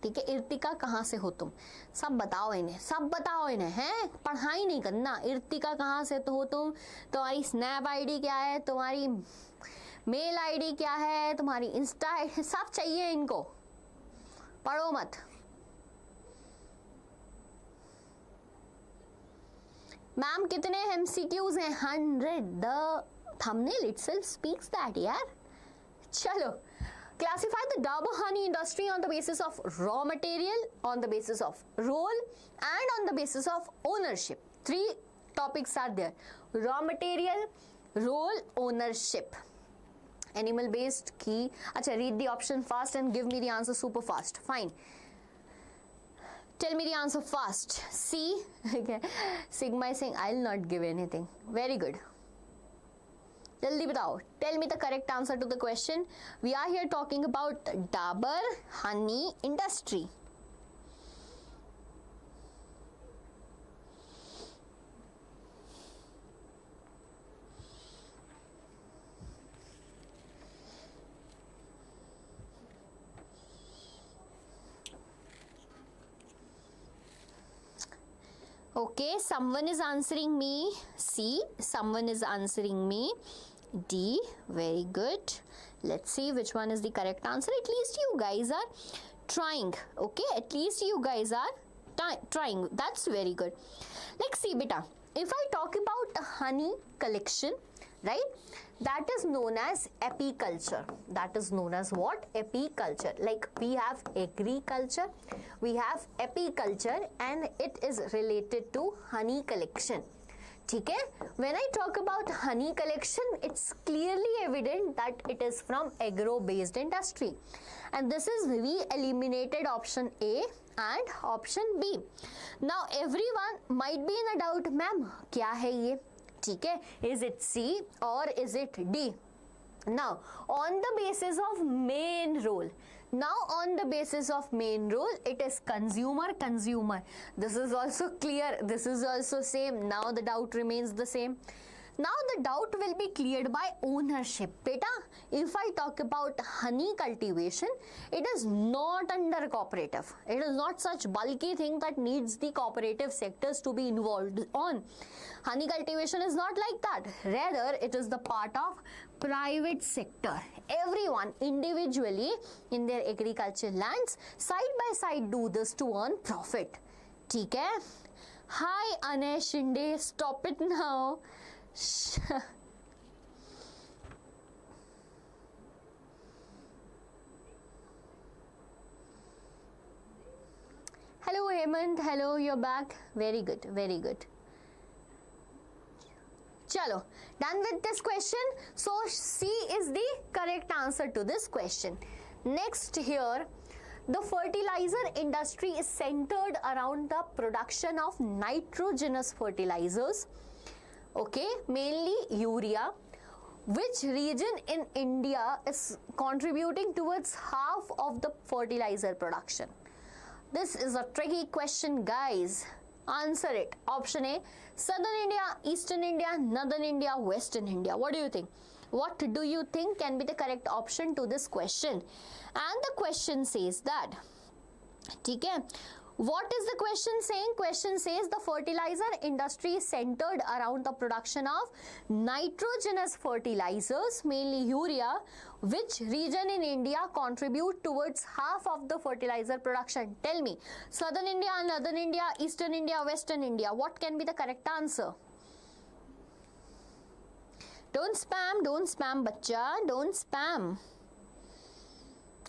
ठीक है? इर्तिका कहाँ से हो तुम? सब बताओ इन्हें, हैं? पढ़ाई नहीं करना. इर्तिका कहाँ से तो हो तुम? तुम्हारी स्नैप आईडी क्या है? तुम्हारी मेल आईडी क्या है? तुम्हारी इंस्टा आईडी, सब चाहिए इनको. पढ़ो मत. मैम कितने MCQs हैं? 100. The thumbnail itself speaks that यार. चलो. Classify the Dabur honey industry on the basis of raw material, on the basis of role, and on the basis of ownership. 3 topics are there. Raw material, role, ownership. Animal based key. Acha, read the option fast and give me the answer super fast. Fine. Tell me the answer fast. C. Okay. Sigma is saying I'll not give anything. Very good. जल्दी बताओ. Tell me the correct answer to the question. We are here talking about Dabur honey industry. Okay, someone is answering me C. Someone is answering me D. Very good. Let's see which one is the correct answer. At least you guys are trying. Okay, at least you guys are trying. That's very good. Like, see beta, if I talk about honey collection, right, that is known as apiculture. That is known as what? Apiculture. Like, we have agriculture, we have apiculture, and it is related to honey collection. Okay? When I talk about honey collection, it's clearly evident that it is from agro-based industry. And this is, we eliminated option A and option B. Now, everyone might be in a doubt, ma'am, kya hai ye? Okay? Is it C or is it D? Now, on the basis of main role, it is consumer. This is also clear. This is also same. Now the doubt remains the same. Now the doubt will be cleared by ownership. Beta, if I talk about honey cultivation, it is not under cooperative. It is not such bulky thing that needs the cooperative sectors to be involved on. Honey cultivation is not like that. Rather, it is the part of private sector. Everyone individually in their agricultural lands side by side do this to earn profit. ठीक है? Hi Anay Shinde, stop it now. Hello Hemant, hello, you're back. Very good, very good. Chalo, done with this question. So C is the correct answer to this question. Next here, the fertilizer industry is centered around the production of nitrogenous fertilizers. Okay, mainly urea. Which region in India is contributing towards half of the fertilizer production? This is a tricky question, guys. Answer it. Option A, Southern India, Eastern India, Northern India, Western India. What do you think? What do you think can be the correct option to this question? And the question says that, okay, what is the question saying? Question says the fertilizer industry is centered around the production of nitrogenous fertilizers, mainly urea. Which region in India contribute towards half of the fertilizer production? Tell me. Southern India, Northern India, Eastern India, Western India. What can be the correct answer? Don't spam, bacha. Don't spam.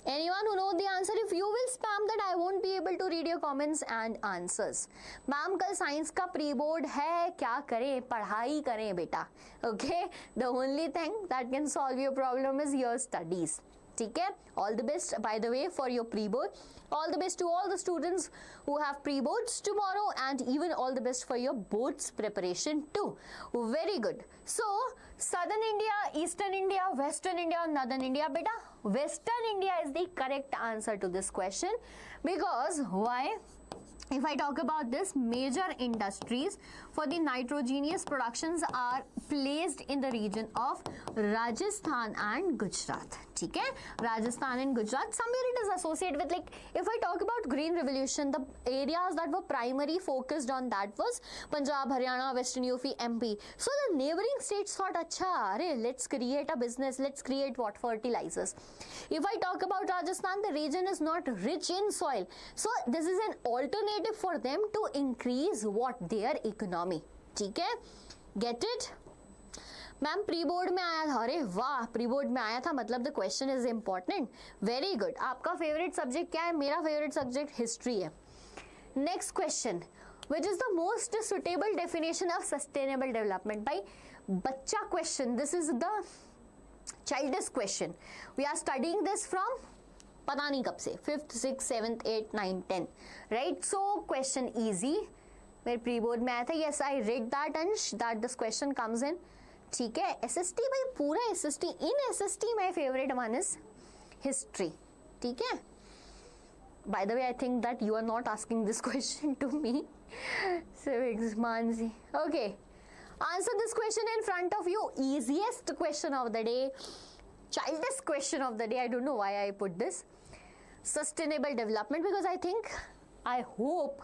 Anyone who knows the answer, if you will spam that, I won't be able to read your comments and answers. Ma'am, कल science का pre-board है, क्या करें? पढ़ाई करें बेटा. Okay? The only thing that can solve your problem is your studies. ठीक है? All the best, by the way, for your pre-board. All the best to all the students who have pre-boards tomorrow, and even all the best for your boards preparation too. Very good. So, Southern India, Eastern India, Western India, Northern India, beta. Western India is the correct answer to this question. Because why? If I talk about this, major industries for the nitrogenous productions are placed in the region of Rajasthan and Gujarat. Okay? Rajasthan and Gujarat. Somewhere it is associated with, like, if I talk about Green Revolution, the areas that were primarily focused on that was Punjab, Haryana, Western UP, MP. So the neighboring states thought, acha, let's create a business, let's create what? Fertilizers. If I talk about Rajasthan, the region is not rich in soil. So this is an alternative for them to increase what? Their economy. ठीक है? Get it? Ma'am pre board में आया था. अरे वाह, pre board में आया था, मतलब the question is important. Very good. आपका फेवरेट सब्जेक्ट क्या है? मेरा फेवरेट सब्जेक्ट हिस्ट्री है. Next question, which is the most suitable definition of sustainable development? भाई बच्चा question, this is the childish question. We are studying this from पता नहीं कब से, 5th, 6th, 7th, 8th, 9th, 10th, right? So question easy, मेरे pre board में आया था. यस, आई रेड दैट अंश, that this question comes in. ठीक है? एसएसटी भाई, पूरा SST. In SST my favourite one is history. ठीक है? By the way, I think that you are not asking this question to me. Civics Mansi. Okay, answer this question in front of you. Easiest question of the day, childish question of the day. I don't know why I put this sustainable development, because I hope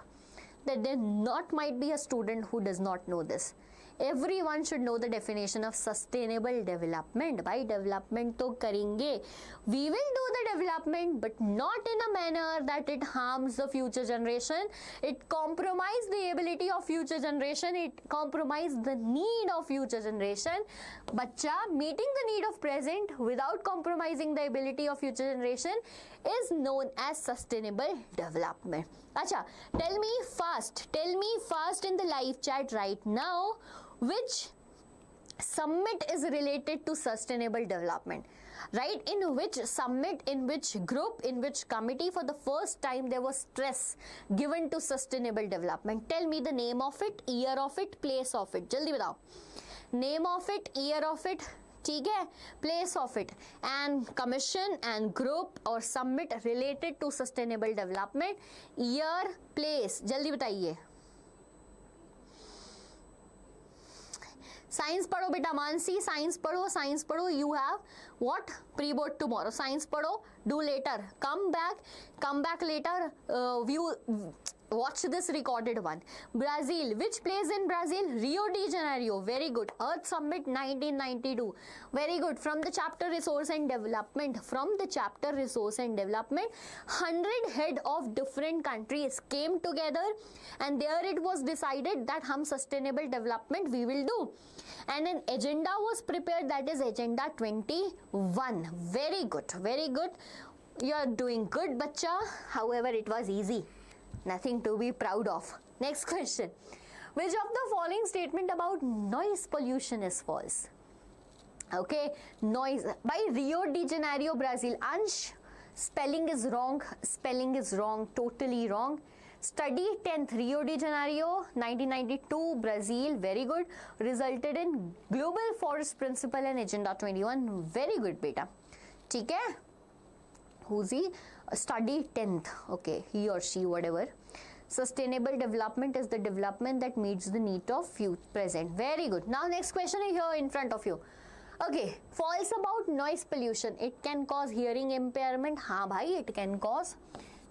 that there might be a student who does not know this. everyone should know the definition of sustainable development. By development तो करेंगे, we will do the development but not in a manner that it harms the future generation, it compromise the ability of future generation, it compromise the need of future generation. बच्चा, meeting the need of present without compromising the ability of future generation is known as sustainable development. अच्छा, tell me fast in the live chat right now, which summit is related to sustainable development, right? In which summit, in which group, in which committee for the first time there was stress given to sustainable development? Tell me the name of it, year of it, place of it. Jaldi batao. Name of it, year of it, ठीक है, place of it, and commission and group or summit related to sustainable development, year, place. जल्दी बताइए. Science पढ़ो बेटा, Mansi science पढ़ो. You have what? Pre-board tomorrow. Science पढ़ो. Do later. Come back later. Watch this recorded one. Brazil. Which place in Brazil? Rio de Janeiro. Very good. Earth Summit 1992. Very good. From the chapter Resource and Development. 100 head of different countries came together and there it was decided that hum sustainable development we will do. And an agenda was prepared, that is Agenda 21. Very good. Very good. You are doing good, bacha. However, it was easy. Nothing to be proud of. Next question. Which of the following statement about noise pollution is false? Okay, noise. By Rio de Janeiro, Brazil. Ansh, spelling is wrong, totally wrong. Study 10th, Rio de Janeiro, 1992, Brazil, very good. Resulted in Global Forest Principle and Agenda 21, very good beta. ठीक है? Who's he? Study 10th, okay, he or she, whatever. Sustainable development is the development that meets the need of present. Very good. Now next question is here in front of you. Okay, false about noise pollution. It can cause hearing impairment. हाँ भाई, it can cause.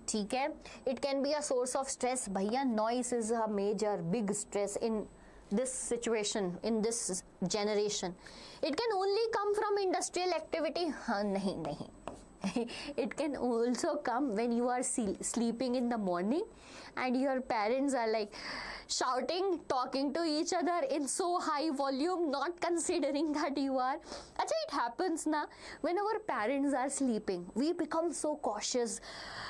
ठीक है. It can be a source of stress. भैया, noise is a major, big stress in this situation, in this generation. It can only come from industrial activity. हाँ, नहीं. It can also come when you are sleeping in the morning and your parents are like shouting, talking to each other in so high volume, not considering that you are. Achha, it happens na, when our parents are sleeping, we become so cautious.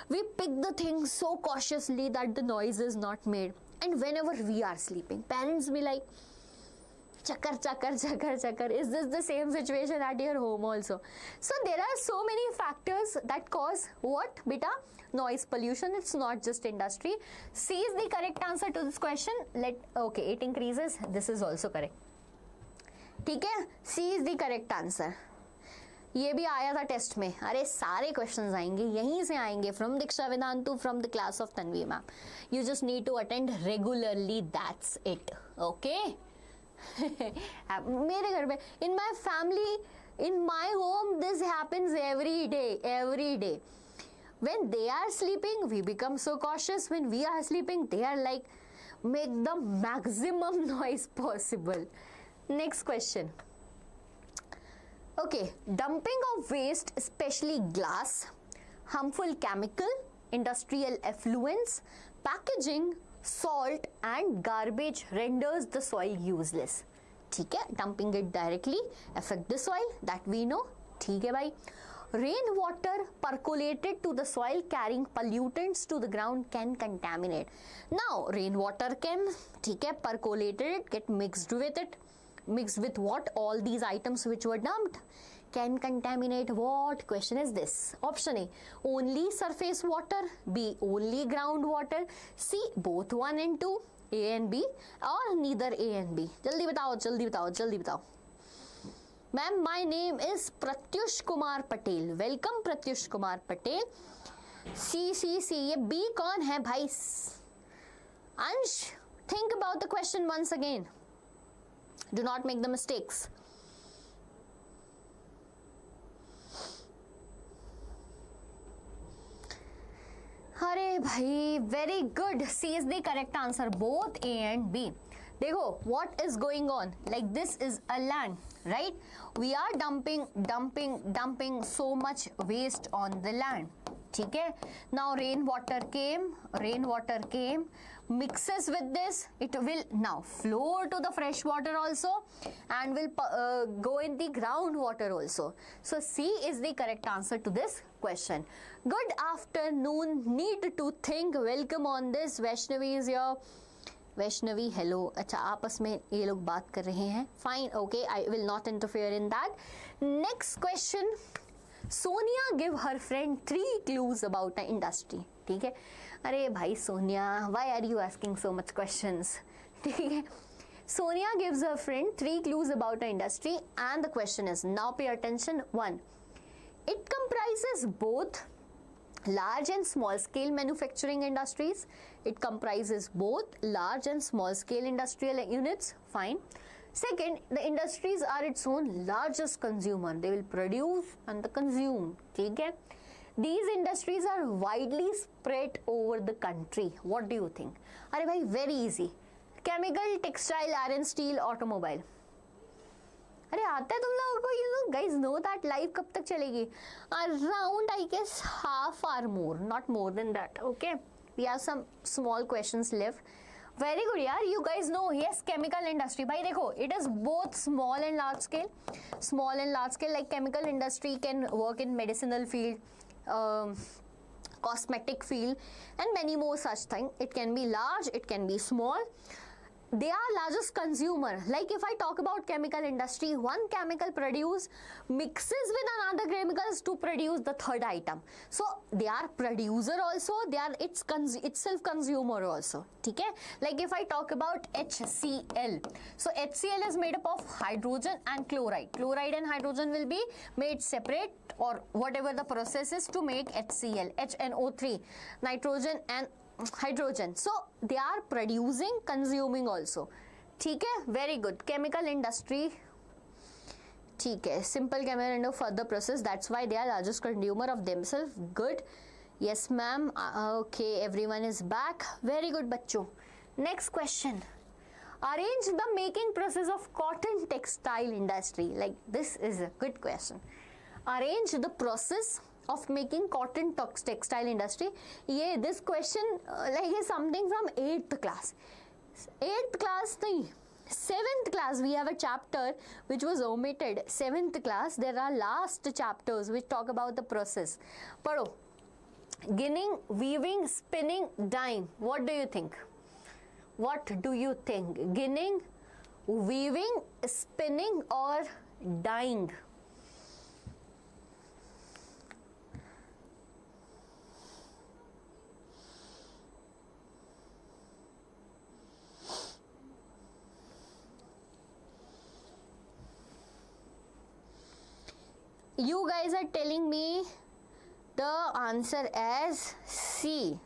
We pick the things so cautiously that the noise is not made. And whenever we are sleeping, parents be like, chakar. Is this the same situation at your home also? So there are so many factors that cause what, beta? Noise pollution. It's not just industry. C is the correct answer to this question. Okay, it increases. This is also correct. ठीक है? C is the correct answer. ये भी आया था test में. अरे सारे questions आएंगे, यहीं से आएंगे. From Diksha Vedantu, from the class of Tanvi ma'am. You just need to attend regularly. That's it. Okay. मेरे घर में, in my family, in my home, this happens every day. When they are sleeping, we become so cautious. When we are sleeping, they are like, make the maximum noise possible. Next question. Okay, dumping of waste, especially glass, harmful chemical, industrial effluents, packaging, salt and garbage renders the soil useless. ठीक है, dumping it directly affect the soil, that we know. ठीक है भाई. Rainwater percolated to the soil carrying pollutants to the ground can contaminate. Now rainwater can, ठीक है, percolated, get mixed with it. Mixed with what? All these items which were dumped can contaminate what? Question is this. Option A, only surface water. B, only groundwater. C, both 1 and 2, A and B, or neither A and B. जल्दी बताओ. Ma'am, my name is Pratyush Kumar Patel. Welcome Pratyush Kumar Patel. C. ये B कौन है भाई? Ansh, think about the question once again. Do not make the mistakes. अरे भाई, very good. C is the correct answer. Both A and B. देखो what is going on, like this is a land, right? We are dumping so much waste on the land. ठीक है? Now rainwater came, mixes with this, it will now flow to the fresh water also and will go in the groundwater also. So C is the correct answer to this question. Good afternoon, need to think, welcome on this. Vaishnavi is here. Vaishnavi hello. अच्छा आपस में ये लोग बात कर रहे हैं. Fine, okay, I will not interfere in that. Next question. Sonia give her friend 3 clues about a industry. ठीक है? अरे भाई Sonia, why are you asking so much questions? ठीक है? Sonia gives her friend 3 clues about a industry and the question is, now pay attention. 1, it comprises both large and small scale manufacturing industries. It comprises both large and small scale industrial units. Fine. Second, the industries are its own largest consumer. They will produce and consume. ठीक है? These industries are widely spread over the country. What do you think? अरे भाई very easy. Chemical, textile, iron, steel, automobile. अरे आता है तुम लोगों को? You know, guys know that live कब तक चलेगी? Around I guess half or more, not more than that. Okay, we have some small questions left. Very good यार, you guys know. Yes, chemical industry. भाई देखो, it is both small and large scale. Small and large scale, like chemical industry can work in medicinal field, cosmetic field, and many more such things. It can be large, it can be small. They are largest consumer. Like if I talk about chemical industry, one chemical produce mixes with another chemicals to produce the third item. So they are producer also, they are itself consumer also. ठीक है? Like if I talk about HCl, so HCl is made up of hydrogen and chloride. Chloride and hydrogen will be made separate or whatever the process is to make HCl, HNO3, nitrogen and hydrogen. So they are producing, consuming also. ठीक है? Very good. Chemical industry. ठीक है? Simple chemical and further process. That's why they are largest consumer of themselves. Good. Yes ma'am. Okay, everyone is back. Very good बच्चों. Next question. Arrange the making process of cotton textile industry. Like this is a good question. Arrange the process of making cotton textile industry. ये this question like is something from 8th class. 8th class नहीं, 7th class we have a chapter which was omitted. 7th class there are last chapters which talk about the process. पढ़ो. Ginning, weaving, spinning, dyeing. What do you think? What do you think? Ginning, weaving, spinning or dyeing? You guys are telling me the answer as C.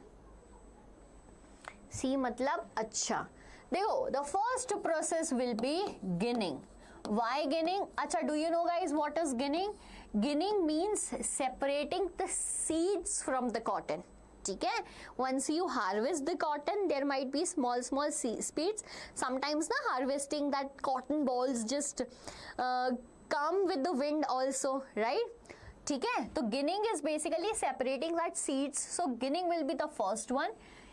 C मतलब अच्छा. देखो, the first process will be ginning. Why ginning? अच्छा, do you know guys what is ginning? Ginning means separating the seeds from the cotton. ठीक है? Once you harvest the cotton, there might be small seeds. Sometimes na harvesting that cotton balls just come with the wind also, right? ठीक है? तो ginning is basically separating that seeds. So ginning will be the first one.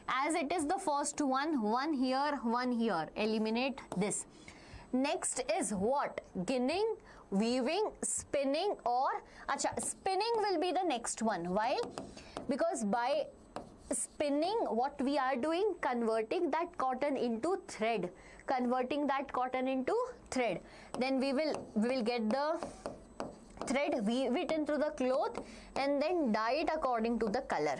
As it is the first one here, one here. Eliminate this. Next is what? Ginning, weaving, spinning or अच्छा, spinning will be the next one. Why? Because by spinning what we are doing, converting that cotton into thread. Converting that cotton into thread. Then we will get the thread, weave it into the cloth and then dye it according to the color.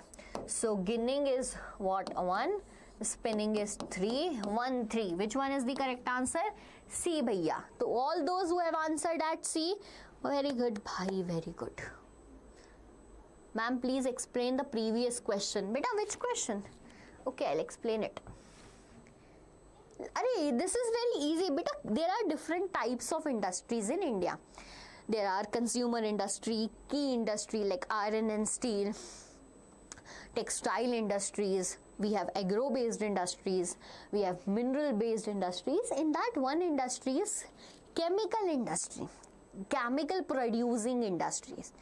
So ginning is what? 1, spinning is 3, 1, 3. Which one is the correct answer? C bhaiya. So all those who have answered at C, very good bhai, very good. Ma'am, please explain the previous question. Beta, which question? Okay, I'll explain it. Arey, this is very easy. Beta, there are different types of industries in India. There are consumer industry, key industry like iron and steel, textile industries, we have agro-based industries, we have mineral-based industries. In that, one industry is chemical industry, chemical producing industries.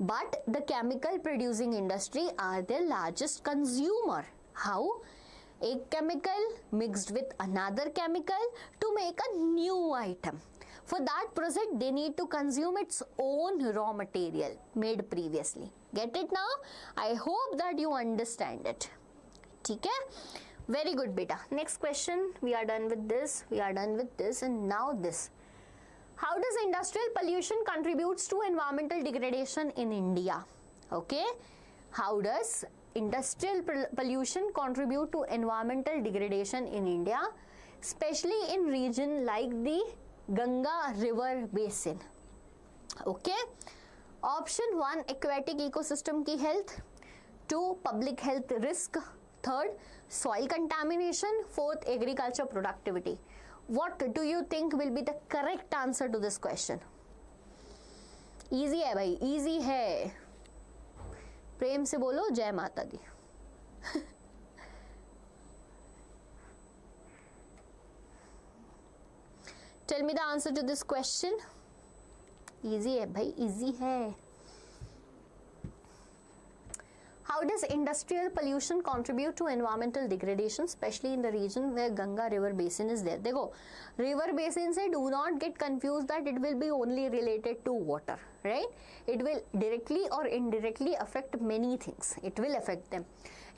But the chemical producing industry are their largest consumer. How? A chemical mixed with another chemical to make a new item. For that process, they need to consume its own raw material made previously. Get it now? I hope that you understand it. Okay? Very good, beta. Next question. We are done with this. We are done with this. And now this. How does industrial pollution contributes to environmental degradation in India? Okay? How does industrial pollution contribute to environmental degradation in India, especially in region like the Ganga river basin? Okay? Option 1, aquatic ecosystem ki health. 2, public health risk. 3rd, soil contamination. 4th, agriculture productivity. What do you think will be the correct answer to this question? Easy hai bhai, easy hai. प्रेम से बोलो जय माता दी. Tell me the answer to this question. Easy है भाई, easy है. How does industrial pollution contribute to environmental degradation, especially in the region where Ganga river basin is there? देखो, river basin से do not get confused that it will be only related to water, right? It will directly or indirectly affect many things. It will affect them.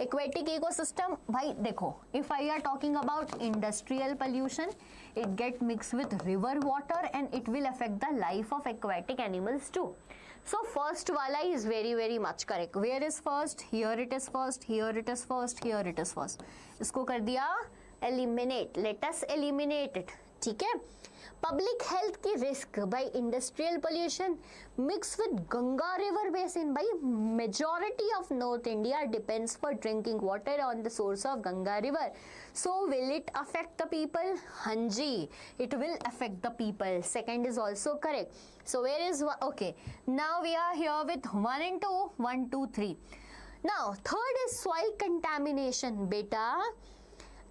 Aquatic ecosystem, भाई देखो, if I are talking about industrial pollution, it get mixed with river water and it will affect the life of aquatic animals too. So first wala is very much correct. Where is first? Here it is first, here it is first, here it is first. इसको कर दिया eliminate. Let us eliminate it. ठीक है? Public health की risk by industrial pollution mixed with Ganga river basin. By majority of North India depends for drinking water on the source of Ganga river. So will it affect the people? Hanji, it will affect the people. Second is also correct. So where is, okay, now we are here with 1 and 2, 1, 2, 3. Now third is soil contamination, beta.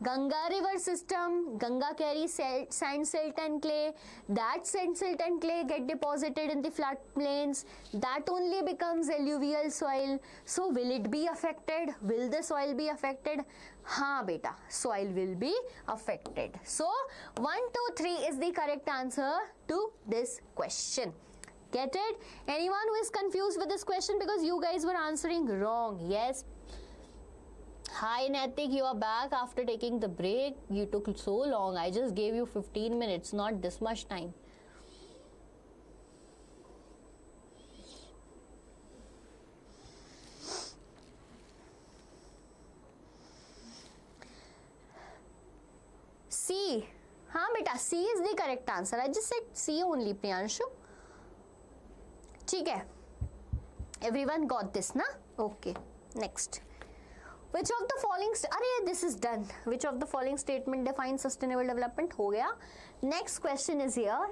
Ganga river system, Ganga carries sand, silt and clay. That sand, silt and clay get deposited in the floodplains. That only becomes alluvial soil. So will it be affected? Will the soil be affected? हाँ beta, soil will be affected. So 1, 2, 3 is the correct answer to this question. Get it? Anyone who is confused with this question because you guys were answering wrong? Yes. Hi Natik, you are back after taking the break. You took so long. I just gave you 15 minutes, not this much time. C. हाँ बेटा, C is the correct answer. I just said C only, Priyanshu. ठीक है. Everyone got this, na? Okay. Next. Which of the following, अरे this is done. Which of the following statement defines sustainable development? हो गया. Next question is here.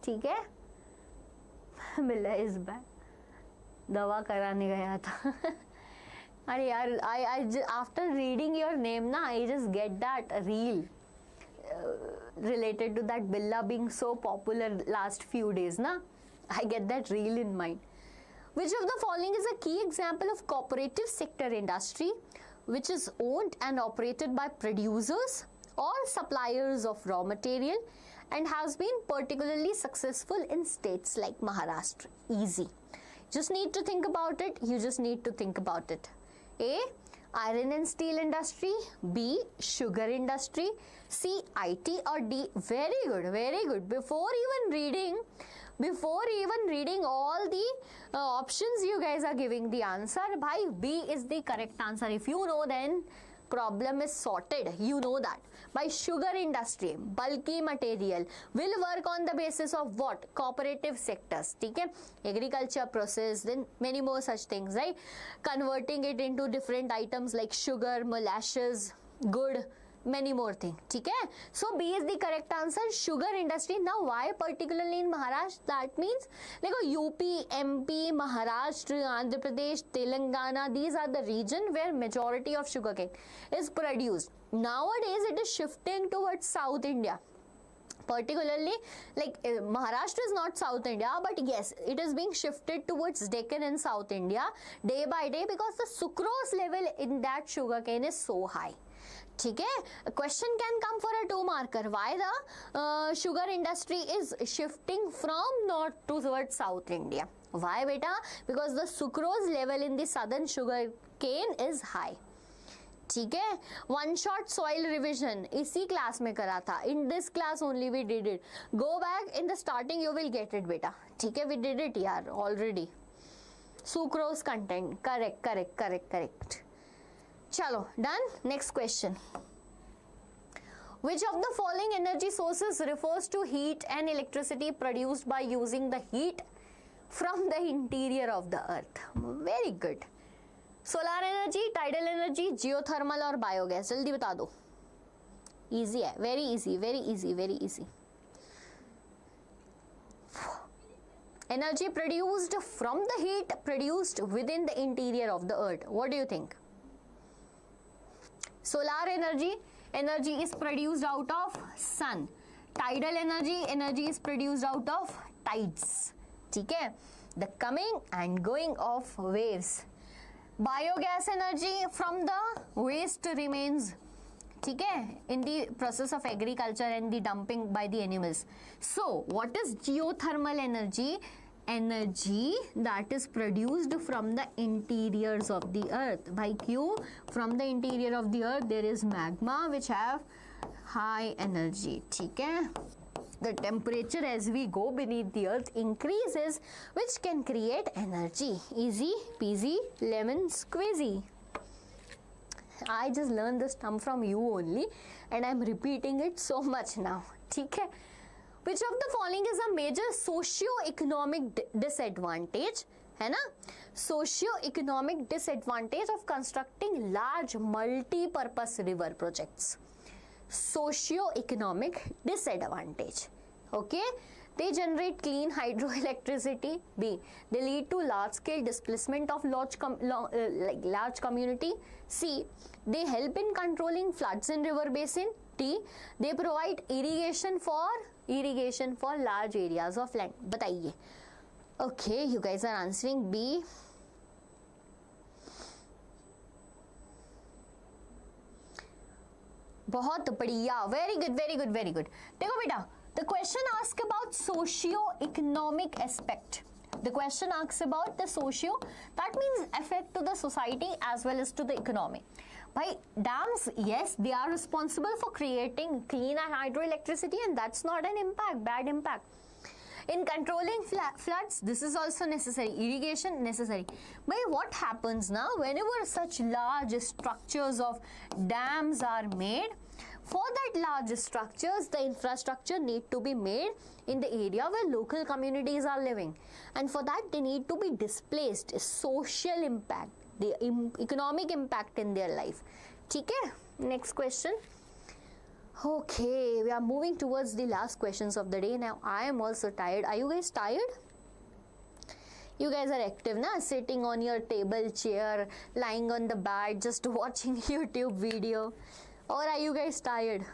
ठीक है? मिला इस बार. दवा कराने गया था. अरे यार, I after reading your name ना, I just get that reel related to that Billa being so popular last few days na. I get that reel in mind. Which of the following is a key example of cooperative sector industry which is owned and operated by producers or suppliers of raw material and has been particularly successful in states like Maharashtra? Easy. Just need to think about it. You just need to think about it. A. Iron and steel industry. B. Sugar industry. C. IT or D. Very good, very good. Before even reading all the options, you guys are giving the answer. Bhai, B is the correct answer. If you know, then problem is sorted. You know that. By sugar industry, bulky material will work on the basis of what? Cooperative sectors. Okay? Agriculture process, then many more such things, right? Converting it into different items like sugar, molasses, good, many more things. ठीक है? So B is the correct answer. Sugar industry. Now why particularly in Maharashtra? That means देखो UP, MP, Maharashtra, Andhra Pradesh, Telangana. These are the region where majority of sugarcane is produced. Nowadays it is shifting towards South India. Particularly, like Maharashtra is not South India, but yes, it is being shifted towards Deccan and South India day by day because the sucrose level in that sugarcane is so high. ठीक है? A question can come for a 2 marker. Why the sugar industry is shifting from north towards South India? Why beta? Because the sucrose level in the southern sugarcane is high. ठीक है? One shot soil revision इसी class में करा था. In this class only we did it. Go back in the starting, you will get it बेटा. ठीक है? We did it यार already. Sucrose content. Correct. चलो done. Next question. Which of the following energy sources refers to heat and electricity produced by using the heat from the interior of the earth? Very good. Solar energy, tidal energy, geothermal और biogas. जल्दी बता दो. Easy है, very easy. Energy produced from the heat produced within the interior of the earth. What do you think? Solar energy is produced out of sun. Tidal energy is produced out of tides. ठीक है? The coming and going of waves. Biogas energy from the waste remains, ठीक है, in the process of agriculture and the dumping by the animals. So what is geothermal energy? Energy that is produced from the interiors of the earth. By Q, from the interior of the earth there is magma which have high energy. ठीक है? The temperature as we go beneath the earth increases, which can create energy. Easy peasy lemon squeezy. I just learned this term from you only and I'm repeating it so much now. ठीक है? Which of the following is a major socio-economic disadvantage? है ना? Socio-economic disadvantage of constructing large multi-purpose river projects. Socio-economic disadvantage. Okay, they generate clean hydroelectricity. B, they lead to large scale displacement of large community. C, they help in controlling floods in river basin. D, they provide irrigation for large areas of land. बताइए. Okay, you guys are answering B. बहुत बढ़िया. Very good. देखो बेटा, the question asks about socio-economic aspect. The question asks about the socio, that means effect to the society as well as to the economy. Bhai, dams, yes, they are responsible for creating clean hydroelectricity and that's not an bad impact. In controlling floods, this is also necessary. Irrigation, necessary. But what happens now whenever such large structures of dams are made? For that large structures, the infrastructure need to be made in the area where local communities are living. And for that, they need to be displaced. Social impact, the economic impact in their life. Okay? Next question. Okay, we are moving towards the last questions of the day. Now, I am also tired. Are you guys tired? You guys are active, na? Sitting on your table chair, lying on the bed, just watching YouTube video. Or are you guys tired?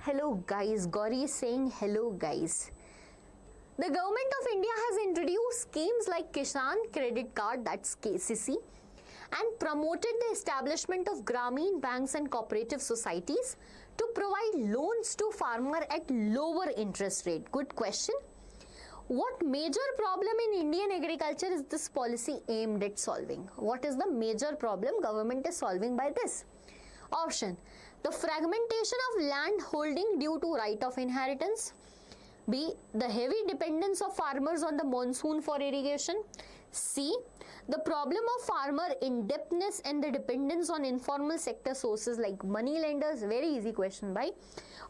Hello guys, Gauri is saying hello guys. The government of India has introduced schemes like Kisan Credit Card, that's KCC, and promoted the establishment of Grameen banks and cooperative societies to provide loans to farmers at lower interest rate. Good question. What major problem in Indian agriculture is this policy aimed at solving? What is the major problem government is solving by this? Option: the fragmentation of land holding due to right of inheritance. B, the heavy dependence of farmers on the monsoon for irrigation. C, the problem of farmer indebtedness and the dependence on informal sector sources like money lenders. Very easy question, bhai.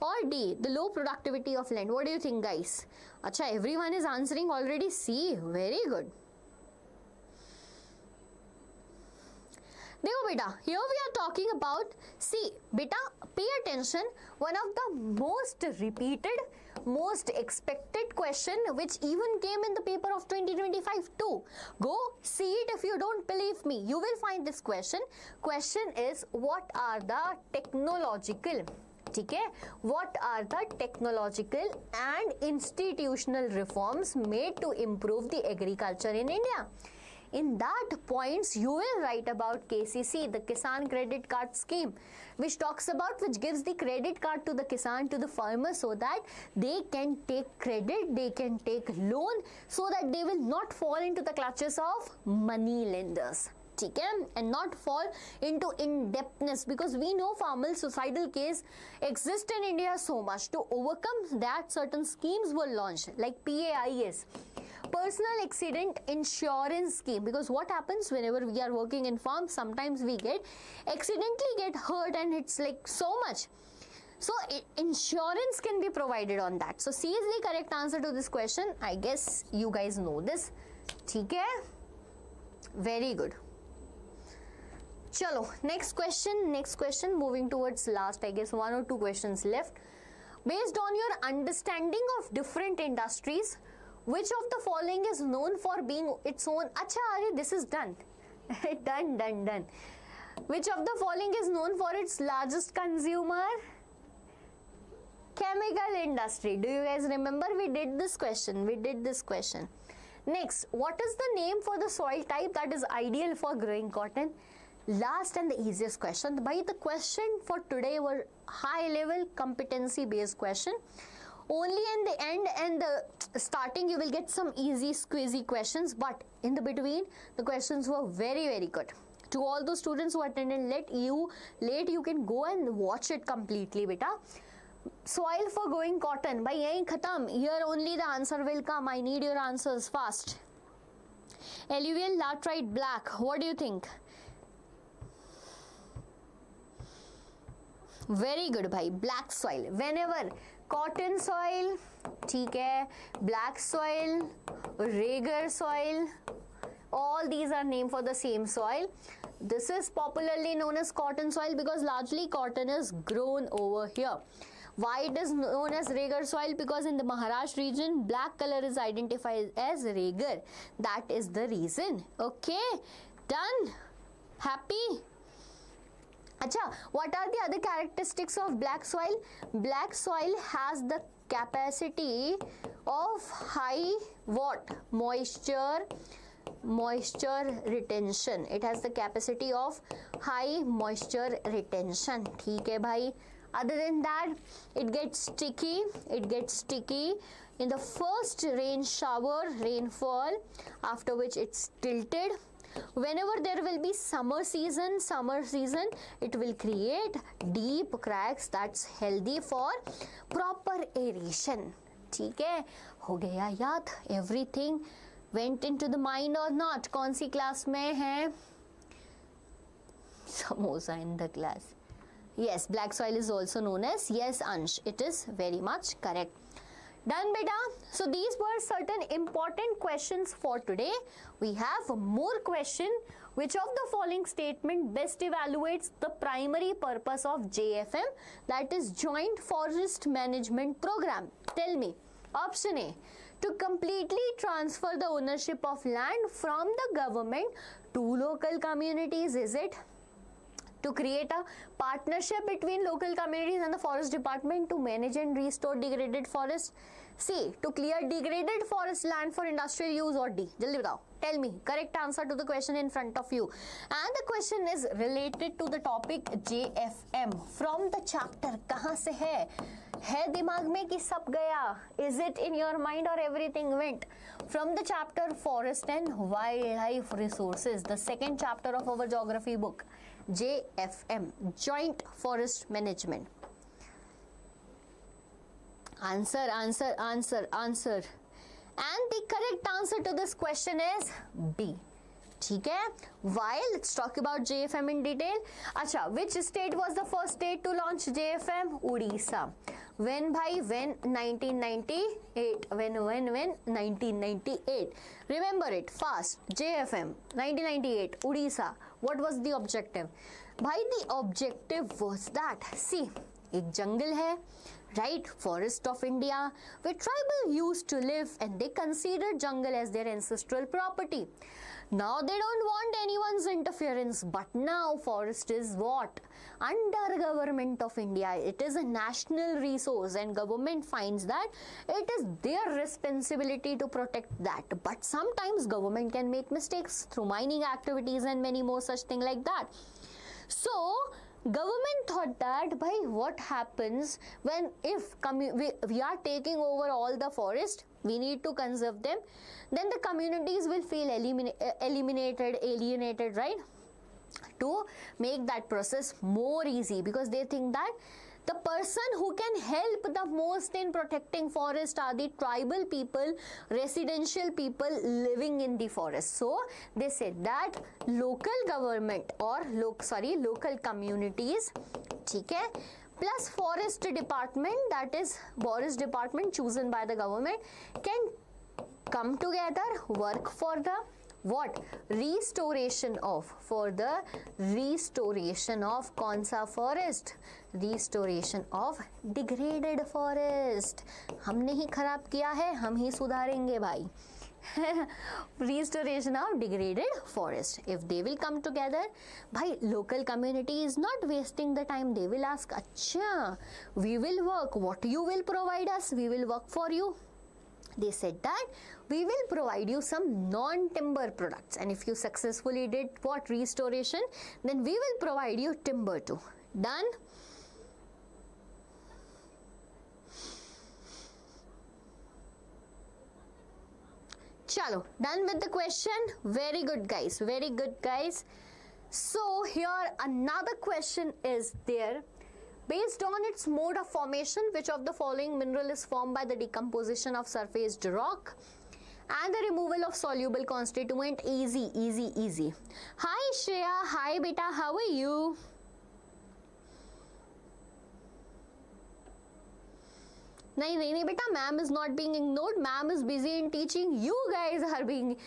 Or D, the low productivity of land. What do you think, guys? Acha, everyone is answering already C. Very good. देखो बेटा, here we are talking about, see बेटा, pay attention, one of the most repeated, most expected question which even came in the paper of 2025 too. Go see it if you don't believe me. You will find this question. Question is, what are the technological, ठीक है, what are the technological and institutional reforms made to improve the agriculture in India? In that points you will write about KCC, the Kisan Credit Card Scheme, which talks about, which gives the credit card to the Kisan, to the farmer, so that they can take credit, they can take loan, so that they will not fall into the clutches of money lenders. ठीक है, and not fall into indebtedness, because we know farmer suicidal case exist in India so much. To overcome that, certain schemes were launched like PAIS, Personal Accident Insurance Scheme, because what happens whenever we are working in farm, sometimes we accidentally get hurt and it's like so much. So insurance can be provided on that. So C is the correct answer to this question. I guess you guys know this. ठीक है, very good. Chalo, next question, moving towards last, I guess 1 or 2 questions left. Based on your understanding of different industries, which of the following is known for being its own, acha Arid, this is done. done. Which of the following is known for its largest consumer? Chemical industry. Do you guys remember we did this question? Next, what is the name for the soil type that is ideal for growing cotton? Last and the easiest question. By the question for today were high level competency based question. Only in the end and the starting you will get some easy squeezy questions, but in the between the questions were very, very good. To all those students who attended late, you can go and watch it completely, beta. Soil for growing cotton. Bhai yahi khatam. Here only the answer will come. I need your answers fast. Alluvial laterite black. What do you think? Very good bhai. Black soil. Whenever cotton soil, ठीक है, black soil, regular soil, all these are named for the same soil. This is popularly known as cotton soil because largely cotton is grown over here. Why it is known as regular soil? Because in the Maharashtra region, black color is identified as regular. That is the reason. Okay, done. Happy? Acha, what are the other characteristics of black soil? Black soil has the capacity of high what? Moisture retention. It has the capacity of high moisture retention. ठीक है भाई. Other than that, it gets sticky in the first rainfall, after which it's tilted. Whenever there will be summer season, it will create deep cracks. That's healthy for proper aeration. ठीक है, हो गया याद? Everything went into the mind or not? कौन सी class में है? Samosa in the class. Yes, black soil is also known as, yes Ansh, it is very much correct. Done beta. So these were certain important questions for today. We have more question. Which of the following statement best evaluates the primary purpose of JFM, that is Joint Forest Management Program? Tell me. Option A, to completely transfer the ownership of land from the government to local communities. Is it? To create a partnership between local communities and the forest department to manage and restore degraded forest. C, to clear degraded forest land for industrial use. Or D? Jaldi batao. Tell me. Correct answer to the question in front of you. And the question is related to the topic JFM from the chapter. कहाँ से है? है दिमाग में कि सब गया? Is it in your mind or everything went? From the chapter Forest and Wildlife Resources, the second chapter of our geography book. JFM, Joint Forest Management. Answer. And the correct answer to this question is B. ठीक है? Why? Let's talk about JFM in detail. अच्छा, which state was the first state to launch JFM? Odisha. When bhai? When? 1998. When? 1998. Remember it fast. JFM 1998. Odisha. What was the objective? Bhai, the objective was that, see, एक जंगल है, right, forest of India, where tribal used to live and they considered jungle as their ancestral property. Now they don't want anyone's interference, but now forest is what? Under government of India. It is a national resource and government finds that it is their responsibility to protect that. But sometimes government can make mistakes through mining activities and many more such things like that. So government thought that, bhai, what happens when if we are taking over all the forest, we need to conserve them, then the communities will feel alienated, right? To make that process more easy, because they think that the person who can help the most in protecting forest are the tribal people, residential people living in the forest. So they said that local government or local communities, ठीक है, plus forest department, that is forest department chosen by the government, can come together, work for the what? Restoration of, for the restoration of कौन सा forest? Restoration of degraded forest. हमने ही खराब किया है, हम ही सुधारेंगे भाई. Restoration of degraded forest. If they will come together, bhai, local community is not wasting the time. They will ask, अच्छा, we will work. What you will provide us? We will work for you. They said that we will provide you some non-timber products, and if you successfully did what? Restoration, then we will provide you timber too. Done? Chalo, done with the question? Very good guys, very good guys. So here another question is there. Based on its mode of formation, which of the following mineral is formed by the decomposition of surfaced rock and the removal of soluble constituent? Easy, easy, easy. Hi Shreya, hi beta, how are you? नहीं beta, ma'am is not being ignored. Ma'am is busy in teaching. You guys are being,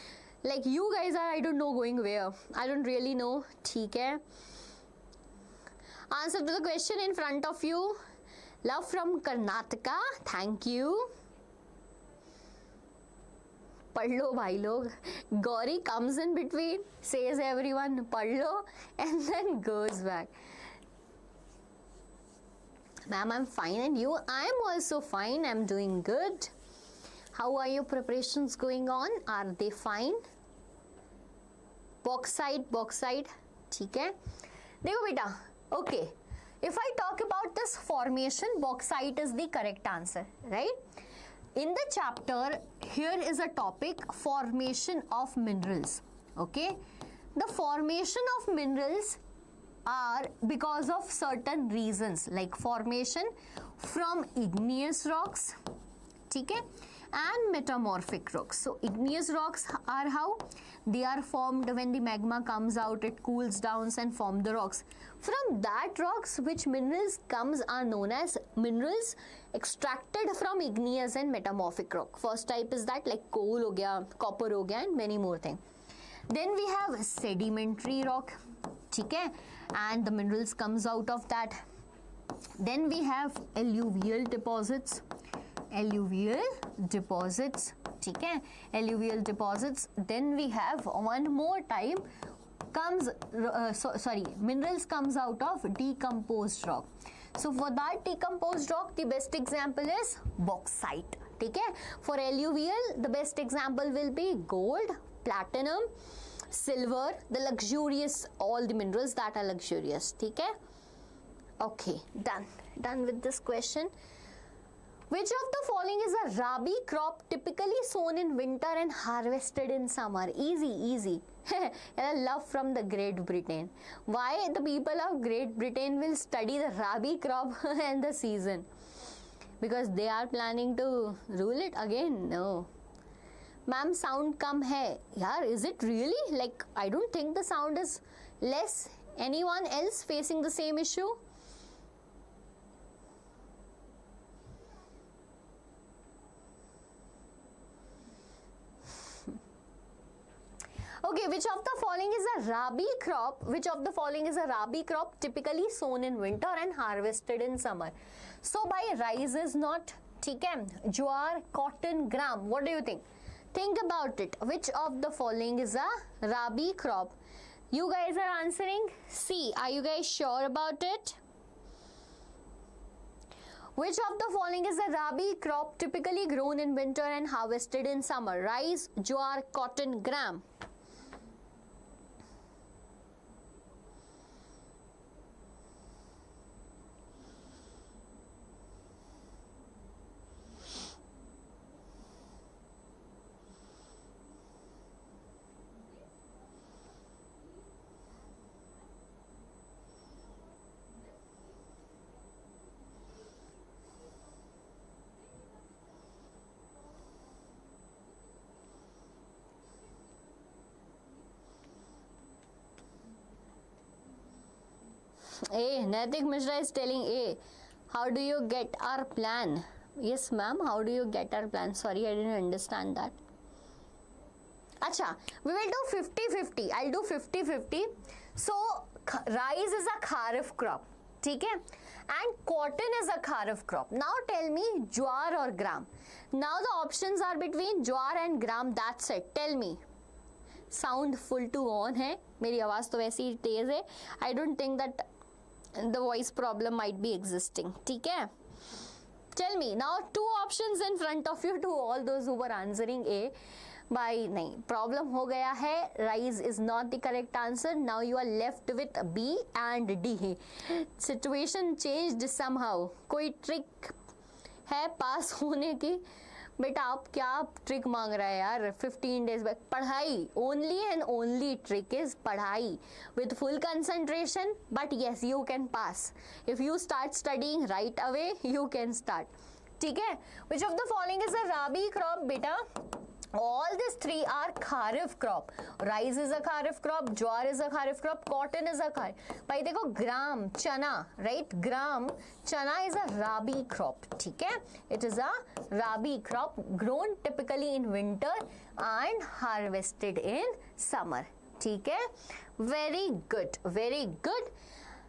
like you guys are, I don't know going where. I don't really know. ठीक है. Answer to the question in front of you. Love from Karnataka. Thank you. पढ़ लो भाई लोग. Gauri comes in between, says everyone पढ़ लो, and then goes back. Ma'am, I'm fine, and you? I'm also fine. I'm doing good. How are your preparations going on? Are they fine? Bauxite. ठीक है. देखो बेटा. Okay, if I talk about this formation, bauxite is the correct answer, right? In the chapter, here is a topic, formation of minerals, okay? The formation of minerals are because of certain reasons, like formation from igneous rocks, ठीक है? And metamorphic rocks. So igneous rocks are how? They are formed when the magma comes out, it cools down and form the rocks. From that rocks, which minerals comes are known as minerals extracted from igneous and metamorphic rock. First type is that, like coal ho gaya, copper ho gaya, and many more things. Then we have sedimentary rock, ठीक है? And the minerals comes out of that. Then we have alluvial deposits. ठीक है? Alluvial deposits. Then we have one more type comes minerals comes out of decomposed rock. So for that decomposed rock, the best example is bauxite. ठीक है? For alluvial, the best example will be gold, platinum, silver, the luxurious, all the minerals that are luxurious. ठीक है? Okay, done with this question. Which of the following is a rabi crop typically sown in winter and harvested in summer? Easy. Love from the Great Britain. Why the people of Great Britain will study the rabi crop and the season? Because they are planning to rule it again? No. Ma'am, sound kam hai. Yaar, is it really? Like, I don't think the sound is less. Anyone else facing the same issue? Okay, which of the following is a rabi crop? Which of the following is a rabi crop typically sown in winter and harvested in summer? So by rice is not, ठीक है, ज्वार, cotton, gram. What do you think? Think about it. Which of the following is a rabi crop? You guys are answering C. Are you guys sure about it? Which of the following is a rabi crop typically grown in winter and harvested in summer? Rice, jowar, cotton, gram. A. Naitik Mishra is telling A. How do you get our plan? Yes, ma'am. How do you get our plan? Sorry, I didn't understand that. Acha, we will do 50-50. I'll do 50-50. So, rice is a kharif crop. Okay? And cotton is a kharif crop. Now tell me jowar or gram. Now the options are between jowar and gram. That's it. Tell me. Sound full to on है. मेरी आवाज़ तो वैसे ही तेज है. I don't think that the voice problem might be existing. ठीक है? Tell me. Now two options in front of you to all those who were answering A. By नहीं, problem हो गया है. Rice is not the correct answer. Now you are left with B and D. Situation changed somehow. कोई trick है पास होने की? बेटा आप क्या ट्रिक मांग रहा है यार? 15 days बैक पढ़ाई. Only and only trick is पढ़ाई with full concentration. But yes, you can pass. If you start studying right away, you can start. ठीक है? Which of the following is a rabi crop? बेटा all these three are kharif crop. Rice is a kharif crop, jowar is a kharif crop, cotton is a kharif. भाई देखो gram, chana, right? Gram, chana is a rabi crop. ठीक है? It is a rabi crop grown typically in winter and harvested in summer. ठीक है? Very good, very good.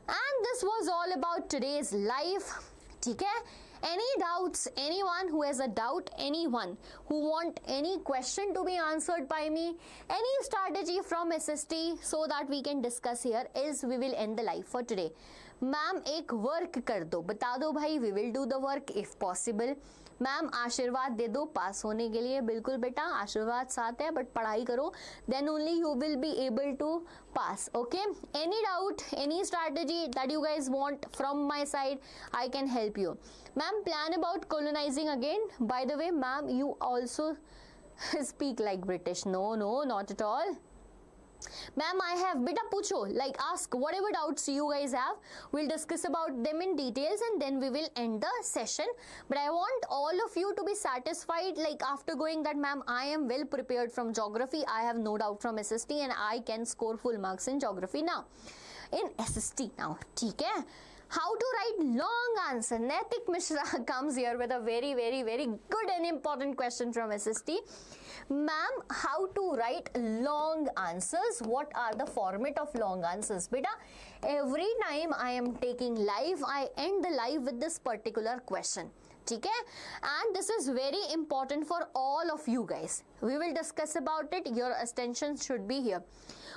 And this was all about today's live. ठीक है? Any doubts? Anyone who has a doubt? Anyone who want any question to be answered by me? Any strategy from SST so that we can discuss here is we will end the live for today. Ma'am एक work कर दो, बता दो भाई. We will do the work if possible. Ma'am आशीर्वाद दे दो पास होने के लिए. बिल्कुल बेटा आशीर्वाद साथ है, बट पढ़ाई करो. Then only you will be able to pass. Okay? Any doubt? Any strategy that you guys want from my side? I can help you. Ma'am, plan about colonizing again. By the way, ma'am, you also speak like British. No, not at all. Ma'am, I have, beta pucho, like ask whatever doubts you guys have. We'll discuss about them in details and then we will end the session. But I want all of you to be satisfied, like after going that, ma'am, I am well prepared from geography. I have no doubt from SST and I can score full marks in geography now. In SST now, ठीक है? How to write long answer? Naitik Mishra comes here with a very, very, very good and important question from SST. Ma'am, how to write long answers? What are the format of long answers? Beta, every time I am taking live, I end the live with this particular question. Okay? And this is very important for all of you guys. We will discuss about it. Your attention should be here.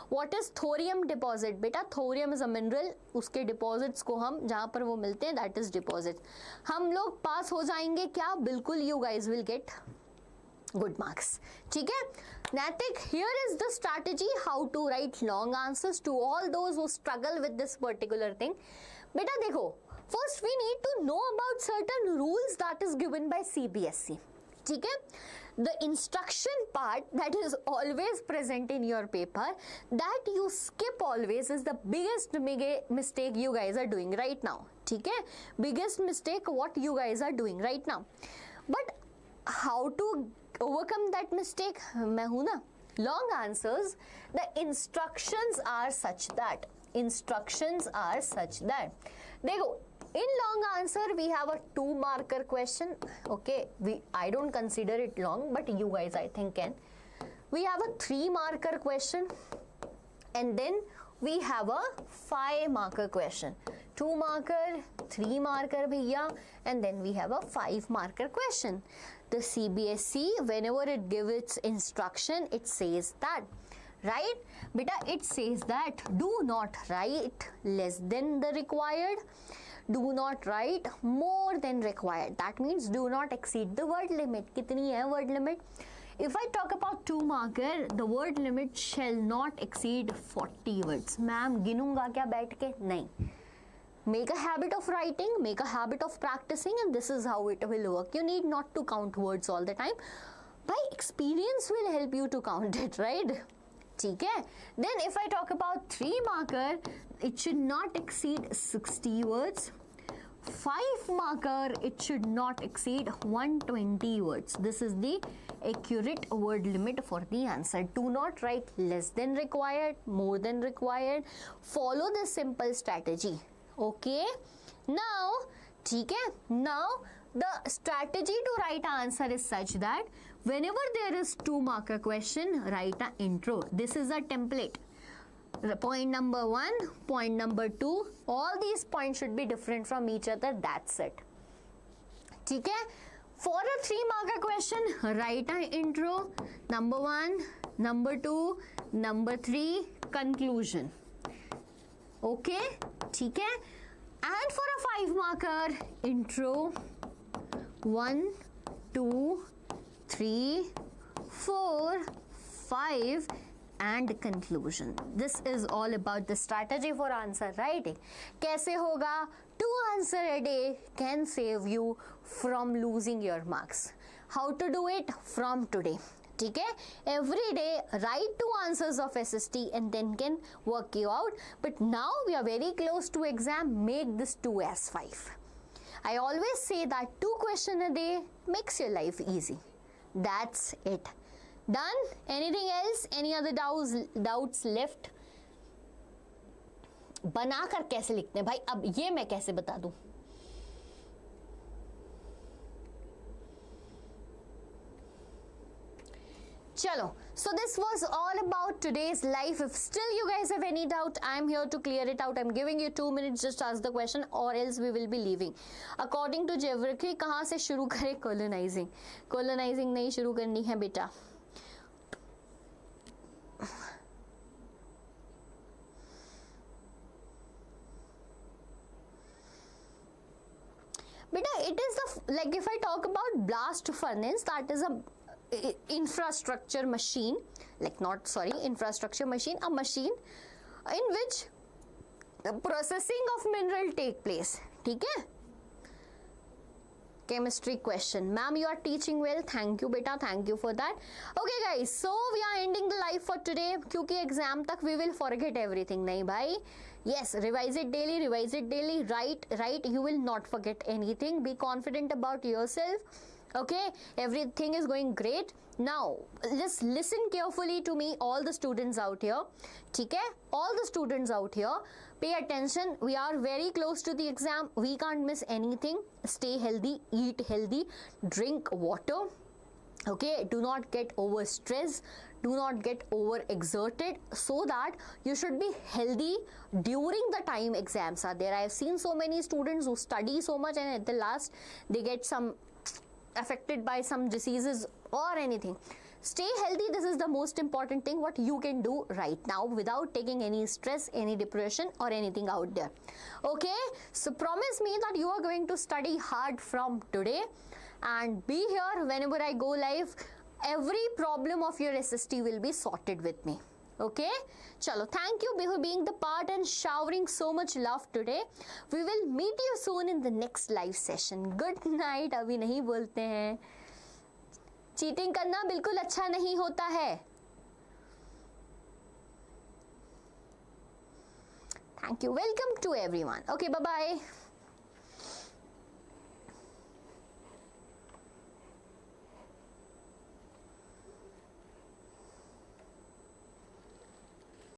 What is thorium deposit? Beta, thorium is a mineral. उसके deposits को हम जहाँ पर वो मिलते हैं, that is deposit. हम लोग पास हो जाएंगे क्या? बिल्कुल, you guys will get good marks. ठीक है? Naitik, here is the strategy how to write long answers to all those who struggle with this particular thing. बेटा देखो, first we need to know about certain rules that is given by CBSE. ठीक है? The instruction part that is always present in your paper that you skip always is the biggest mistake you guys are doing right now. ठीक है? Biggest mistake what you guys are doing right now. But how to overcome that mistake? मैं हूँ ना. Long answers, the instructions are such that. देखो, in long answer we have a 2 marker question. Okay, I don't consider it long, but you guys I think can. we have a 3 marker question, and then we have a 5 marker question. 2 marker, 3 marker bhaiya, and then we have a 5 marker question. The CBSE, whenever it gives its instruction, it says that, right? Beta, it says that do not write less than the required, do not write more than required. That means do not exceed the word limit. Kitni hai word limit? If I talk about 2 marker, the word limit shall not exceed 40 words. Ma'am, ginunga kya baith ke? Nahi. Make a habit of writing, make a habit of practicing, and this is how it will work. You need not to count words all the time. By experience will help you to count it, right? ठीक है? Then if I talk about 3 marker, it should not exceed 60 words. 5 marker, it should not exceed 120 words. This is the accurate word limit for the answer. Do not write less than required, more than required. Follow this simple strategy. Okay? Now, ठीक है? Now, the strategy to write answer is such that whenever there is 2 marker question, write an intro. This is a template. Point number 1, point number 2, all these points should be different from each other. That's it. ठीक है? For a 3 marker question, write an intro. Number 1, number 2, number 3, conclusion. Okay? ठीक है? And for a 5 marker, intro, 1, 2, 3, 4, 5, and conclusion. This is all about the strategy for answer writing. कैसे होगा? 2 answer a day can save you from losing your marks. How to do it? From today. ठीक है? Every day write 2 answers of SST and then can work you out. But now we are very close to exam. Make this 2 as 5. I always say that 2 questions a day makes your life easy. That's it. Done? Anything else? Any other doubts left? बनाकर कैसे लिखते हैं भाई? अब ये मैं कैसे बता दूं? Chalo. So this was all about today's life. If still you guys have any doubt, I am here to clear it out. I'm giving you 2 minutes. Just ask the question, or else we will be leaving. According to geography, कहाँ से शुरू करें? Colonizing. Colonizing नहीं शुरू करनी है बेटा. Beta, it is the, like if I talk about blast furnace, that is a infrastructure machine, infrastructure machine, a machine in which the processing of mineral take place. ठीक है? Chemistry question. Ma'am, you are teaching well. Thank you, beta. Thank you for that. Okay, guys. So we are ending the live for today. क्योंकि exam तक we will forget everything. नहीं भाई. Yes, revise it daily. Revise it daily. Write. You will not forget anything. Be confident about yourself. Okay, everything is going great. Now just listen carefully to me, all the students out here. ठीक है? All the students out here, pay attention. We are very close to the exam. We can't miss anything. Stay healthy, eat healthy, drink water. Okay, do not get over stressed, do not get over exerted, so that you should be healthy during the time exams are there. I have seen so many students who study so much and at the last they get some affected by some diseases or anything. Stay healthy. This is the most important thing what you can do right now without taking any stress, any depression or anything out there. Okay, so promise me that you are going to study hard from today and be here whenever I go live. Every problem of your SST will be sorted with me. Okay, chalo, thank you for being the part and showering so much love today. We will meet you soon in the next live session. Good night. अभी नहीं बोलते हैं. Cheating करना बिल्कुल अच्छा नहीं होता है. Thank you. Welcome to everyone. Okay, bye bye.